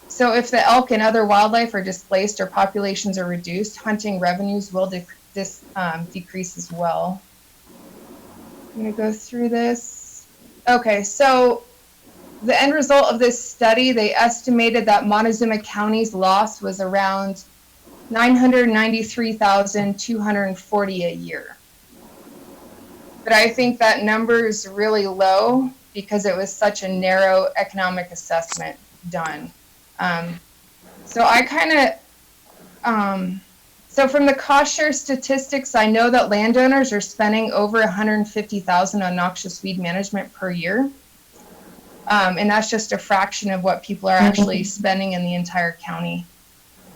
So if the elk and other wildlife are displaced or populations are reduced, hunting revenues will decrease as well. I'm going to go through this. Okay, so the end result of this study, they estimated that Montezuma County's loss was around $993,240 a year. But I think that number is really low because it was such a narrow economic assessment done. So I kind of, so from the cost share statistics, I know that landowners are spending over $150,000 on noxious weed management per year. And that's just a fraction of what people are actually spending in the entire county.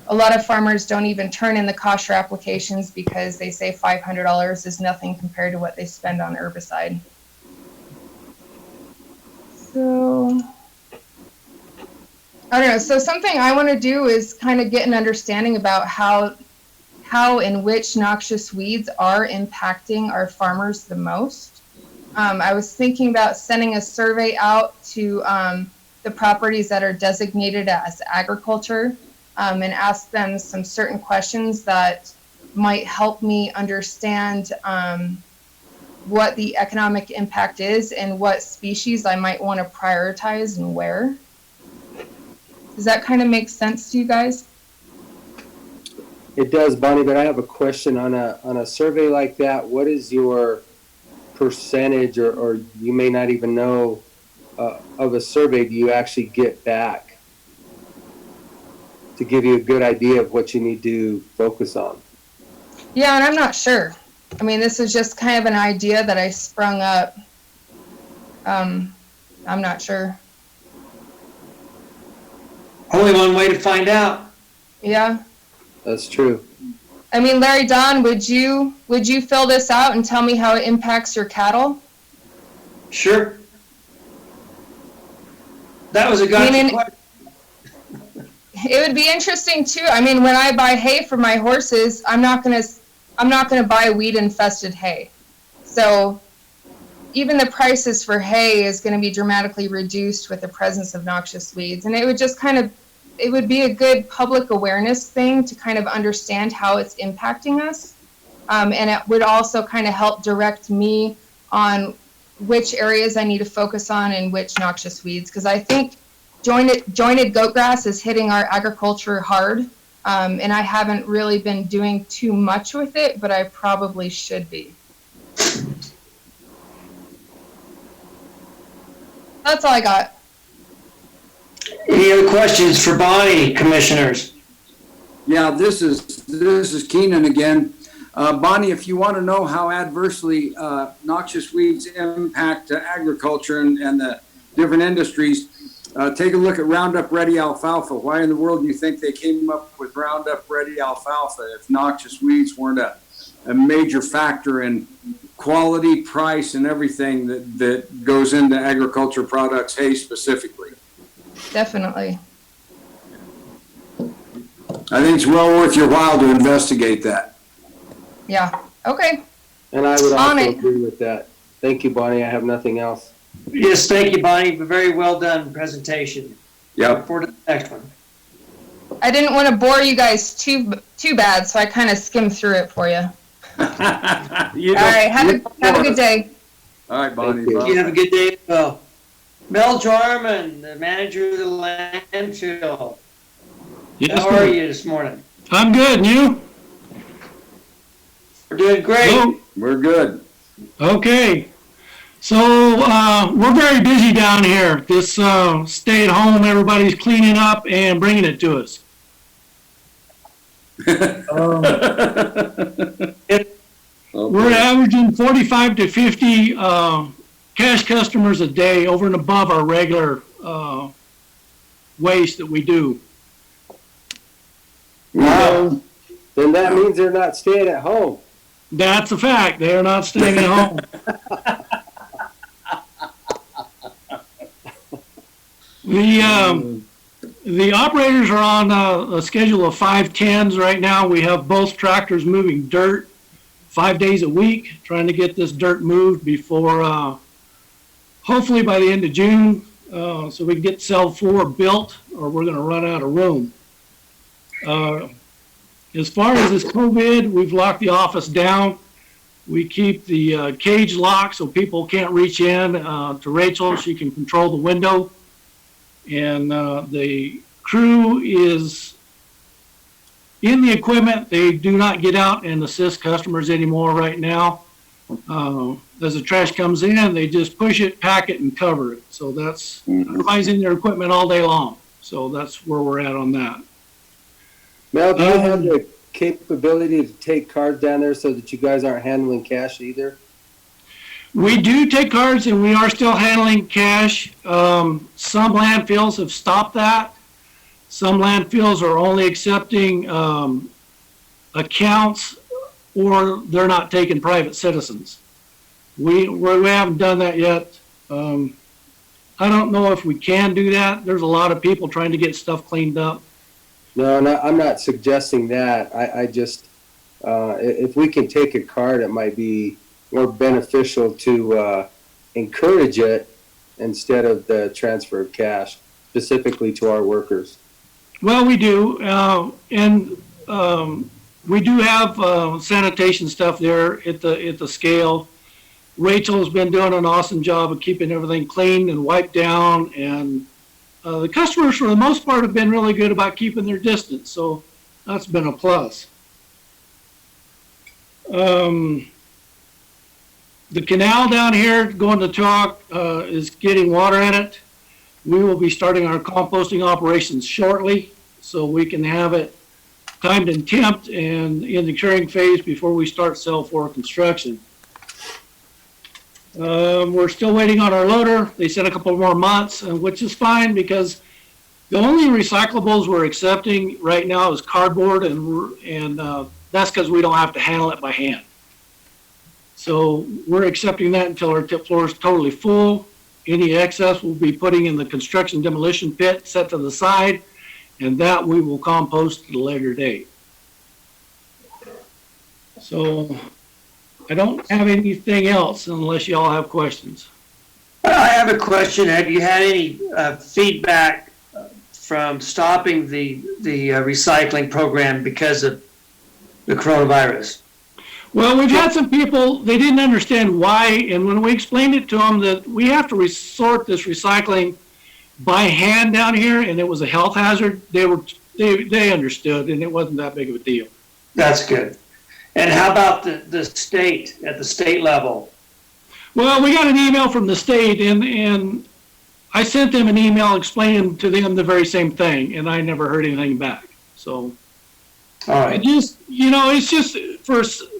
A lot of farmers don't even turn in the cost share applications because they say $500 is nothing compared to what they spend on herbicide. So, I don't know. So something I want to do is kind of get an understanding about how and which noxious weeds are impacting our farmers the most. I was thinking about sending a survey out to the properties that are designated as agriculture and ask them some certain questions that might help me understand what the economic impact is and what species I might want to prioritize and where. Does that kind of make sense to you guys? It does, Bonnie, but I have a question on a survey like that. What is your percentage, or you may not even know, of a survey do you actually get back to give you a good idea of what you need to focus on? Yeah, and I'm not sure. I mean, this is just kind of an idea that I sprung up. I'm not sure. Only one way to find out. Yeah. That's true. I mean, Larry Don, would you fill this out and tell me how it impacts your cattle? Sure. That was a good question. It would be interesting too. I mean, when I buy hay for my horses, I'm not gonna buy weed infested hay. So even the prices for hay is going to be dramatically reduced with the presence of noxious weeds. And it would just it would be a good public awareness thing to kind of understand how it's impacting us. And it would also kind of help direct me on which areas I need to focus on and which noxious weeds. Because I think jointed goat grass is hitting our agriculture hard. And I haven't really been doing too much with it, but I probably should be. That's all I got. Any other questions for Bonnie, commissioners? Yeah, this is Keenan again. Bonnie, if you want to know how adversely noxious weeds impact agriculture and the different industries, take a look at Roundup Ready alfalfa. Why in the world do you think they came up with Roundup Ready alfalfa if noxious weeds weren't a major factor in quality, price, and everything that goes into agriculture products, hay specifically? Definitely. I think it's well worth your while to investigate that. Yeah. Okay. And I would also agree with that. Thank you, Bonnie. I have nothing else. Yes, thank you, Bonnie. Very well done presentation. Yep. Look forward to the next one. I didn't want to bore you guys too bad, so I kind of skimmed through it for you. All right. Have a good day. All right, Bonnie. You have a good day as well. Mel Jarman, the manager of the landfill. Yes, How are you this morning? I'm good, and you? We're doing great. Hello? We're good. Okay. So, we're very busy down here. This stay at home, everybody's cleaning up and bringing it to us. We're averaging 45 to 50 cash customers a day over and above our regular waste that we do. Wow. Then that means they're not staying at home. That's a fact. They're not staying at home. The operators are on a schedule of 5/10s right now. We have both tractors moving dirt 5 days a week, trying to get this dirt moved before, hopefully by the end of June, so we can get cell 4 built, or we're going to run out of room. As far as this COVID, we've locked the office down. We keep the cage locked so people can't reach in to Rachel. She can control the window. And the crew is in the equipment. They do not get out and assist customers anymore right now. As the trash comes in, they just push it, pack it, and cover it. So that's, everybody's in their equipment all day long. So that's where we're at on that. Mel, do you have the capability to take cards down there so that you guys aren't handling cash either? We do take cards, and we are still handling cash. Some landfills have stopped that. Some landfills are only accepting accounts, or they're not taking private citizens. We haven't done that yet. I don't know if we can do that. There's a lot of people trying to get stuff cleaned up. No, I'm not suggesting that. I just, if we can take a card, it might be more beneficial to encourage it instead of the transfer of cash, specifically to our workers. Well, we do, and we do have sanitation stuff there at the scale. Rachel's been doing an awesome job of keeping everything clean and wiped down, and the customers, for the most part, have been really good about keeping their distance, so that's been a plus. The canal down here going to Chalk is getting water in it. We will be starting our composting operations shortly, so we can have it timed and temped and in the curing phase before we start cell 4 construction. We're still waiting on our loader. They said a couple more months, which is fine because The only recyclables we're accepting right now is cardboard, and that's because we don't have to handle it by hand. So we're accepting that until our tip floor is totally full. Any excess we'll be putting in the construction demolition pit set to the side, and that we will compost at a later date. So I don't have anything else unless y'all have questions. I have a question. Have you had any feedback from stopping the recycling program because of the coronavirus? Well, we've had some people, they didn't understand why, and when we explained it to them that we have to sort this recycling by hand down here, and it was a health hazard, they understood, and it wasn't that big of a deal. That's good. And how about the state, at the state level? Well, we got an email from the state, and I sent them an email explaining to them the very same thing, and I never heard anything back. So, all right. It's just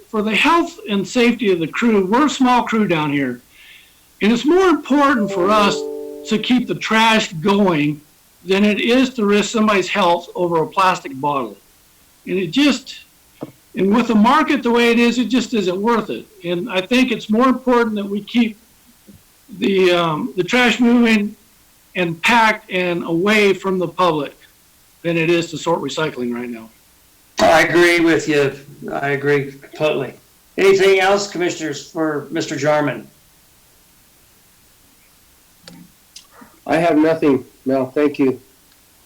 for the health and safety of the crew. We're a small crew down here, and it's more important for us to keep the trash going than it is to risk somebody's health over a plastic bottle. And with the market the way it just isn't worth it. And I think it's more important that we keep the trash moving and packed and away from the public than it is to sort recycling right now. I agree with you. I agree totally. Anything else, commissioners, for Mr. Jarman? I have nothing, Mel. Thank you.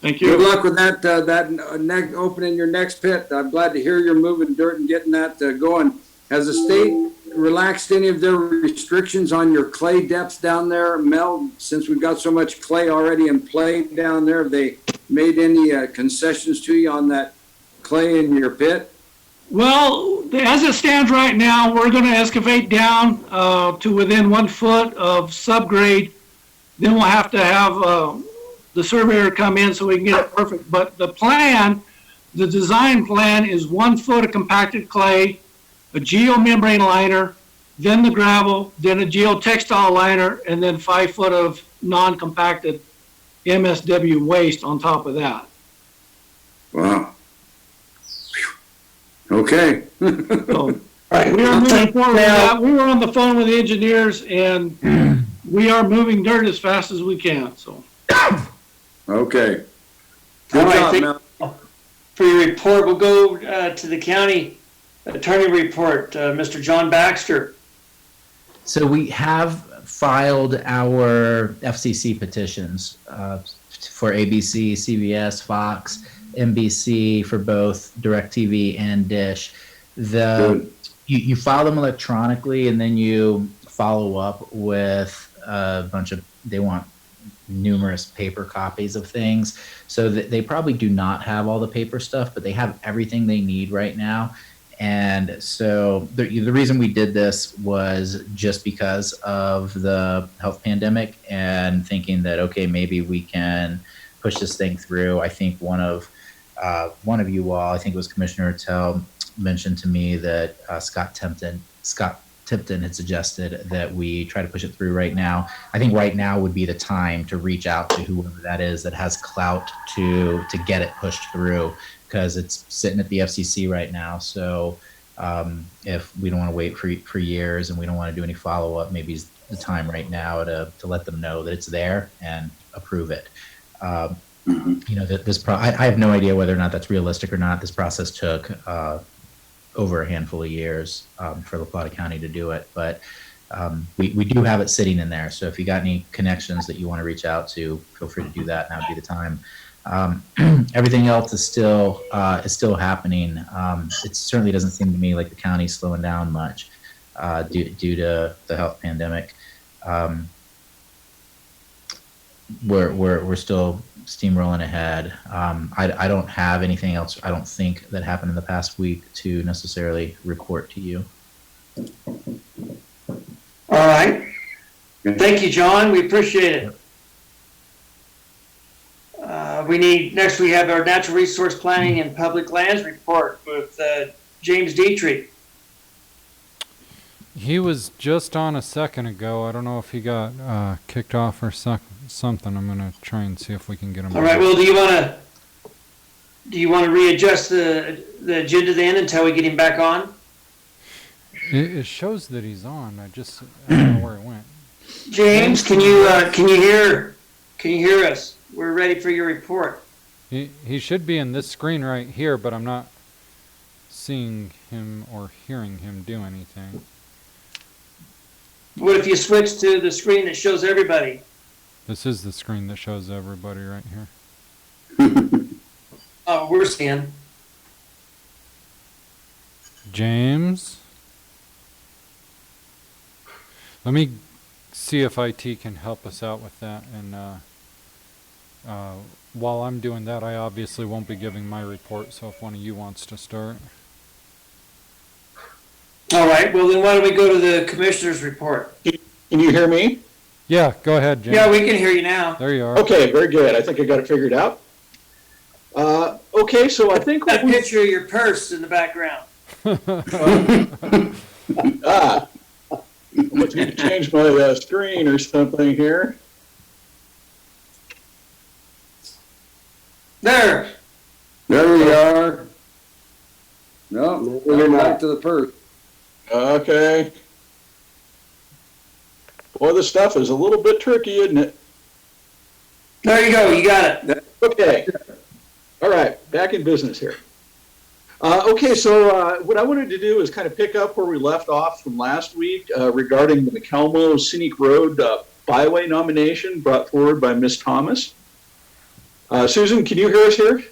Thank you. Good luck with that opening your next pit. I'm glad to hear you're moving dirt and getting that going. Has the state relaxed any of their restrictions on your clay depths down there, Mel? Since we've got so much clay already in play down there, have they made any concessions to you on that clay in your pit? Well, as it stands right now, we're going to excavate down to within 1 foot of subgrade. Then we'll have to have the surveyor come in so we can get it perfect. But the design plan is 1 foot of compacted clay, a geomembrane liner, then the gravel, then a geotextile liner, and then 5 foot of non-compacted MSW waste on top of that. Wow. Okay. So, we are moving forward with that. We were on the phone with the engineers, and we are moving dirt as fast as we can. So. Okay. Good job, Mel. For your report, we'll go to the county attorney report, Mr. John Baxter. So we have filed our FCC petitions for ABC, CBS, Fox, NBC for both DirecTV and Dish. You file them electronically, and then you follow up with a bunch of, they want numerous paper copies of things. So that they probably do not have all the paper stuff, but they have everything they need right now. And so the reason we did this was just because of the health pandemic and thinking that, okay, maybe we can push this thing through. I think one of you all, I think it was Commissioner Tell, mentioned to me that Scott Tipton had suggested that we try to push it through right now. I think right now would be the time to reach out to whoever that is that has clout to get it pushed through, because it's sitting at the FCC right now. So if we don't want to wait for years and we don't want to do any follow-up, maybe it's the time right now to let them know that it's there and approve it. I have no idea whether or not that's realistic or not. This process took over a handful of years for La Plata County to do it, but we do have it sitting in there. So if you got any connections that you want to reach out to, feel free to do that. Now would be the time. Everything else is still happening. It certainly doesn't seem to me like the county's slowing down much due to the health pandemic. We're still steamrolling ahead. I don't have anything else, I don't think, that happened in the past week to necessarily report to you. All right. Thank you, John. We appreciate it. Next we have our natural resource planning and public lands report with James Dietrich. He was just on a second ago. I don't know if he got kicked off or something. I'm gonna try and see if we can get him. All right, well, do you want to readjust the agenda then until we get him back on? It shows that he's on. I don't know where it went. James, can you hear us? We're ready for your report. He should be in this screen right here, but I'm not seeing him or hearing him do anything. What if you switch to the screen that shows everybody? This is the screen that shows everybody right here. Oh, we're seeing. James? Let me see if IT can help us out with that. And while I'm doing that, I obviously won't be giving my report, so if one of you wants to start. All right, well then why don't we go to the commissioner's report? Can you hear me? Yeah, go ahead, James. Yeah, we can hear you now. There you are. Okay, very good. I think I got it figured out. Okay, so I think that picture of your purse in the background. I must need to change my screen or something here. There we are. No, we're back to the purse. Okay. Boy, this stuff is a little bit tricky, isn't it? There you go. You got it. Okay. All right. Back in business here. Okay, so what I wanted to do is kind of pick up where we left off from last week regarding the McElmo Scenic Road byway nomination brought forward by Ms. Thomas. Susan, can you hear us here?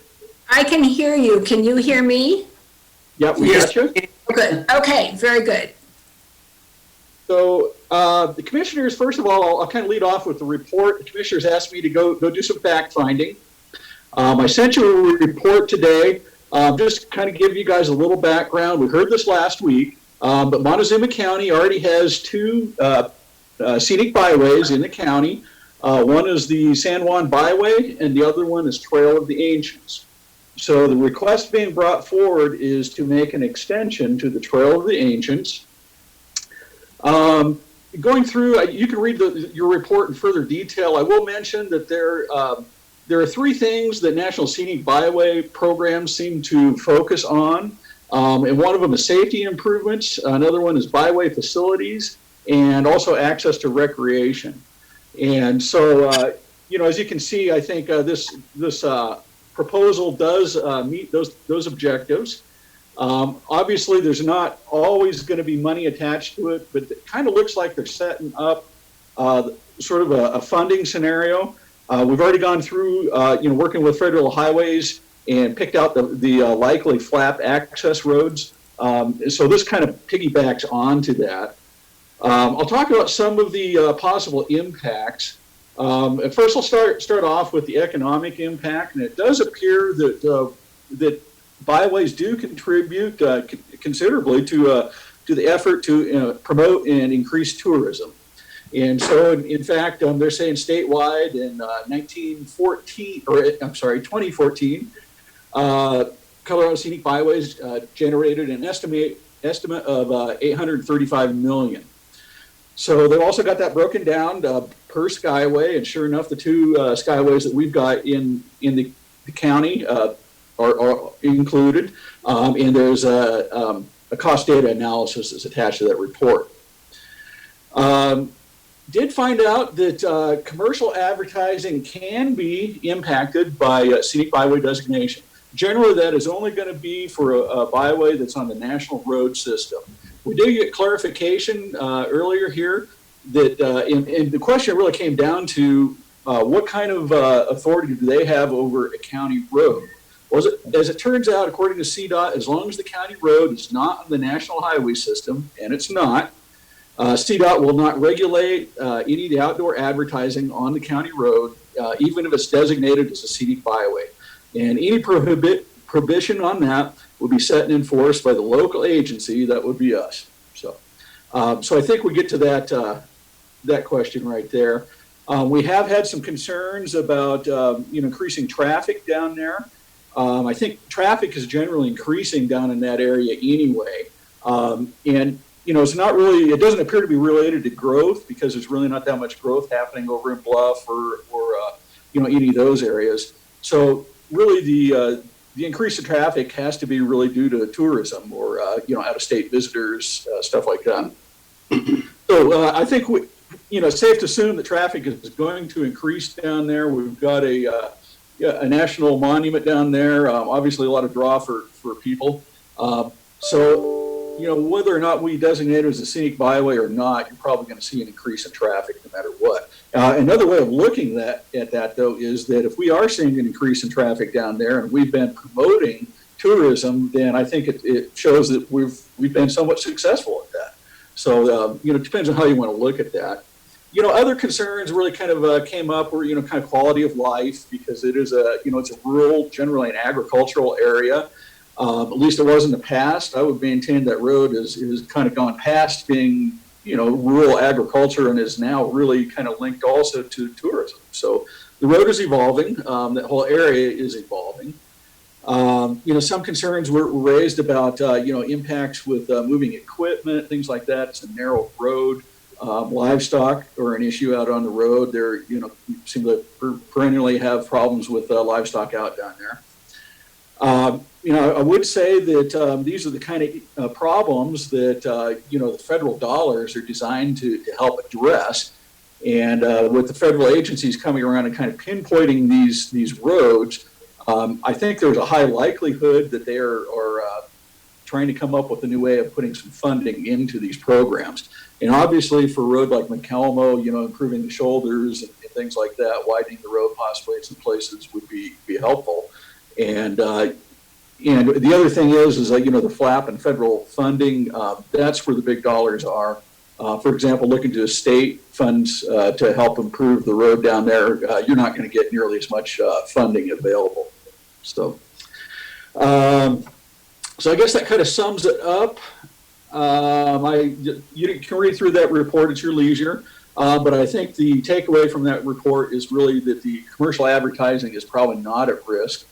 I can hear you. Can you hear me? Yep, we got you. Good. Okay, very good. So the commissioners, first of all, I'll kind of lead off with the report. The commissioners asked me to go do some fact finding. I sent you a report today, just to kind of give you guys a little background. We heard this last week, but Montezuma County already has two scenic byways in the county. One is the San Juan Byway, and the other one is Trail of the Ancients. So the request being brought forward is to make an extension to the Trail of the Ancients. Going through, you can read your report in further detail. I will mention that there are three things that National Scenic Byway programs seem to focus on. And one of them is safety improvements. Another one is byway facilities and also access to recreation. And so, as you can see, I think this proposal does meet those objectives. Obviously, there's not always going to be money attached to it, but it kind of looks like they're setting up sort of a funding scenario. We've already gone through, working with Federal Highways and picked out the likely flap access roads. So this kind of piggybacks onto that. I'll talk about some of the possible impacts. First, I'll start off with the economic impact, and it does appear that byways do contribute considerably to the effort to promote and increase tourism. And so, in fact, they're saying statewide in 2014, Colorado Scenic Byways generated an estimate of 835 million. So they've also got that broken down per skyway, and sure enough, the two skyways that we've got in the county are included, and there's a cost data analysis that's attached to that report. Did find out that commercial advertising can be impacted by scenic byway designation. Generally, that is only going to be for a byway that's on the national road system. We did get clarification earlier here that, and the question really came down to what kind of authority do they have over a county road? Well, as it turns out, according to CDOT, as long as the county road is not on the national highway system, and it's not, CDOT will not regulate any of the outdoor advertising on the county road, even if it's designated as a scenic byway. And any prohibition on that would be set and enforced by the local agency. That would be us. So I think we get to that question right there. We have had some concerns about increasing traffic down there. I think traffic is generally increasing down in that area anyway. And it's not really, it doesn't appear to be related to growth because there's really not that much growth happening over in Bluff or any of those areas. So really the increase in traffic has to be really due to tourism or, out-of-state visitors, stuff like that. So I think, it's safe to assume that traffic is going to increase down there. We've got a national monument down there, obviously a lot of draw for people. So, whether or not we designate it as a scenic byway or not, you're probably going to see an increase in traffic no matter what. Another way of looking at that, though, is that if we are seeing an increase in traffic down there and we've been promoting tourism, then I think it shows that we've been somewhat successful at that. So, it depends on how you want to look at that. Other concerns really kind of came up were, kind of quality of life, because it is it's a rural, generally an agricultural area. At least it was in the past. I would maintain that road is kind of gone past being, rural agriculture and is now really kind of linked also to tourism. So the road is evolving. That whole area is evolving. Some concerns were raised about, impacts with moving equipment, things like that. It's a narrow road. Livestock are an issue out on the road. There, seem to perennially have problems with livestock out down there. I would say that these are the kind of problems that, the federal dollars are designed to help address. And with the federal agencies coming around and kind of pinpointing these roads, I think there's a high likelihood that they are trying to come up with a new way of putting some funding into these programs. And obviously for a road like McElmo, improving the shoulders and things like that, widening the road possibly in some places would be helpful. And the other thing is the flap and federal funding, that's where the big dollars are. For example, looking to state funds to help improve the road down there, you're not going to get nearly as much funding available. So I guess that kind of sums it up. You can read through that report at your leisure, but I think the takeaway from that report is really that the commercial advertising is probably not at risk.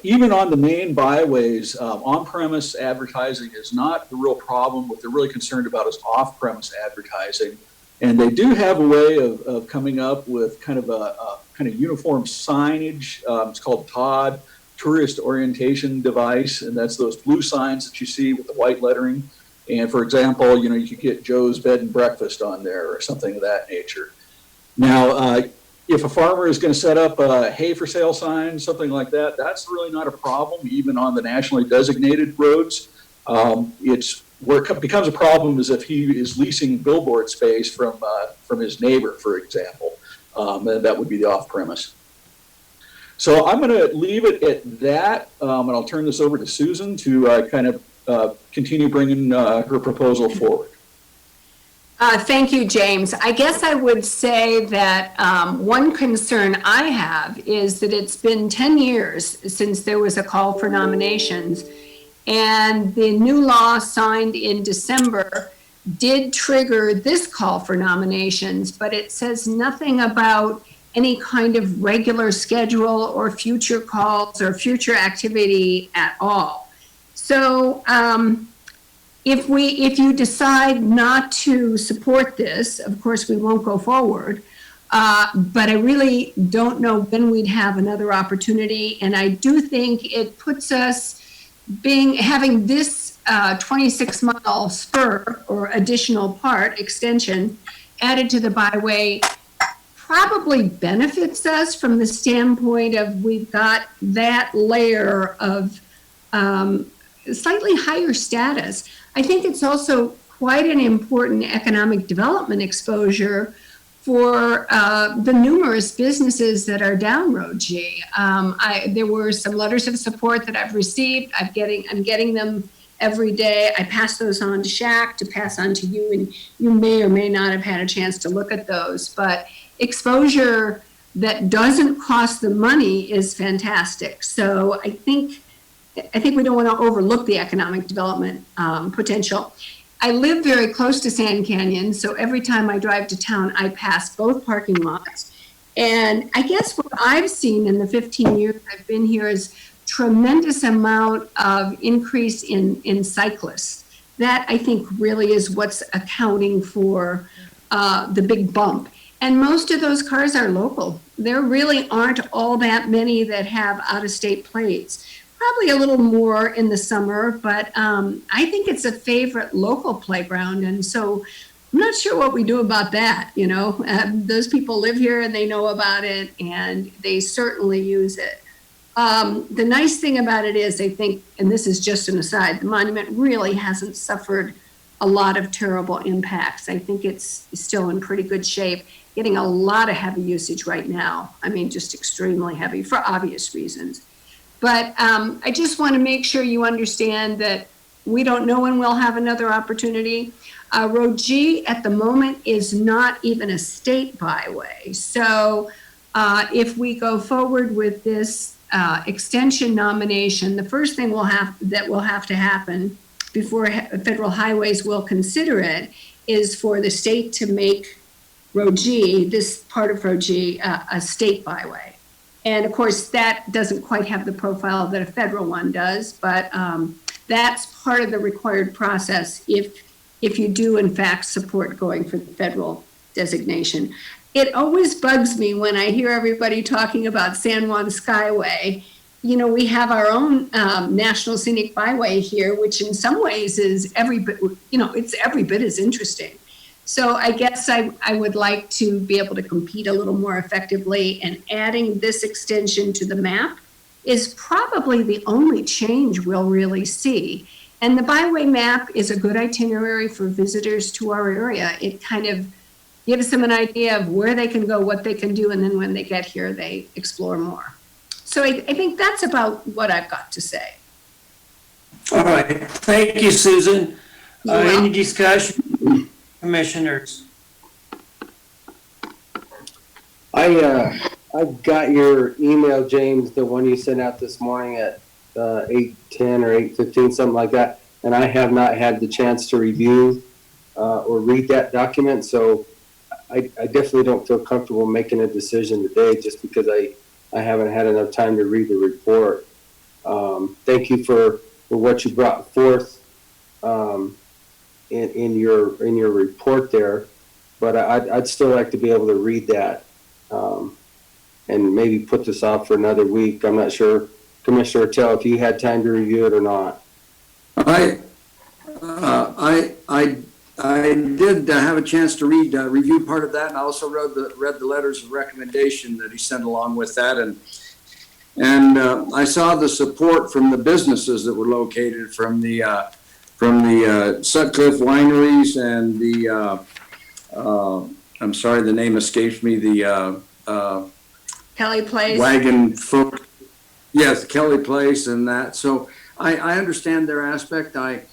Even on the main byways, on-premise advertising is not the real problem. What they're really concerned about is off-premise advertising. And they do have a way of coming up with kind of a uniform signage. It's called TOD, Tourist Orientation Device, and that's those blue signs that you see with the white lettering. And for example, you could get Joe's Bed and Breakfast on there or something of that nature. Now, if a farmer is going to set up a hay for sale sign, something like that, that's really not a problem, even on the nationally designated roads. It's where it becomes a problem is if he is leasing billboard space from his neighbor, for example. And that would be the off-premise. So I'm going to leave it at that, and I'll turn this over to Susan to kind of continue bringing her proposal forward. Thank you, James. I guess I would say that one concern I have is that it's been 10 years since there was a call for nominations, and the new law signed in December did trigger this call for nominations, but it says nothing about any kind of regular schedule or future calls or future activity at all. So if you decide not to support this, of course we won't go forward, but I really don't know when we'd have another opportunity. And I do think it puts us having this 26-mile spur or additional part extension added to the byway probably benefits us from the standpoint of we've got that layer of slightly higher status. I think it's also quite an important economic development exposure for the numerous businesses that are down Road G. There were some letters of support that I've received. I'm getting them every day. I pass those on to Shaq to pass on to you, and you may or may not have had a chance to look at those. But exposure that doesn't cost the money is fantastic. So I think we don't want to overlook the economic development potential. I live very close to Sand Canyon, so every time I drive to town, I pass both parking lots. And I guess what I've seen in the 15 years I've been here is tremendous amount of increase in cyclists that I think really is what's accounting for the big bump. And most of those cars are local. There really aren't all that many that have out-of-state plates. Probably a little more in the summer, but I think it's a favorite local playground. And so I'm not sure what we do about that, you know. Those people live here and they know about it and they certainly use it. The nice thing about it is, I think, and this is just an aside, the monument really hasn't suffered a lot of terrible impacts. I think it's still in pretty good shape, getting a lot of heavy usage right now. I mean, just extremely heavy for obvious reasons. But I just want to make sure you understand that we don't know when we'll have another opportunity. Road G at the moment is not even a state byway. So if we go forward with this extension nomination, the first thing will have to happen before Federal Highways will consider it is for the state to make Road G, this part of Road G, a state byway. And of course, that doesn't quite have the profile that a federal one does, but that's part of the required process if you do in fact support going for the federal designation. It always bugs me when I hear everybody talking about San Juan Skyway. You know, we have our own National Scenic Byway here, which in some ways is every bit, you know, it's every bit as interesting. So I guess I would like to be able to compete a little more effectively, and adding this extension to the map is probably the only change we'll really see. And the byway map is a good itinerary for visitors to our area. It kind of gives them an idea of where they can go, what they can do, and then when they get here, they explore more. So I think that's about what I've got to say. All right, thank you, Susan. Any discussion, commissioners? I got your email, James, the one you sent out this morning at 8:10 or 8:15, something like that, and I have not had the chance to review or read that document, so I definitely don't feel comfortable making a decision today just because I haven't had enough time to read the report. Thank you for what you brought forth in your report there, but I'd still like to be able to read that and maybe put this off for another week. I'm not sure, Commissioner Tell, if you had time to review it or not. I did have a chance to review part of that, and I also read the letters of recommendation that he sent along with that, and I saw the support from the businesses that were located from the Sutcliffe wineries and the I'm sorry, the name escapes me. The Kelly Place. Wagon folk. Yes, Kelly Place and that. So I understand their aspect. I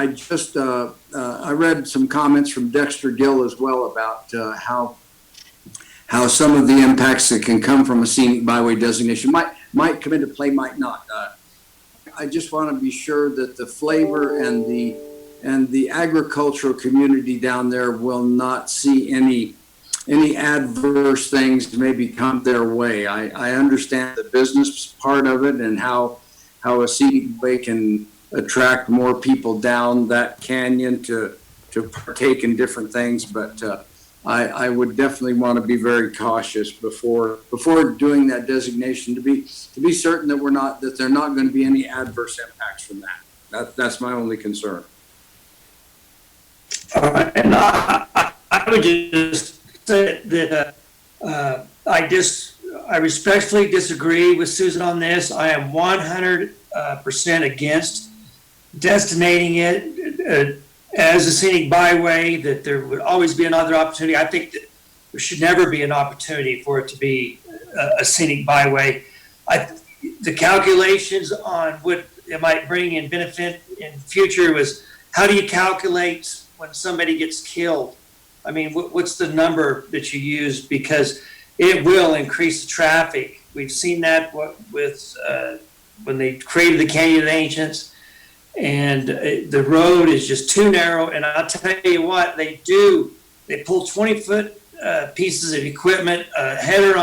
just I read some comments from Dexter Gill as well about how some of the impacts that can come from a scenic byway designation might come into play, might not. I just want to be sure that the flavor and the agricultural community down there will not see any adverse things maybe come their way. I understand the business part of it and how a scenic way can attract more people down that canyon to partake in different things, but I would definitely want to be very cautious before doing that designation to be certain that there are not going to be any adverse impacts from that. That's my only concern. All right, and I would just say that I respectfully disagree with Susan on this. I am 100% against designating it as a scenic byway, that there would always be another opportunity. I think that there should never be an opportunity for it to be a scenic byway. The calculations on what it might bring in benefit in the future was, how do you calculate when somebody gets killed? I mean, what's the number that you use? Because it will increase the traffic. We've seen that with when they created the Canyon of the Ancients, and the road is just too narrow. And I'll tell you what, they pull 20-foot pieces of equipment, a header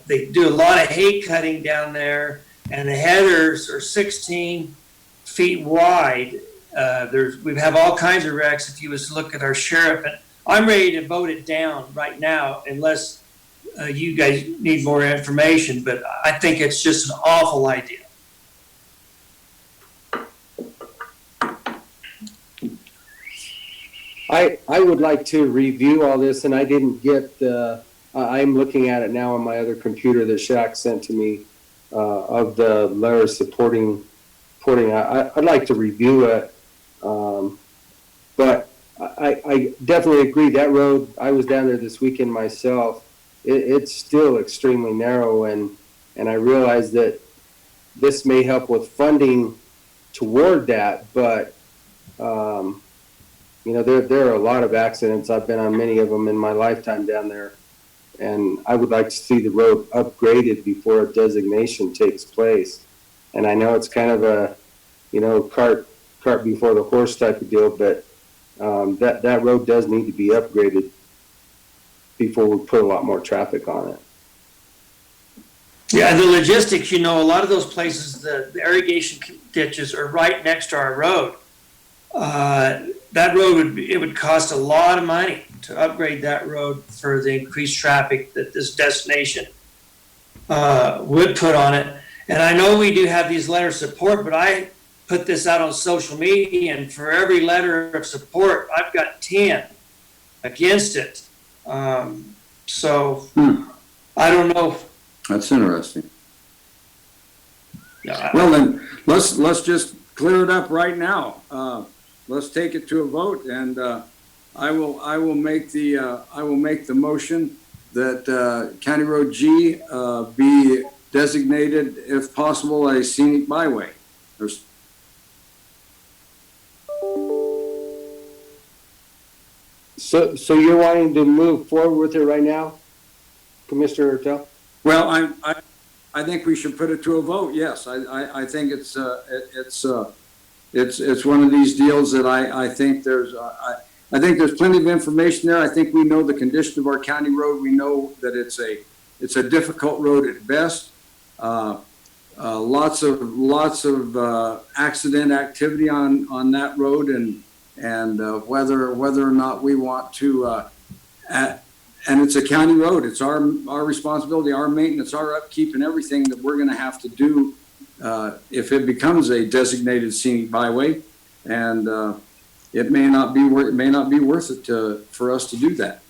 they do a lot of hay cutting down there, and the headers are 16 feet wide. We have all kinds of wrecks. If you was to look at our sheriff, and I'm ready to vote it down right now, unless you guys need more information. But I think it's just an awful idea. I would like to review all this, and I didn't get I'm looking at it now on my other computer that Shaq sent to me of the letter supporting. I'd like to review it, but I definitely agree that road. I was down there this weekend myself. It's still extremely narrow, and I realize that this may help with funding toward that, but you know, there are a lot of accidents. I've been on many of them in my lifetime down there, and I would like to see the road upgraded before a designation takes place. And I know it's kind of a, you know, cart before the horse type of deal, but that road does need to be upgraded before we put a lot more traffic on it. Yeah, the logistics, you know, a lot of those places, the irrigation ditches are right next to our road. That road would cost a lot of money to upgrade that road for the increased traffic that this destination would put on it. And I know we do have these letters of support, but I put this out on social media, and for every letter of support, I've got 10 against it. So I don't know. That's interesting. Yeah, well, then let's just clear it up right now. Let's take it to a vote, and I will make the motion that County Road G be designated, if possible, a scenic byway. So you're wanting to move forward with it right now, Commissioner Ertel? Well, I think we should put it to a vote. Yes, I think it's one of these deals that I think there's plenty of information there. I think we know the condition of our county road. We know that it's a difficult road at best. Lots of accident activity on that road, and whether or not we want to, and it's a county road. It's our responsibility, our maintenance, our upkeep, and everything that we're going to have to do if it becomes a designated scenic byway, and it may not be worth it for us to do that.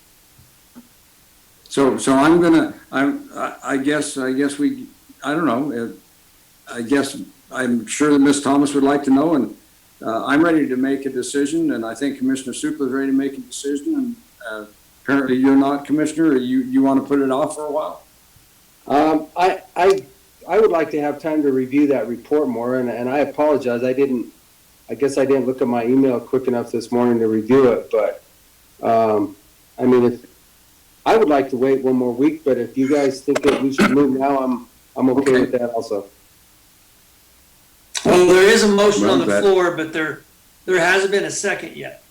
So I guess I'm sure that Ms. Thomas would like to know, and I'm ready to make a decision, and I think Commissioner Supler is ready to make a decision, and apparently you're not, Commissioner, or you want to put it off for a while? I would like to have time to review that report more, and I apologize. I guess I didn't look at my email quick enough this morning to review it, but I mean, I would like to wait one more week, but if you guys think that we should move now, I'm okay with that also. Well, there is a motion on the floor, but there hasn't been a second yet.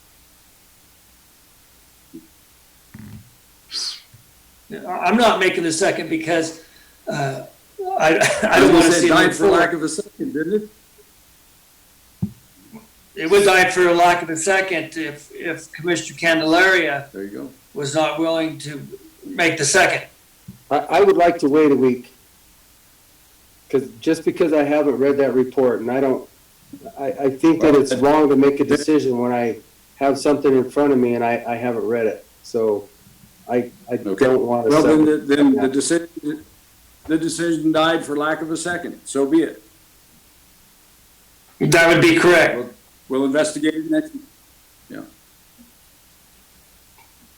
I'm not making the second because I don't want to see it died for lack of a second, didn't it? It would die for lack of a second if Commissioner Candelaria was not willing to make the second. I would like to wait a week, because I haven't read that report, and I think that it's wrong to make a decision when I have something in front of me and I haven't read it. So I don't want to. Well, then the decision died for lack of a second. So be it. That would be correct. We'll investigate it next week. Yeah.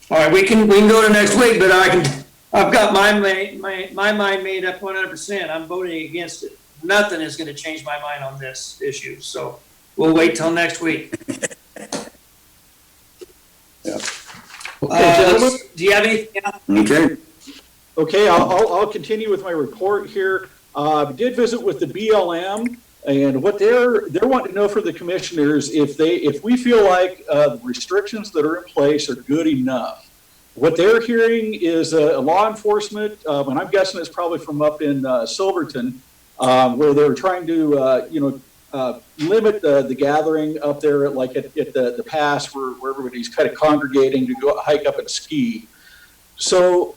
All right, we can go to next week, but I've got my mind made up 100%. I'm voting against it. Nothing is going to change my mind on this issue. So we'll wait till next week. Yeah. Do you have anything else? Okay. Okay, I'll continue with my report here. I did visit with the BLM, and what they're wanting to know from the commissioners if we feel like the restrictions that are in place are good enough. What they're hearing is law enforcement, and I'm guessing it's probably from up in Silverton, where they're trying to limit the gathering up there, like at the pass where everybody's kind of congregating to go hike up and ski. So,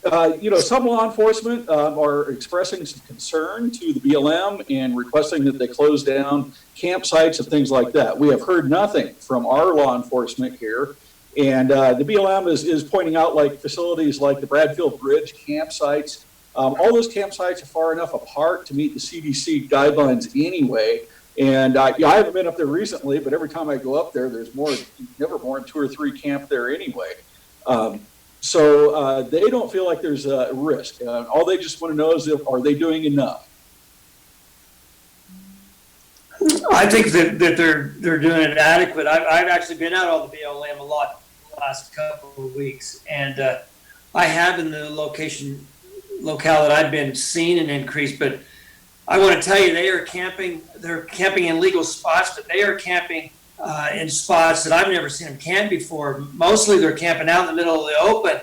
some law enforcement are expressing some concern to the BLM and requesting that they close down campsites and things like that. We have heard nothing from our law enforcement here. And the BLM is pointing out like facilities like the Bradfield Bridge campsites. All those campsites are far enough apart to meet the CDC guidelines anyway. And I haven't been up there recently, but every time I go up there, there's never more than 2 or 3 camp there anyway. So they don't feel like there's a risk. All they just want to know is are they doing enough? I think that they're doing it adequate. I've actually been out on the BLM a lot the last couple of weeks, and I have in the locale that I've been seeing an increase. But I want to tell you, they're camping in legal spots, but they are camping in spots that I've never seen them camp before. Mostly they're camping out in the middle of the open,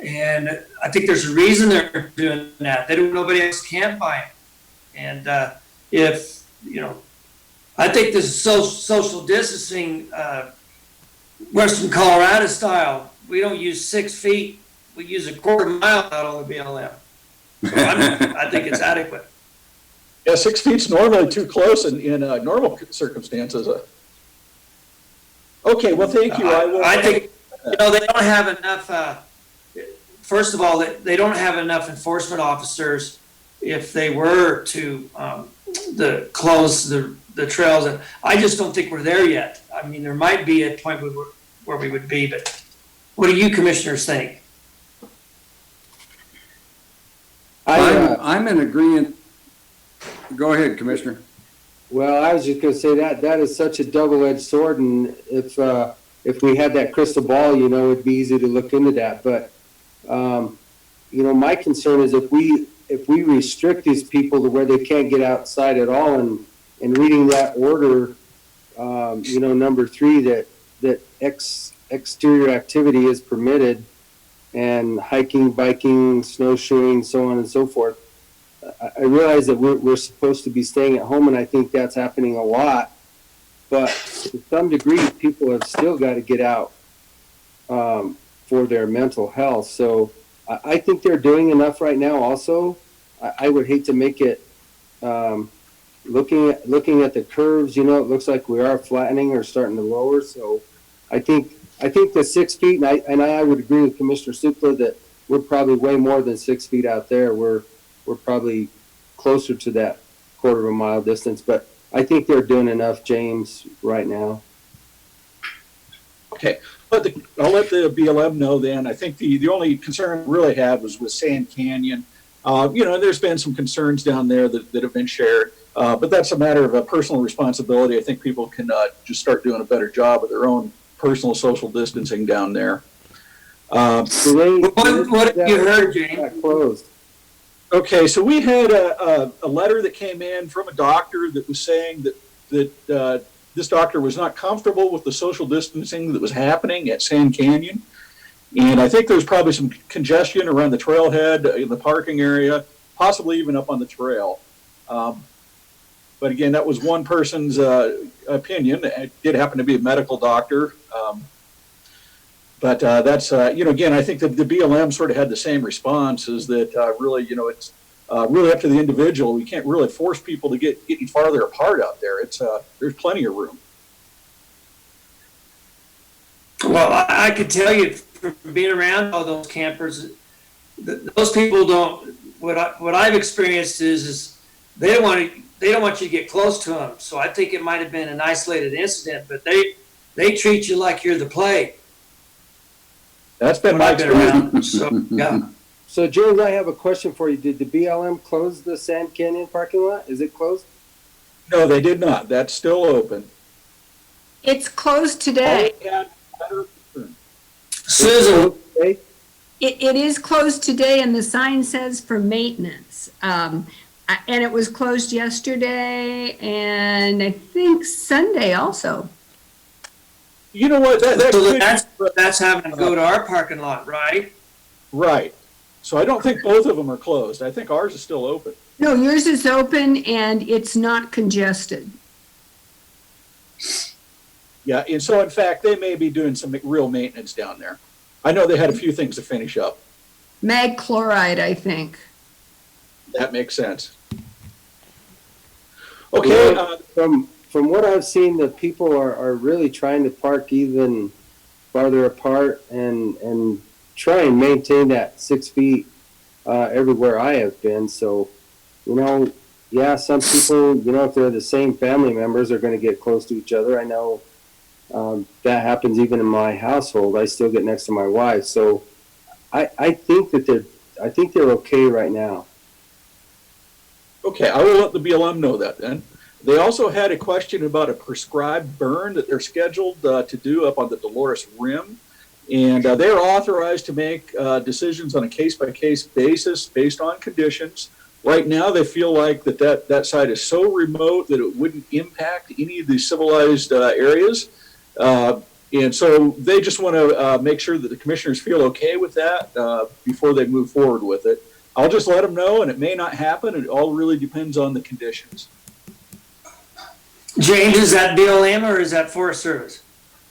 and I think there's a reason they're doing that. They don't nobody else camp by them, and if I think this is social distancing, Western Colorado style. We don't use 6 feet. We use a quarter mile out on the BLM. So I think it's adequate. Yeah, 6 feet's normally too close in normal circumstances. Okay, well, thank you. I think they don't have enough. First of all, they don't have enough enforcement officers. If they were to close the trails, and I just don't think we're there yet. I mean, there might be a point where we would be, but what do you commissioners think? I'm in agreement. Go ahead, Commissioner. Well, I was just going to say that is such a double-edged sword, and if we had that crystal ball, it'd be easy to look into that. But my concern is if we restrict these people to where they can't get outside at all, and reading that order, number 3, that exterior activity is permitted, and hiking, biking, snowshoeing, so on and so forth. I realize that we're supposed to be staying at home, and I think that's happening a lot. But to some degree, people have still got to get out for their mental health. So I think they're doing enough right now. Also, I would hate to make it looking at the curves. It looks like we are flattening or starting to lower. So I think the 6 feet, and I would agree with Commissioner Supla that we're probably way more than 6 feet out there. We're probably closer to that quarter of a mile distance, but I think they're doing enough, James, right now. Okay, but I'll let the BLM know then. I think the only concern we really had was with Sand Canyon. There's been some concerns down there that have been shared, but that's a matter of a personal responsibility. I think people can just start doing a better job of their own personal social distancing down there. What have you heard, James? Closed. Okay, so we had a letter that came in from a doctor that was saying that this doctor was not comfortable with the social distancing that was happening at Sand Canyon. And I think there's probably some congestion around the trailhead in the parking area, possibly even up on the trail. But again, that was one person's opinion. It did happen to be a medical doctor. But that's, again, I think that the BLM sort of had the same response, is that really, it's really up to the individual. We can't really force people to get any farther apart out there. There's plenty of room. Well, I could tell you from being around all those campers, those people don't. What I've experienced is they don't want you to get close to them. So I think it might have been an isolated incident, but they treat you like you're the plague. That's been my experience. So, yeah. So, James, I have a question for you. Did the BLM close the Sand Canyon parking lot? Is it closed? No, they did not. That's still open. It's closed today. Susan, it is closed today, and the sign says for maintenance. And it was closed yesterday, and I think Sunday also. You know what? That's having to go to our parking lot, right? Right. So I don't think both of them are closed. I think ours is still open. No, yours is open and it's not congested. Yeah, and so in fact, they may be doing some real maintenance down there. I know they had a few things to finish up. Mag chloride, I think. That makes sense. Okay, From what I've seen, the people are really trying to park even farther apart and try and maintain that 6 feet everywhere I have been. So, yeah, some people, if they're the same family members, are going to get close to each other. I know that happens even in my household. I still get next to my wife. So I think they're okay right now. okay, I will let the BLM know that then. They also had a question about a prescribed burn that they're scheduled to do up on the Dolores Rim. And they're authorized to make decisions on a case-by-case basis based on conditions. Right now, they feel like that site is so remote that it wouldn't impact any of the civilized areas. And so they just want to make sure that the commissioners feel okay with that before they move forward with it. I'll just let them know, and it may not happen. It all really depends on the conditions. James, is that BLM or is that Forest Service?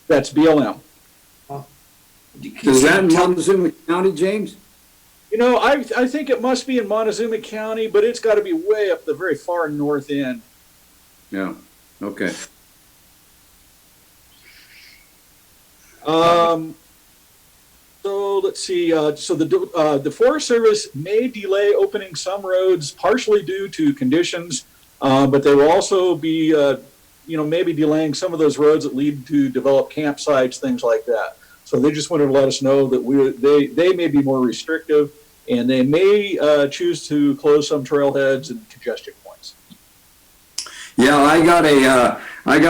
That's BLM. Is that in Montezuma County, James? I think it must be in Montezuma County, but it's got to be way up the very far north end. Yeah, okay. So let's see. So the Forest Service may delay opening some roads partially due to conditions, but they will also be, maybe delaying some of those roads that lead to developed campsites, things like that. So they just wanted to let us know that they may be more restrictive, and they may choose to close some trailheads and congestion points. Yeah, I got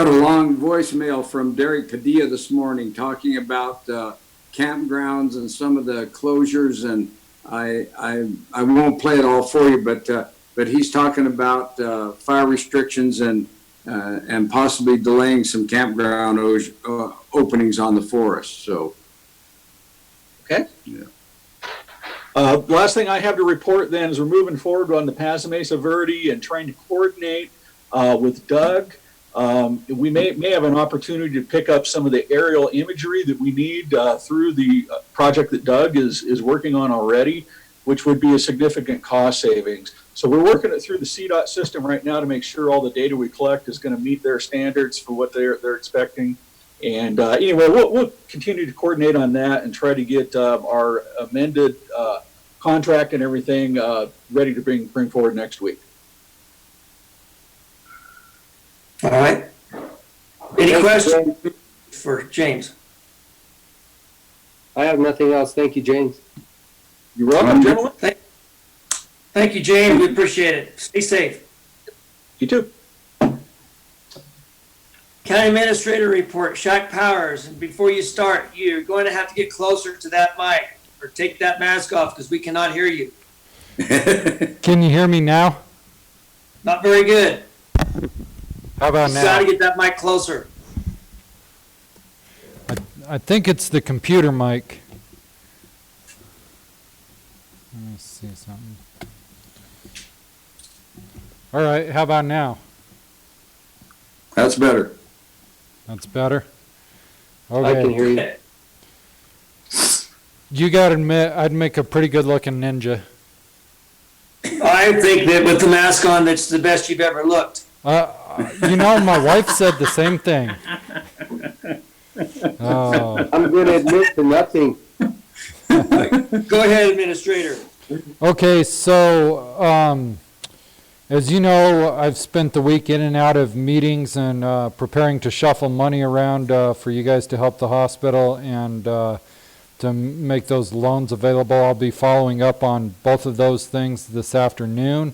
a long voicemail from Derek Padilla this morning talking about campgrounds and some of the closures, and I won't play it all for you, but he's talking about fire restrictions and possibly delaying some campground openings on the forest. So, okay. Yeah. Last thing I have to report then is we're moving forward on the Paso Mesa Verde and trying to coordinate with Doug. We may have an opportunity to pick up some of the aerial imagery that we need through the project that Doug is working on already, which would be a significant cost savings. So we're working it through the CDOT system right now to make sure all the data we collect is going to meet their standards for what they're expecting. And anyway, we'll continue to coordinate on that and try to get our amended contract and everything ready to bring forward next week. All right. Any questions for James? I have nothing else. Thank you, James. You're welcome, gentlemen. Thank you, James. We appreciate it. Stay safe. You too. County Administrator report, Shaq Powers. And before you start, you're going to have to get closer to that mic or take that mask off because we cannot hear you. Can you hear me now? Not very good. How about now? You got to get that mic closer. I think it's the computer mic. Let me see something. All right, how about now? That's better. That's better? Okay. I can hear you. You gotta admit, I'd make a pretty good looking ninja. I think that with the mask on, that's the best you've ever looked. My wife said the same thing. Oh. I'm going to admit to nothing. Go ahead, Administrator. Okay, so as you know, I've spent the week in and out of meetings and preparing to shuffle money around for you guys to help the hospital and to make those loans available. I'll be following up on both of those things this afternoon.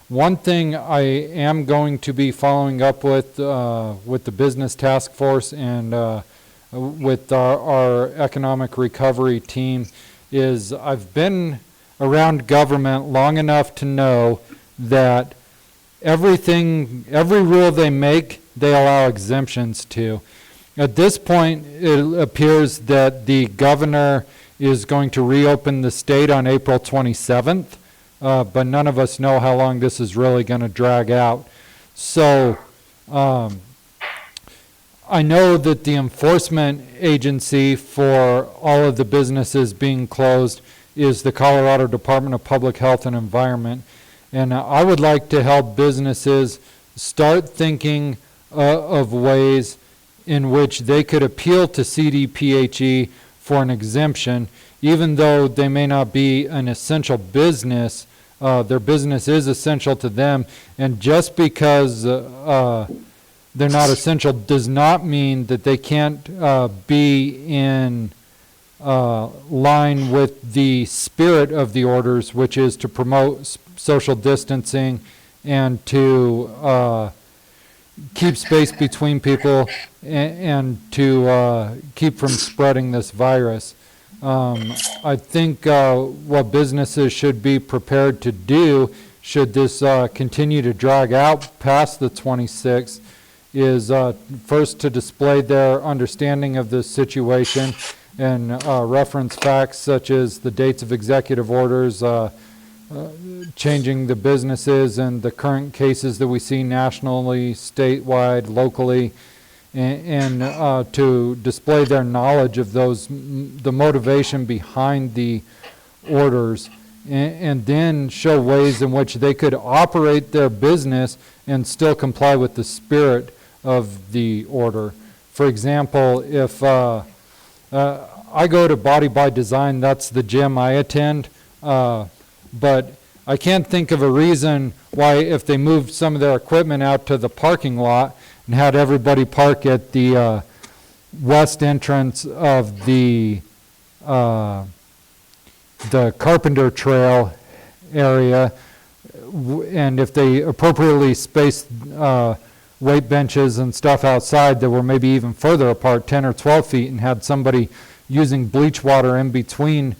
One thing I am going to be following up with the business task force and with our economic recovery team is I've been around government long enough to know that every rule they make, they allow exemptions to. At this point, it appears that the governor is going to reopen the state on April 27th. but none of us know how long this is really going to drag out. So I know that the enforcement agency for all of the businesses being closed is the Colorado Department of Public Health and Environment. And I would like to help businesses start thinking of ways in which they could appeal to CDPHE for an exemption, even though they may not be an essential business. Their business is essential to them, and just because they're not essential does not mean that they can't be in line with the spirit of the orders, which is to promote social distancing and to keep space between people and to keep from spreading this virus. I think what businesses should be prepared to do, should this continue to drag out past the 26th, is first to display their understanding of the situation and reference facts such as the dates of executive orders, changing the businesses and the current cases that we see nationally, statewide, locally, and to display their knowledge of those, the motivation behind the orders, and then show ways in which they could operate their business and still comply with the spirit of the order. For example, if I go to Body by Design, that's the gym I attend, but I can't think of a reason why, if they moved some of their equipment out to the parking lot and had everybody park at the west entrance of the Carpenter Trail area, and if they appropriately spaced weight benches and stuff outside that were maybe even further apart, 10 or 12 feet, and had somebody using bleach water in between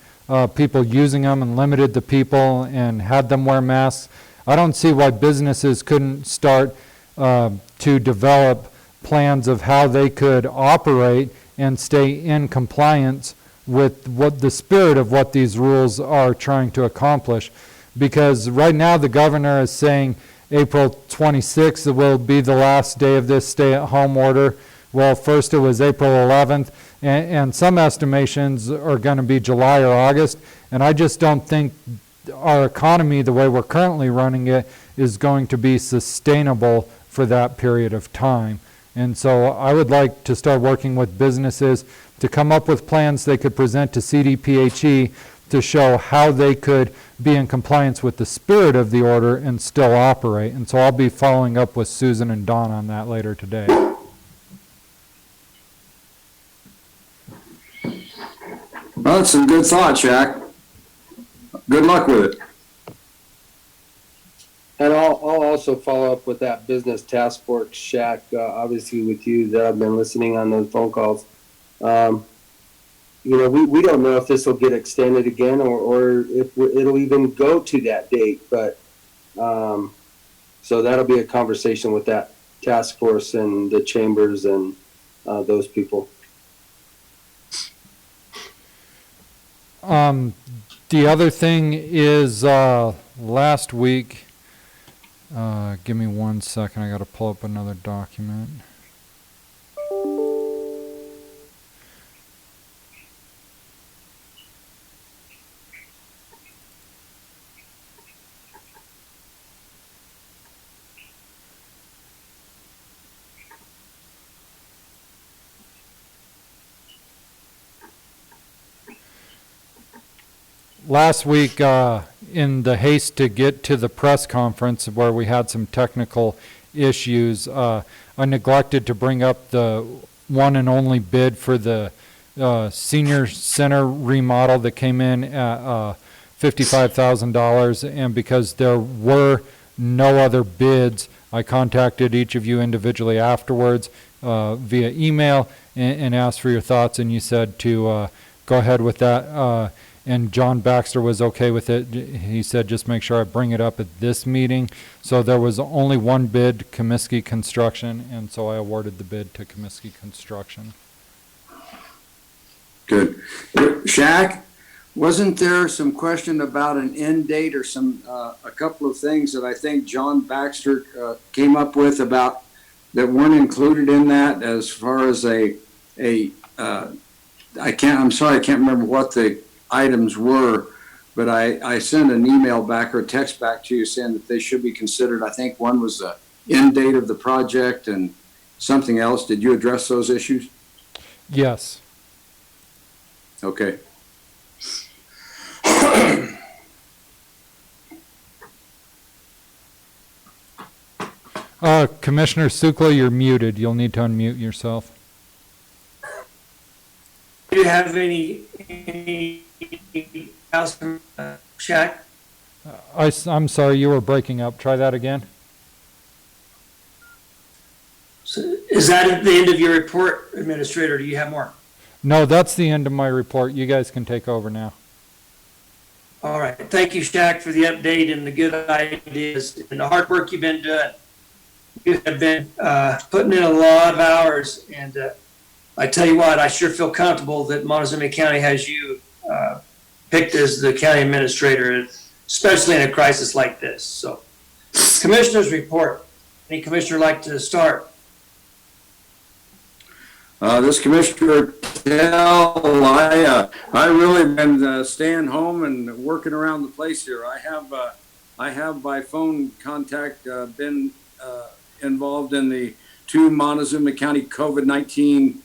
people using them and limited the people and had them wear masks. I don't see why businesses couldn't start to develop plans of how they could operate and stay in compliance with what the spirit of what these rules are trying to accomplish. Because right now the governor is saying April 26th will be the last day of this stay-at-home order. Well, first it was April 11th, and some estimations are going to be July or August, and I just don't think our economy, the way we're currently running it, is going to be sustainable for that period of time. And so I would like to start working with businesses to come up with plans they could present to CDPHE to show how they could be in compliance with the spirit of the order and still operate. And so I'll be following up with Susan and Don on that later today. Well, that's some good thoughts, Jack. Good luck with it. And I'll also follow up with that business task force, Shaq, obviously with you, that I've been listening on those phone calls. You know, we don't know if this will get extended again or if it'll even go to that date. But so that'll be a conversation with that task force and the chambers and those people. The other thing is last week, give me 1 second, I got to pull up another document. Last week, in the haste to get to the press conference where we had some technical issues, I neglected to bring up the one and only bid for the senior center remodel that came in at $55,000. And because there were no other bids, I contacted each of you individually afterwards via email and asked for your thoughts, and you said to go ahead with that. And John Baxter was okay with it. He said, just make sure I bring it up at this meeting. So there was only one bid, Comiskey Construction, and so I awarded the bid to Comiskey Construction. Good. Shaq, Wasn't there some question about an end date or a couple of things that I think John Baxter came up with about that weren't included in that as far as I'm sorry, I can't remember what the items were, but I sent an email back or a text back to you saying that they should be considered. I think one was the end date of the project and something else. Did you address those issues? Yes. Okay. Commissioner Sukla, you're muted. You'll need to unmute yourself. Do you have any else from Shaq? I'm sorry, you were breaking up. Try that again. So is that the end of your report, Administrator? Or do you have more? No, that's the end of my report. You guys can take over now. All right. Thank you, Shaq, for the update and the good ideas and the hard work you've been doing. You have been putting in a lot of hours, and I tell you what, I sure feel comfortable that Montezuma County has you picked as the county administrator, especially in a crisis like this. So, Commissioner's report. Any commissioner like to start? This Commissioner Tell, I really been staying home and working around the place here. I have by phone contact been involved in the 2 Montezuma County COVID-19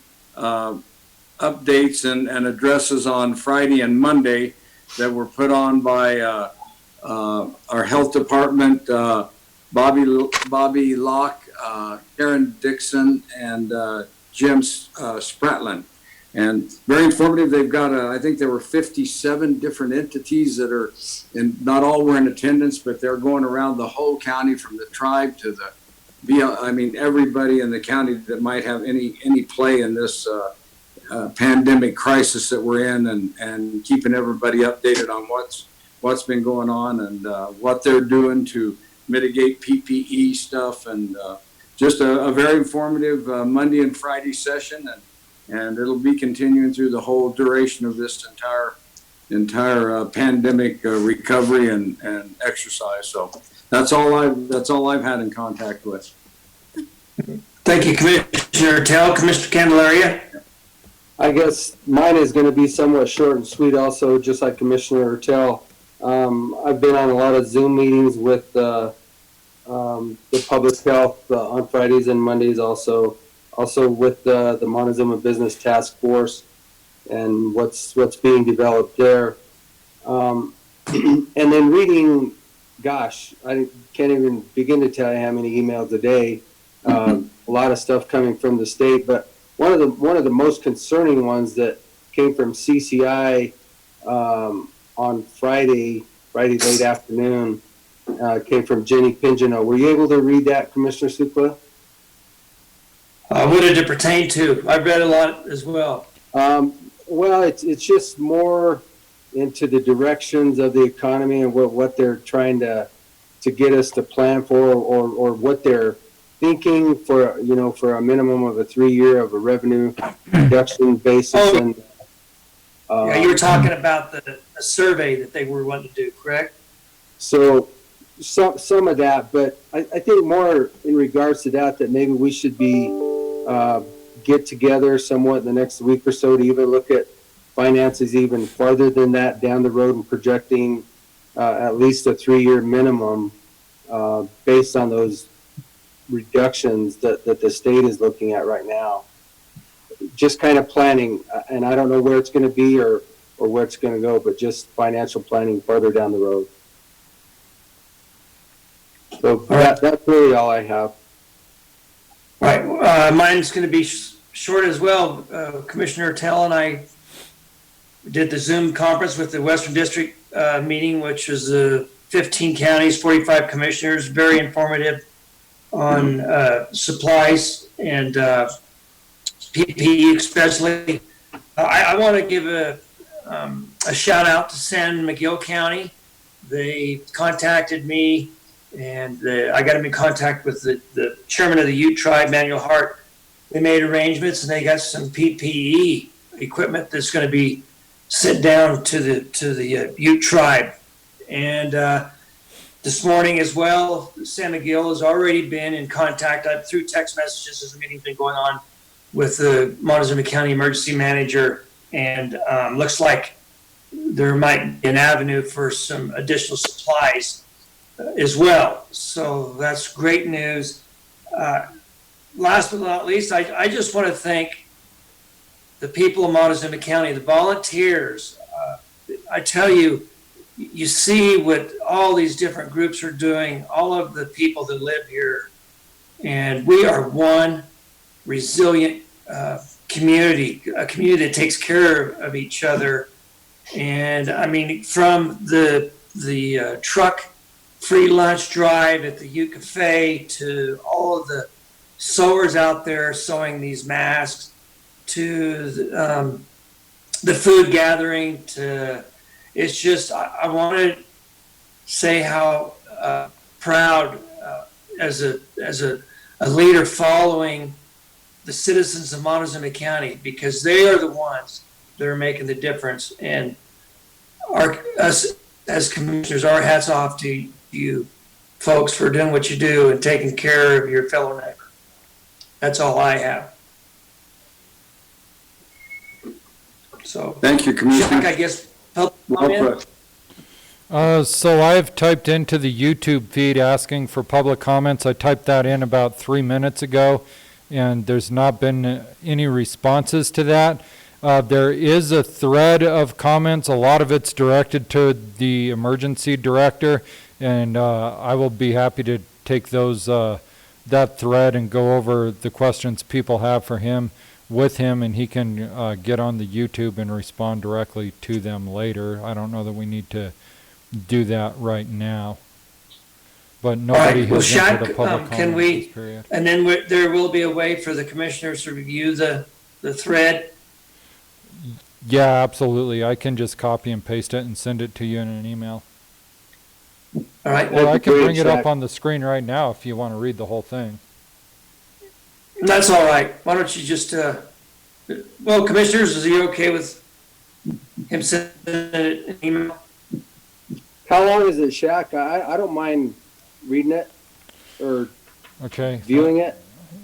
updates and addresses on Friday and Monday that were put on by our health department, Bobby Locke, Karen Dixon, and Jim Spratlin. And very informative. They've got, I think there were 57 different entities that are, and not all were in attendance, but they're going around the whole county from the tribe to the everybody in the county that might have any play in this pandemic crisis that we're in, and keeping everybody updated on what's been going on and what they're doing to mitigate PPE stuff, and just a very informative Monday and Friday session, and it'll be continuing through the whole duration of this entire pandemic recovery and exercise. So that's all I've had in contact with. Thank you, Commissioner Tell. Commissioner Candelaria? I guess mine is going to be somewhat short and sweet also, just like Commissioner Tell. I've been on a lot of Zoom meetings with the public health on Fridays and Mondays, also with the Montezuma Business Task Force and what's being developed there. And then reading, gosh, I can't even begin to tell you how many emails a day. A lot of stuff coming from the state, but one of the most concerning ones that came from CCI on Friday late afternoon came from Jenny Pingino. Were you able to read that, Commissioner Sukla? What did it pertain to? I've read a lot as well. Well, it's just more into the directions of the economy and what they're trying to get us to plan for, or what they're thinking for a minimum of a 3-year of a revenue reduction basis. Oh, and yeah, you were talking about the survey that they were wanting to do, correct? So some of that, but I think more in regards to that maybe we should be get together somewhat in the next week or so to even look at finances even farther than that down the road, and projecting at least a 3-year minimum based on those reductions that the state is looking at right now. Just kind of planning, and I don't know where it's going to be or where it's going to go, but just financial planning farther down the road. So that's really all I have. Right. Mine's going to be short as well. Commissioner Tell and I did the Zoom conference with the Western District meeting, which was 15 counties, 45 commissioners, very informative on supplies and PPE especially. I want to give a shout out to San Miguel County. They contacted me, and I got them in contact with the chairman of the Ute tribe, Manuel Hart. They made arrangements, and they got some PPE equipment that's going to be sit down to the Ute tribe. And this morning as well, San Miguel has already been in contact through text messages as the meeting's been going on with the Montezuma County Emergency Manager, and looks like there might be an avenue for some additional supplies as well. So that's great news. Last but not least, I just want to thank the people of Montezuma County, the volunteers. I tell you, you see what all these different groups are doing, all of the people that live here, and we are one resilient community, a community that takes care of each other. And I mean, from the truck free lunch drive at the Ute Cafe to all of the sewers out there sewing these masks, to the food gathering, to it's just I want to say how proud as a leader following the citizens of Montezuma County, because they are the ones that are making the difference. And us as commissioners, our hats off to you folks for doing what you do and taking care of your fellow neighbor. That's all I have. So thank you, Commissioner. Jack, I guess so I've typed into the YouTube feed asking for public comments. I typed that in about 3 minutes ago, and there's not been any responses to that. There is a thread of comments. A lot of it's directed to the emergency director, and I will be happy to take those that thread and go over the questions people have for him with him, and he can get on the YouTube and respond directly to them later. I don't know that we need to do that right now, but nobody has entered a public comment this period. And then there will be a way for the commissioners to review the thread. Yeah, absolutely. I can just copy and paste it and send it to you in an email. All right. Or I can bring it up on the screen right now if you want to read the whole thing. That's all right. Why don't you just, well, commissioners, is he okay with him sending an email? How long is it, Shaq? I don't mind reading it or viewing it.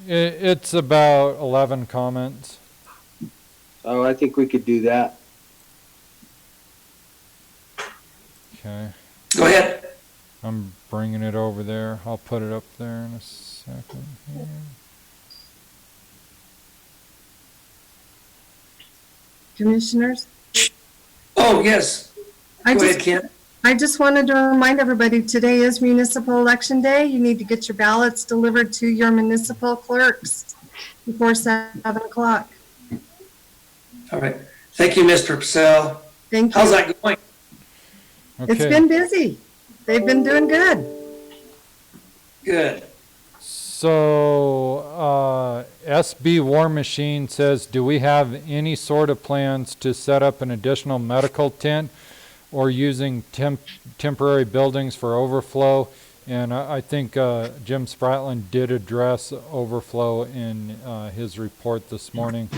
It's about 11 comments. Oh, I think we could do that. Okay. Go ahead. I'm bringing it over there. I'll put it up there in a second here. Commissioners? Oh, yes. Go ahead, Kim. I just wanted to remind everybody, today is municipal election day. You need to get your ballots delivered to your municipal clerks before 7 o'clock. All right. Thank you, Mr. Purcell. Thank you. How's that going? It's been busy. They've been doing good. Good. So, SB War Machine says, do we have any sort of plans to set up an additional medical tent or using temporary buildings for overflow? And I think Jim Spratland did address overflow in his report this morning.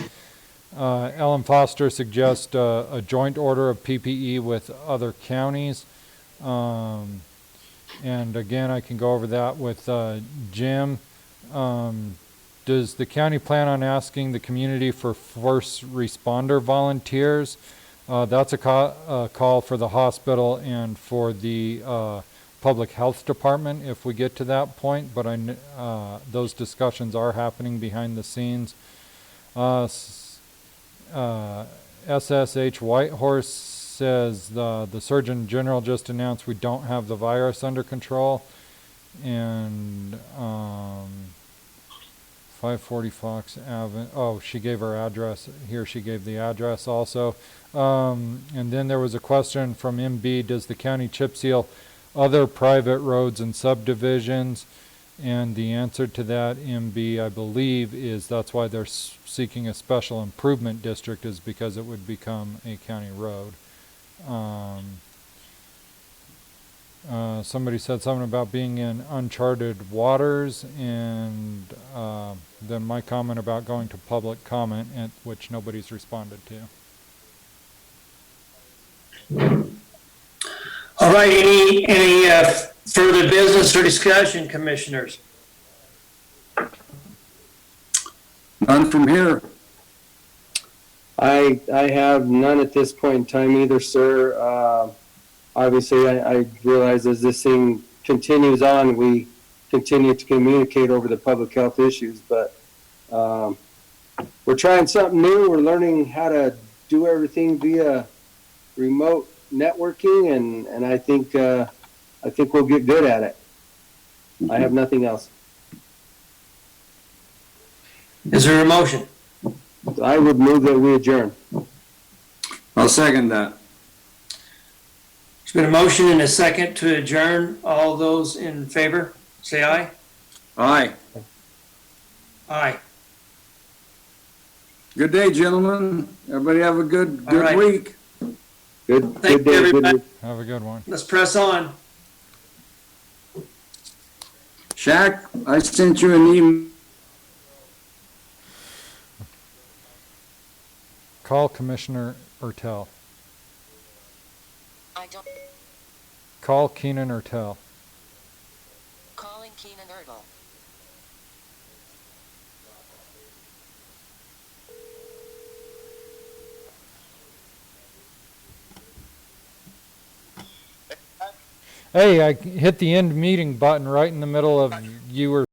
Ellen Foster suggests a joint order of PPE with other counties. And again, I can go over that with Jim. Does the county plan on asking the community for first responder volunteers? That's a call for the hospital and for the public health department if we get to that point, but those discussions are happening behind the scenes. SSH Whitehorse says the Surgeon General just announced we don't have the virus under control, and 540 Fox Avenue. Oh, she gave her address. Here she gave the address also. And then there was a question from MB, does the county chip seal other private roads and subdivisions? And the answer to that, MB, I believe, is that's why they're seeking a special improvement district, is because it would become a county road. Somebody said something about being in uncharted waters, and then my comment about going to public comment, which nobody's responded to. All right, any further business or discussion, commissioners? None from here. I have none at this point in time either, sir. Obviously, I realize as this thing continues on, we continue to communicate over the public health issues, but we're trying something new. We're learning how to do everything via remote networking, and I think we'll get good at it. I have nothing else. Is there a motion? I would move that we adjourn. I'll second that. There's been a motion and a second to adjourn. All those in favor, say aye. Aye. Aye. Good day, gentlemen. Everybody have a good All right. week. Good Thank you, day. everybody. Good Have a good one. Let's press on. Shaq, I sent you an email. Call Commissioner Ertel. Call Keenan Ertel. Calling Keenan Ertel. Hey, I hit the end meeting button right in the middle of you were